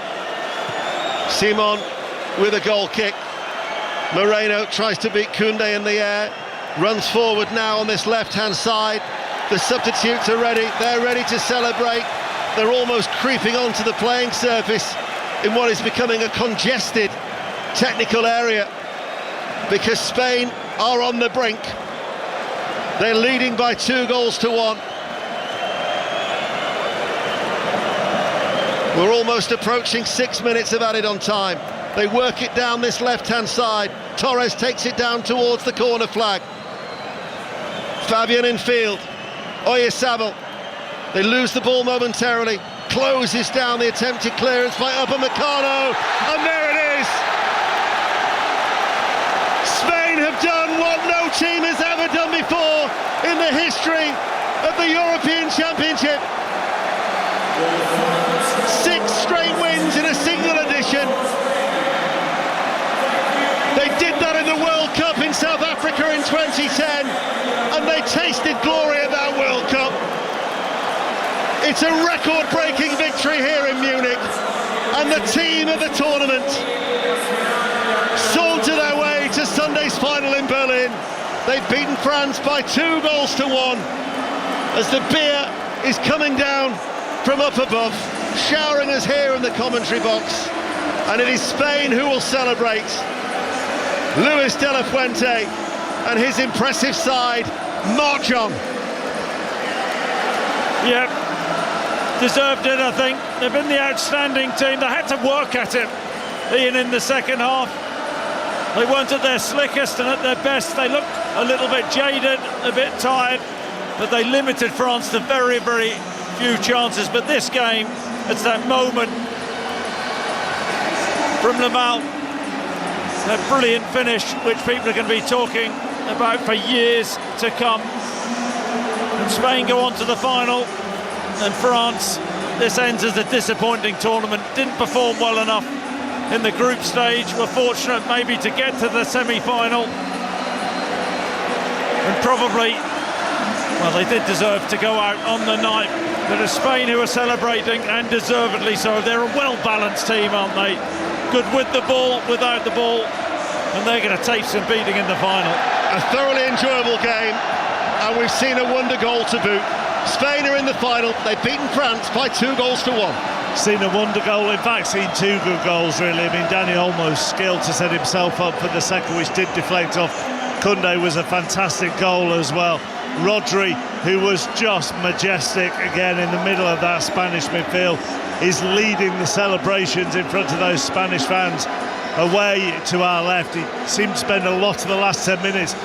Speaker 2: Simon with a goal kick. Moreno tries to beat Koundé in the air. Runs forward now on this left-hand side. The substitutes are ready. They're ready to celebrate. They're almost creeping onto the playing surface in what is becoming a congested technical area, because Spain are on the brink. They're leading by 2 goals to 1. We're almost approaching 6 minutes of added on time. They work it down this left-hand side. Torres takes it down towards the corner flag. Fabian in field. Oyarzabal. They lose the ball momentarily. Closes down the attempted clearance by Upamecano. And there it is! Spain have done what no team has ever done before in the history of the European Championship. 6 straight wins in a single edition. They did that in the World Cup in South Africa in 2010, and they tasted glory at that World Cup. It's a record-breaking victory here in Munich, and the team of the tournament saunter their way to Sunday's final in Berlin. They've beaten France by 2 goals to 1 as the beer is coming down from up above, showering us here in the commentary box, and it is Spain who will celebrate. Luis de la Fuente and his impressive side march on.
Speaker 1: Yep, deserved it, I think. They've been the outstanding team. They had to work at it, Ian, in the second half. They weren't at their slickest and at their best. They looked a little bit jaded, a bit tired, but they limited France to very, very few chances. But this game, it's that moment from Lamal, that brilliant finish, which people are going to be talking about for years to come. And Spain go on to the final, and France, this ends as a disappointing tournament. Didn't perform well enough in the group stage. Were fortunate maybe to get to the semi-final, and probably, well, they did deserve to go out on the night. But it's Spain who are celebrating, and deservedly so. They're a well-balanced team, aren't they? Good with the ball, without the ball, and they're going to take some beating in the final.
Speaker 2: A thoroughly enjoyable game, and we've seen a wonder goal to boot. Spain are in the final. They've beaten France by 2-1.
Speaker 3: Seen a wonder goal, in fact seen two good goals really. I mean, Dani Olmo's skill to set himself up for the second, which did deflect off Koundé, was a fantastic goal as well. Rodri, who was just majestic again in the middle of that Spanish midfield, is leading the celebrations in front of those Spanish fans. Away to our left, he seemed to spend a lot of the last 10 minutes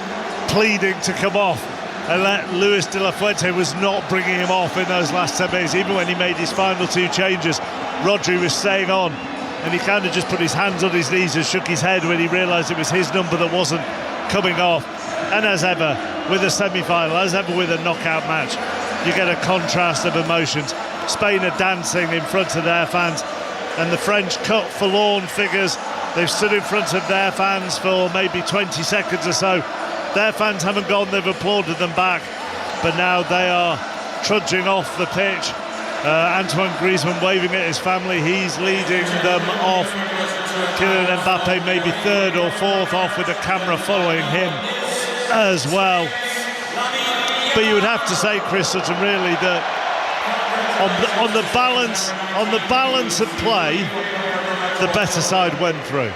Speaker 3: pleading to come off, and Luis de la Fuente was not bringing him off in those last 10 minutes. Even when he made his final two changes, Rodri was staying on, and he kind of just put his hands on his knees and shook his head when he realised it was his number that wasn't coming off. And as ever with a semi-final, as ever with a knockout match, you get a contrast of emotions. Spain are dancing in front of their fans, and the French cut forlorn figures. They've stood in front of their fans for maybe 20 seconds or so. Their fans haven't gone, they've applauded them back, but now they are trudging off the pitch. Antoine Griezmann waving at his family, he's leading them off. Kylian Mbappe maybe third or fourth off, with the camera following him as well. But you would have to say, Chris Sutton, really, that on the balance of play, the better side went through.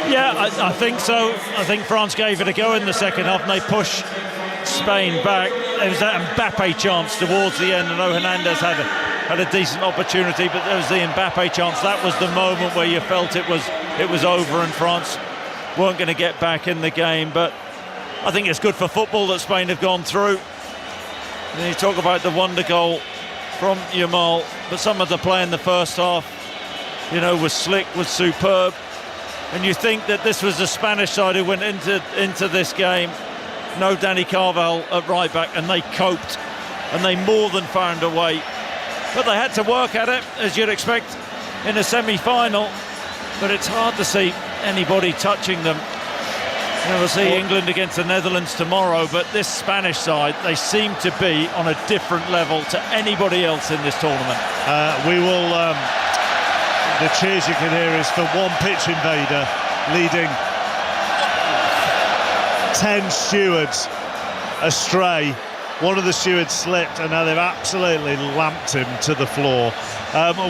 Speaker 1: Yeah, I think so. I think France gave it a go in the second half, and they pushed Spain back. There was that Mbappe chance towards the end. I know Hernandez had a decent opportunity, but there was the Mbappe chance. That was the moment where you felt it was over, and France weren't going to get back in the game. But I think it's good for football that Spain have gone through. And you talk about the wonder goal from Yamal, but some of the play in the first half, you know, was slick, was superb. And you think that this was the Spanish side who went into this game. No Dani Carvajal at right back, and they coped, and they more than found a way. But they had to work at it, as you'd expect in a semi-final. But it's hard to see anybody touching them. You know, we'll see England against the Netherlands tomorrow, but this Spanish side, they seem to be on a different level to anybody else in this tournament.
Speaker 3: We will... the cheers you can hear is for one pitch invader leading 10 stewards astray. One of the stewards slipped, and now they've absolutely lamped him to the floor.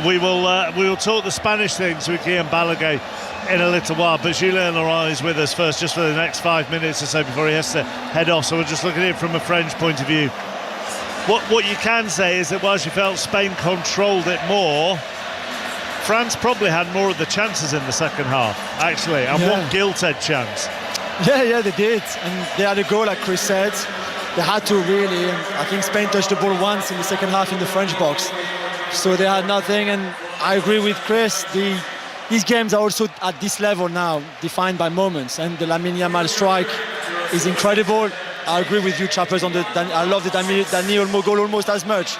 Speaker 3: We will talk the Spanish things with Guillaume Balaguer in a little while, but Julien Laurent is with us first, just for the next 5 minutes or so before he has to head off. So we'll just look at it from a French point of view. What you can say is that whilst you felt Spain controlled it more, France probably had more of the chances in the second half, actually, and one gilt-edged chance.
Speaker 16: Yeah, they did, and they had a goal, like Chris said. They had to really, and I think Spain touched the ball once in the second half in the French box, so they had nothing. And I agree with Chris, these games are also at this level now, defined by moments, and the Lamine Yamal strike is incredible. I agree with you, Chappers, on I love the Dani Olmo goal almost as much.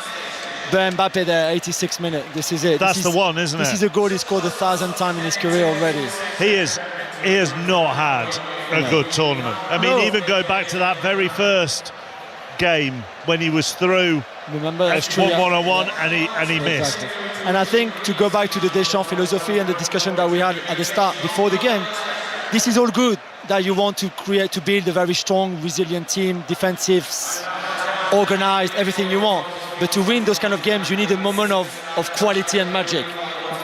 Speaker 16: But Mbappe there, 86th minute, this is it.
Speaker 3: That's the one, isn't it?
Speaker 16: This is a goal he scored 1,000 times in his career already.
Speaker 3: He has not had a good tournament. I mean, even go back to that very first game when he was through.
Speaker 16: Remember, that's
Speaker 3: true, 1-1 and he missed.
Speaker 16: And I think to go back to the Deschamps philosophy and the discussion that we had at the start before the game, this is all good, that you want to build a very strong, resilient team, defensive, organized, everything you want. But to win those kind of games, you need a moment of quality and magic.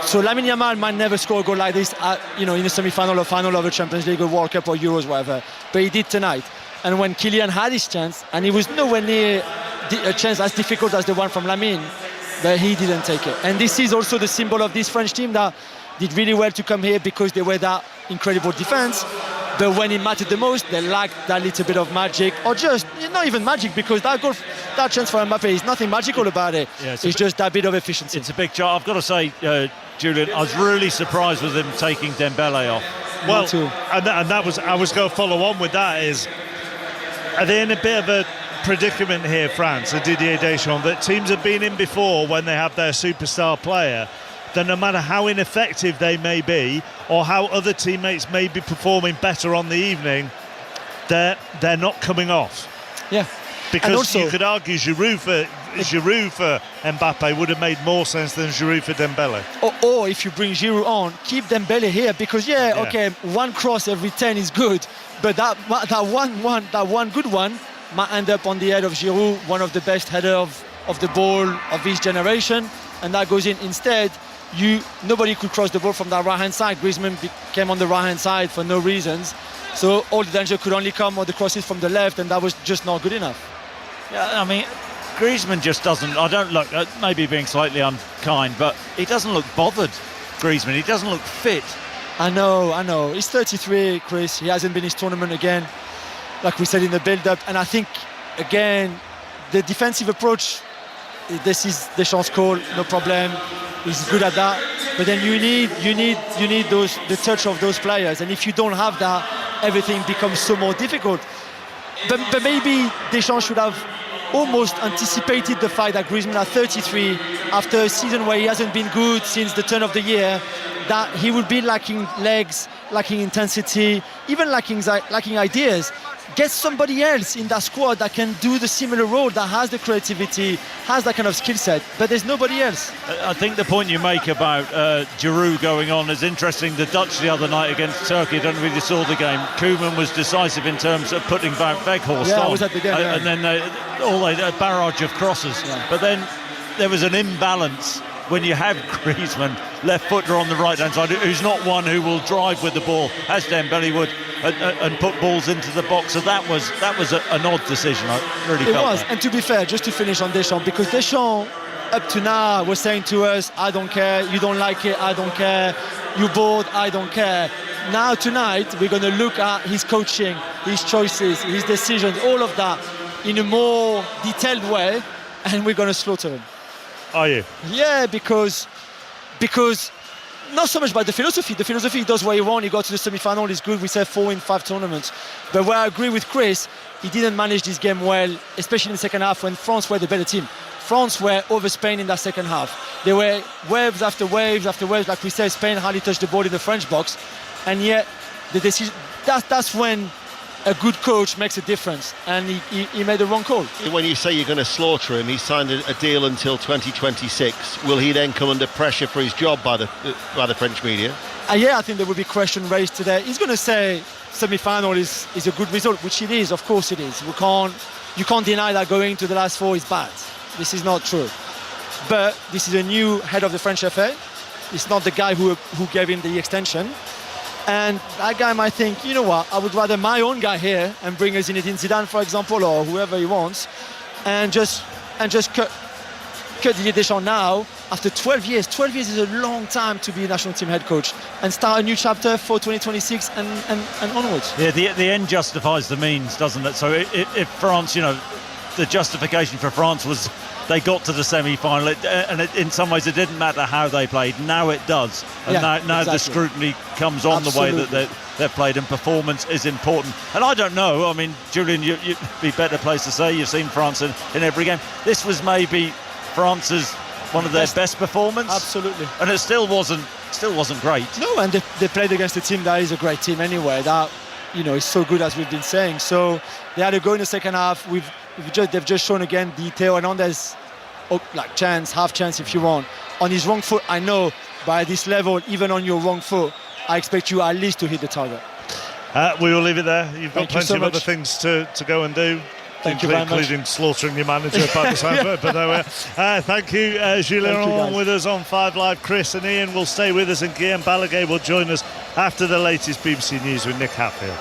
Speaker 16: So Lamine Yamal might never score a goal like this, in a semi-final or final of a Champions League or World Cup or Euros, whatever. But he did tonight. And when Kylian had his chance, and he was nowhere near a chance as difficult as the one from Lamine, but he didn't take it. And this is also the symbol of this French team that did really well to come here because they were that incredible defense. But when it mattered the most, they lacked that little bit of magic, or just not even magic, because that chance for Mbappe is nothing magical about it. Yeah, it's just that bit of efficiency.
Speaker 1: It's a big job. I've got to say, Julian, I was really surprised with him taking Dembele off.
Speaker 3: Well, and that was, I was going to follow on with that. Are they in a bit of a predicament here, France, and Didier Deschamps, that teams have been in before when they have their superstar player, that no matter how ineffective they may be or how other teammates may be performing better on the evening, they're not coming off.
Speaker 16: Yeah.
Speaker 3: Because
Speaker 16: also,
Speaker 3: you could argue Giroud for Mbappe would have made more sense than Giroud for Dembele.
Speaker 16: Or if you bring Giroud on, keep Dembele here, because okay, one cross every 10 is good, but that one good one might end up on the head of Giroud, one of the best header of the ball of his generation, and that goes in instead. Nobody could cross the ball from that right hand side. Griezmann came on the right hand side for no reasons, so all the danger could only come on the crosses from the left, and that was just not good enough.
Speaker 1: Yeah, I mean, Griezmann just doesn't. I don't look. Maybe being slightly unkind, but he doesn't look bothered. Griezmann, he doesn't look fit.
Speaker 16: I know. He's 33, Chris. He hasn't been his tournament again, like we said in the build-up, and I think again the defensive approach. This is Deschamps' call, no problem. He's good at that, but then you need the touch of those players, and if you don't have that, everything becomes so more difficult. But maybe Deschamps should have almost anticipated the fact that Griezmann at 33, after a season where he hasn't been good since the turn of the year, that he would be lacking legs, lacking intensity, even lacking ideas. Get somebody else in that squad that can do the similar role, that has the creativity, has that kind of skill set, but there's nobody else.
Speaker 1: I think the point you make about Giroud going on is interesting. The Dutch the other night against Turkey, I don't know if you saw the game, Koeman was decisive in terms of putting Weghorst on.
Speaker 16: I was at the game,
Speaker 1: and then a barrage of crosses. Yeah. But then there was an imbalance when you have Griezmann, left footer on the right hand side, who's not one who will drive with the ball as Dembele would, and put balls into the box. So that was an odd decision. I really felt
Speaker 16: it was.
Speaker 1: that.
Speaker 16: And to be fair, just to finish on Deschamps, because Deschamps up to now was saying to us, I don't care, you don't like it, I don't care, you're bored, I don't care. Now tonight we're going to look at his coaching, his choices, his decisions, all of that in a more detailed way, and we're going to slaughter him.
Speaker 3: Are you?
Speaker 16: Yeah, because not so much by the philosophy. The philosophy, he does what he wants. He got to the semi-final, he's good. We said 4 in 5 tournaments. But where I agree with Chris, he didn't manage this game well, especially in the second half when France were the better team. France were over Spain in that second half. They were waves after waves after waves. Like we said, Spain hardly touched the ball in the French box. And yet, the decision, that's when a good coach makes a difference, and he made the wrong call.
Speaker 2: When you say you're going to slaughter him, he signed a deal until 2026. Will he then come under pressure for his job by the French media?
Speaker 16: Yeah, I think there will be question raised today. He's going to say semi-final is a good result, which it is. Of course it is. You can't deny that going to the last 4 is bad. This is not true. But this is a new head of the French FA. It's not the guy who gave him the extension. And that guy might think, you know what, I would rather my own guy here and bring Zinedine Zidane, for example, or whoever he wants, and just cut Didier Deschamps now after 12 years. 12 years is a long time to be a national team head coach, and start a new chapter for 2026 and onwards.
Speaker 1: Yeah, the end justifies the means, doesn't it? So if France, the justification for France was they got to the semi-final, and in some ways it didn't matter how they played. Now it does, and now exactly. The scrutiny comes on Absolutely. The way that they've played, and performance is important. And I don't know, I mean, Julian, you'd be better placed to say, you've seen France in every game. This was maybe France's one of their best performances.
Speaker 16: Absolutely.
Speaker 1: And it still wasn't great.
Speaker 16: No, and they played against a team that is a great team anyway, that is so good, as we've been saying. So they had to go in the second half. They've just shown again the Theo Hernandez half chance if you want. On his wrong foot, I know, but at this level, even on your wrong foot, I expect you at least to hit the target.
Speaker 3: We will leave it there. You've got plenty
Speaker 16: so
Speaker 3: of other things to go and do.
Speaker 16: Thank you very much.
Speaker 3: Including slaughtering your manager by the sound of it. But no, thank you, Julien, with us on 5 Live. Chris and Ian will stay with us, and Guillaume Balaguer will join us after the latest BBC News with Nick Hatfield.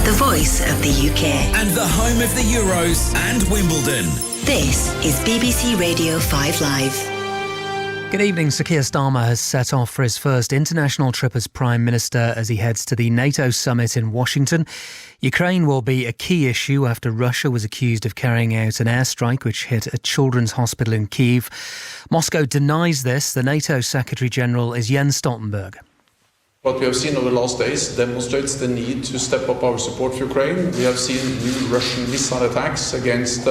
Speaker 4: The voice of the UK.
Speaker 5: And the home of the Euros and Wimbledon.
Speaker 4: This is BBC Radio 5 Live.
Speaker 6: Good evening. Sir Keir Starmer has set off for his first international trip as Prime Minister as he heads to the NATO summit in Washington. Ukraine will be a key issue after Russia was accused of carrying out an airstrike which hit a children's hospital in Kyiv. Moscow denies this. The NATO Secretary-General is Jens Stoltenberg.
Speaker 17: What we have seen over the last days demonstrates the need to step up our support for Ukraine. We have seen new Russian missile attacks against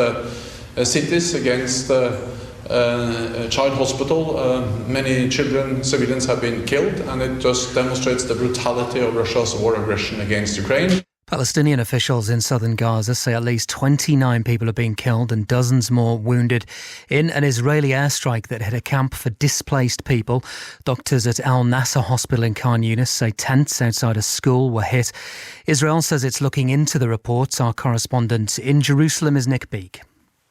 Speaker 17: cities, against a child hospital. Many children, civilians have been killed, and it just demonstrates the brutality of Russia's war aggression against Ukraine.
Speaker 6: Palestinian officials in southern Gaza say at least 29 people have been killed and dozens more wounded in an Israeli airstrike that hit a camp for displaced people. Doctors at Al Nasser Hospital in Khan Yunis say tents outside a school were hit. Israel says it's looking into the reports. Our correspondent in Jerusalem is Nick Beek.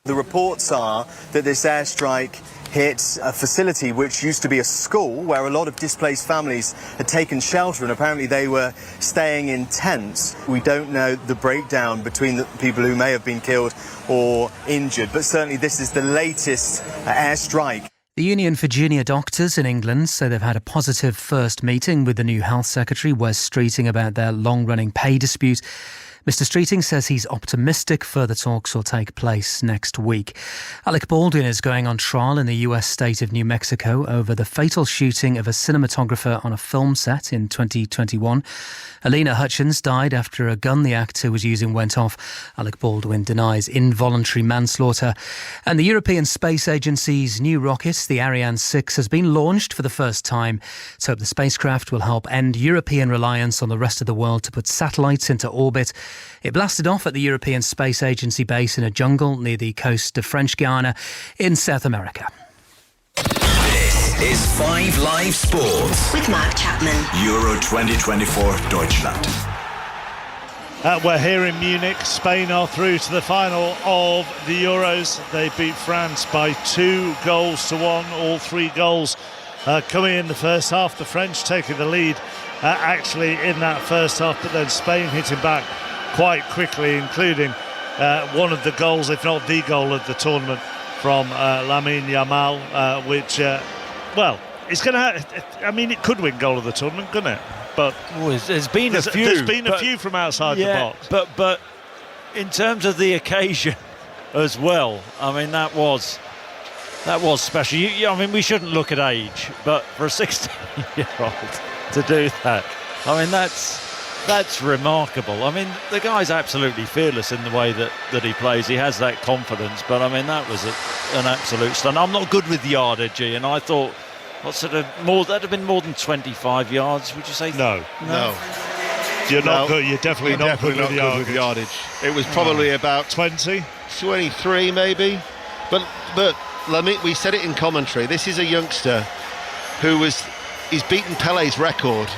Speaker 18: The reports are that this airstrike hit a facility which used to be a school where a lot of displaced families had taken shelter, and apparently they were staying in tents. We don't know the breakdown between the people who may have been killed or injured, but certainly this is the latest airstrike.
Speaker 6: The Union for Junior Doctors in England say they've had a positive first meeting with the new Health Secretary, Wes Streeting, about their long-running pay dispute. Mr Streeting says he's optimistic further talks will take place next week. Alec Baldwin is going on trial in the US state of New Mexico over the fatal shooting of a cinematographer on a film set in 2021. Alina Hutchins died after a gun the actor was using went off. Alec Baldwin denies involuntary manslaughter. And the European Space Agency's new rocket, the Ariane 6, has been launched for the first time. Let's hope the spacecraft will help end European reliance on the rest of the world to put satellites into orbit. It blasted off at the European Space Agency base in a jungle near the coast of French Guiana in South America.
Speaker 5: This is 5 Live Sports
Speaker 4: with Mark Chapman.
Speaker 19: Euro 2024 Deutschland.
Speaker 3: We're here in Munich. Spain are through to the final of the Euros. They beat France by 2-1. All 3 goals coming in the first half. The French taking the lead actually in that first half, but then Spain hitting back quite quickly, including one of the goals, if not the goal of the tournament, from Lamine Yamal, which, it's going to. I mean, it could win goal of the tournament, couldn't it? But
Speaker 1: there's been a few.
Speaker 3: There's been a few from outside the box.
Speaker 1: But in terms of the occasion as well, I mean, that was special. I mean, we shouldn't look at age, but for a 16-year-old to do that, I mean, that's remarkable. I mean, the guy's absolutely fearless in the way that he plays. He has that confidence, but I mean, that was an absolute stun. I'm not good with yardage, and I thought, that'd have been more than 25 yards, would you say?
Speaker 3: No. You're not good. You're definitely not good with yardage.
Speaker 2: It was probably about
Speaker 3: 20,
Speaker 2: 23 maybe. But we said it in commentary. This is a youngster he's beaten Pele's record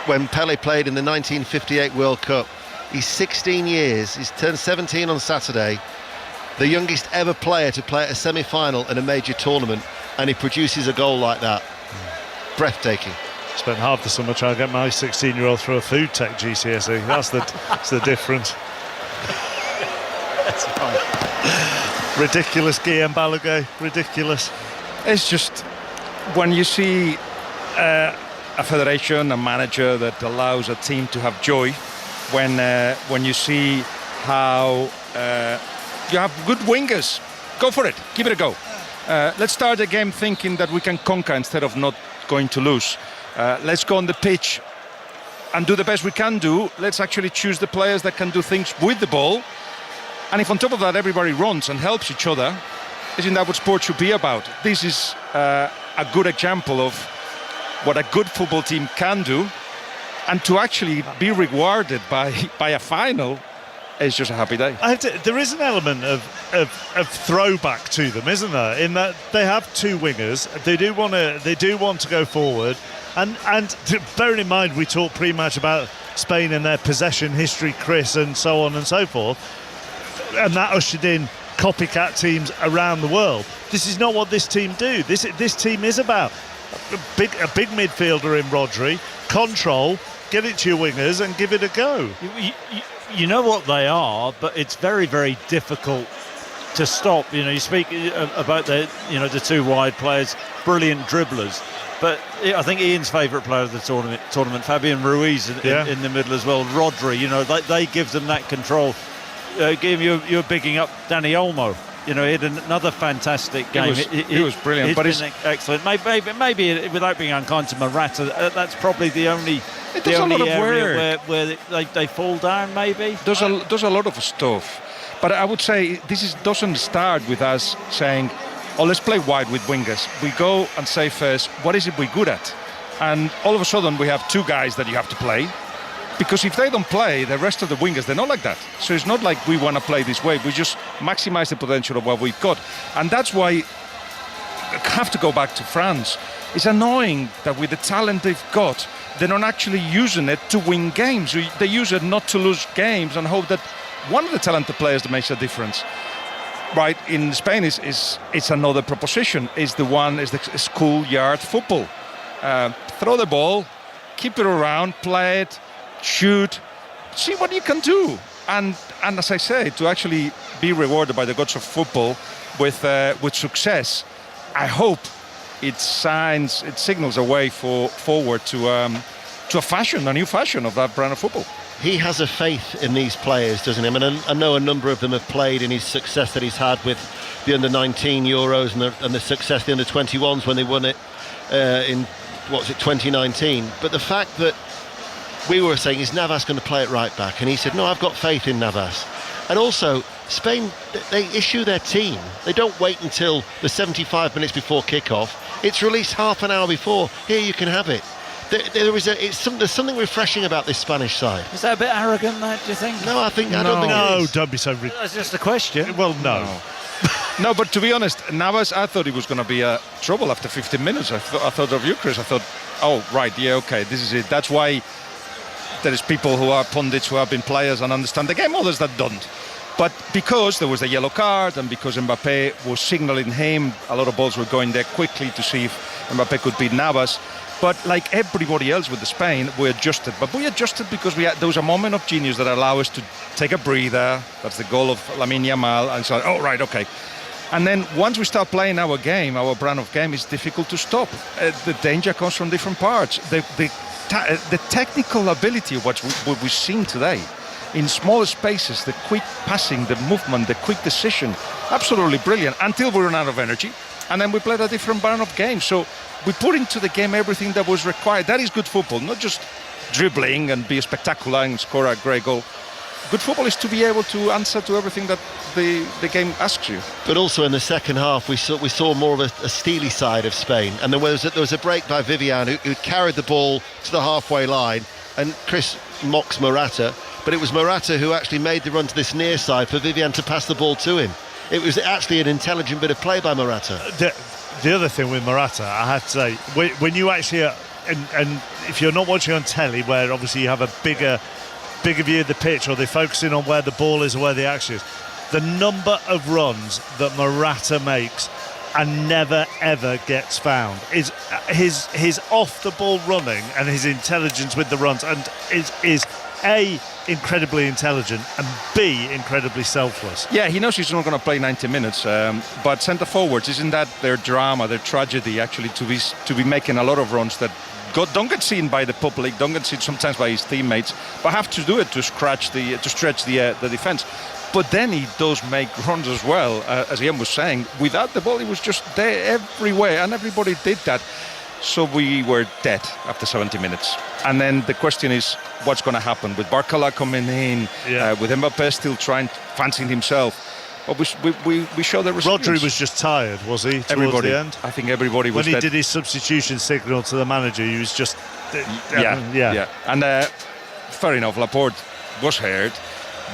Speaker 2: when Pele played in the 1958 World Cup. He's 16 years. He's turned 17 on Saturday. The youngest ever player to play at a semi-final in a major tournament, and he produces a goal like that. Breathtaking.
Speaker 3: Spent half the summer trying to get my 16-year-old through a food tech GCSE. That's the difference.
Speaker 2: That's fine.
Speaker 3: Ridiculous, Guillaume Balaguer. Ridiculous.
Speaker 20: It's just when you see a federation, a manager that allows a team to have joy, when you see how you have good wingers, go for it, give it a go. Let's start the game thinking that we can conquer instead of not going to lose. Let's go on the pitch and do the best we can do. Let's actually choose the players that can do things with the ball. And if on top of that everybody runs and helps each other, isn't that what sport should be about? This is a good example of what a good football team can do, and to actually be rewarded by a final is just a happy day.
Speaker 3: There is an element of throwback to them, isn't there? In that they have 2 wingers, they do want to go forward, and bearing in mind we talked pre-match about Spain and their possession history, Chris, and so on and so forth, and that ushered in copycat teams around the world. This is not what this team do. This team is about a big midfielder in Rodri, control, get it to your wingers and give it a go.
Speaker 1: You know what they are, but it's very, very difficult to stop. You speak about the 2 wide players. brilliant dribblers. But I think Ian's favourite player of the tournament, Fabian Ruiz in the middle as well. Rodri, you know, they give them that control. Game, you're bigging up Dani Olmo. You know, he had another fantastic game.
Speaker 20: He was brilliant, but
Speaker 1: it's excellent. Maybe without being unkind to Morata, that's probably the only area where they fall down. Maybe
Speaker 20: there's a lot of stuff, but I would say this doesn't start with us saying, "Oh, let's play wide with wingers." We go and say first, what is it we're good at? And all of a sudden we have two guys that you have to play. Because if they don't play, the rest of the wingers, they're not like that. So it's not like we want to play this way. We just maximize the potential of what we've got. And that's why I have to go back to France. It's annoying that with the talent they've got, they're not actually using it to win games. They use it not to lose games and hope that one of the talented players that makes a difference. Right, in Spain, it's another proposition. It's the schoolyard football. Throw the ball, keep it around, play it, shoot, see what you can do, and as I say, to actually be rewarded by the gods of football with success. I hope it signals a way forward to a new fashion of that brand of football.
Speaker 2: He has a faith in these players, doesn't he? I mean, I know a number of them have played in his success that he's had with the under-19 Euros and the success the under-21s when they won it in 2019. But the fact that we were saying, is Navas going to play it right back? And he said, no, I've got faith in Navas. And also, Spain, they issue their team. They don't wait until the 75 minutes before kickoff. It's released half an hour before. Here, you can have it. There's something refreshing about this Spanish side.
Speaker 1: Is that a bit arrogant, that, do you think?
Speaker 2: No, I don't think it is.
Speaker 3: Don't be so ridiculous.
Speaker 1: That's just a question.
Speaker 3: Well, no.
Speaker 20: No, but to be honest, Navas, I thought he was going to be trouble after 15 minutes. I thought of you, Chris. I thought, oh, right, yeah, okay, this is it. That's why there is people who are pundits who have been players and understand the game, others that don't. But because there was a yellow card and because Mbappé was signalling him, a lot of balls were going there quickly to see if Mbappé could beat Navas. But like everybody else with the Spain, we adjusted. But we adjusted because there was a moment of genius that allowed us to take a breather. That's the goal of Lamine Yamal. And so, oh, right, okay. And then once we start playing our game, our brand of game, it's difficult to stop. The danger comes from different parts. The technical ability of what we've seen today, in smaller spaces, the quick passing, the movement, the quick decision, absolutely brilliant, until we run out of energy. And then we played a different brand of game. So we put into the game everything that was required. That is good football, not just dribbling and be spectacular and score a great goal. Good football is to be able to answer to everything that the game asks you.
Speaker 2: But also in the second half, we saw more of a steely side of Spain. And there was a break by Vivian who carried the ball to the halfway line. And Chris mocks Morata, but it was Morata who actually made the run to this near side for Vivian to pass the ball to him. It was actually an intelligent bit of play by Morata.
Speaker 3: The other thing with Morata, I have to say, when you actually and if you're not watching on telly, where obviously you have a bigger view of the pitch, or they're focusing on where the ball is or where the action is, the number of runs that Morata makes and never ever gets found is his off the ball running and his intelligence with the runs, and is A, incredibly intelligent, and B, incredibly selfless.
Speaker 20: Yeah, he knows he's not going to play 90 minutes, but centre forwards, isn't that their drama, their tragedy, actually, to be making a lot of runs that don't get seen by the public, don't get seen sometimes by his teammates, but have to do it to stretch the defence. But then he does make runs as well, as Ian was saying. Without the ball, he was just there everywhere, and everybody did that. So we were dead after 70 minutes. And then the question is, what's going to happen with Barcola coming in, with Mbappé still fancying himself? But we showed the resilience.
Speaker 3: Rodri was just tired, was he, towards the end?
Speaker 20: I think everybody was
Speaker 3: when he did his substitution signal to the manager, he was just...
Speaker 20: Yeah. And fair enough, Laporte was hurt,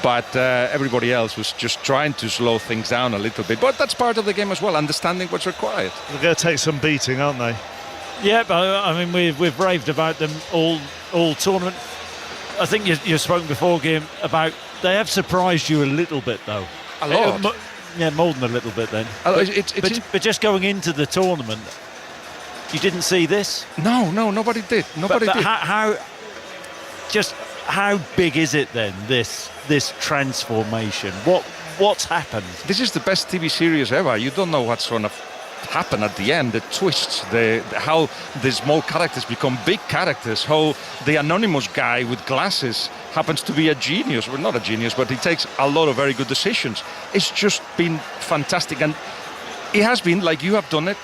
Speaker 20: but everybody else was just trying to slow things down a little bit. But that's part of the game as well, understanding what's required.
Speaker 3: They're going to take some beating, aren't they?
Speaker 1: Yeah, but I mean, we've raved about them all tournament. I think you've spoken before, game, about they have surprised you a little bit, though.
Speaker 20: A lot.
Speaker 1: Yeah, more than a little bit then. But just going into the tournament, you didn't see this?
Speaker 20: No, nobody did. Nobody did.
Speaker 1: How big is it then, this transformation? What's happened?
Speaker 20: This is the best TV series ever. You don't know what's going to happened at the end, the twists, how the small characters become big characters, how the anonymous guy with glasses happens to be a genius. Well, not a genius, but he takes a lot of very good decisions. It's just been fantastic, and it has been, like you have done it,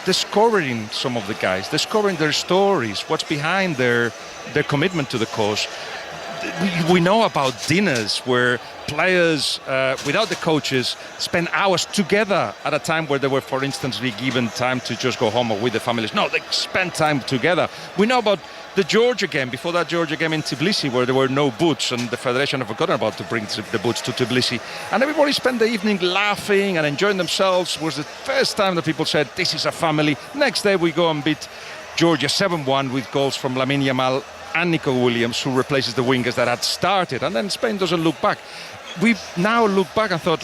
Speaker 20: discovering some of the guys, discovering their stories, what's behind their commitment to the cause. We know about dinners where players, without the coaches, spend hours together at a time where they were, for instance, be given time to just go home or with the families. No, they spend time together. We know about the Georgia game, before that Georgia game in Tbilisi, where there were no boots, and the federation had forgotten about to bring the boots to Tbilisi. And everybody spent the evening laughing and enjoying themselves. It was the first time that people said, this is a family. Next day we go and beat Georgia 7-1 with goals from Lamine Yamal and Nico Williams, who replaces the wingers that had started. And then Spain doesn't look back. We now look back and thought,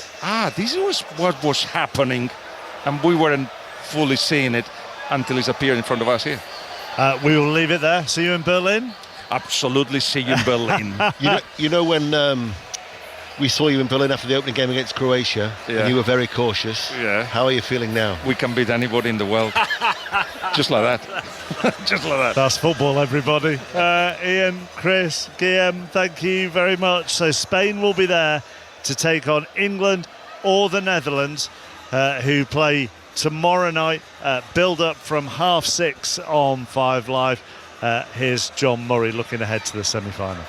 Speaker 20: this was what was happening, and we weren't fully seeing it until it's appeared in front of us here.
Speaker 3: We will leave it there. See you in Berlin?
Speaker 20: Absolutely, see you in Berlin.
Speaker 2: you know when we saw you in Berlin after the opening game against Croatia, and you were very cautious.
Speaker 20: Yeah.
Speaker 2: How are you feeling now?
Speaker 20: We can beat anybody in the world. Just like that. Just like that.
Speaker 3: That's football, everybody. Ian, Chris, Guillaume, thank you very much. So Spain will be there to take on England or the Netherlands, who play tomorrow night. Build up from 6:30 on 5 Live. Here's John Murray looking ahead to the semi-final.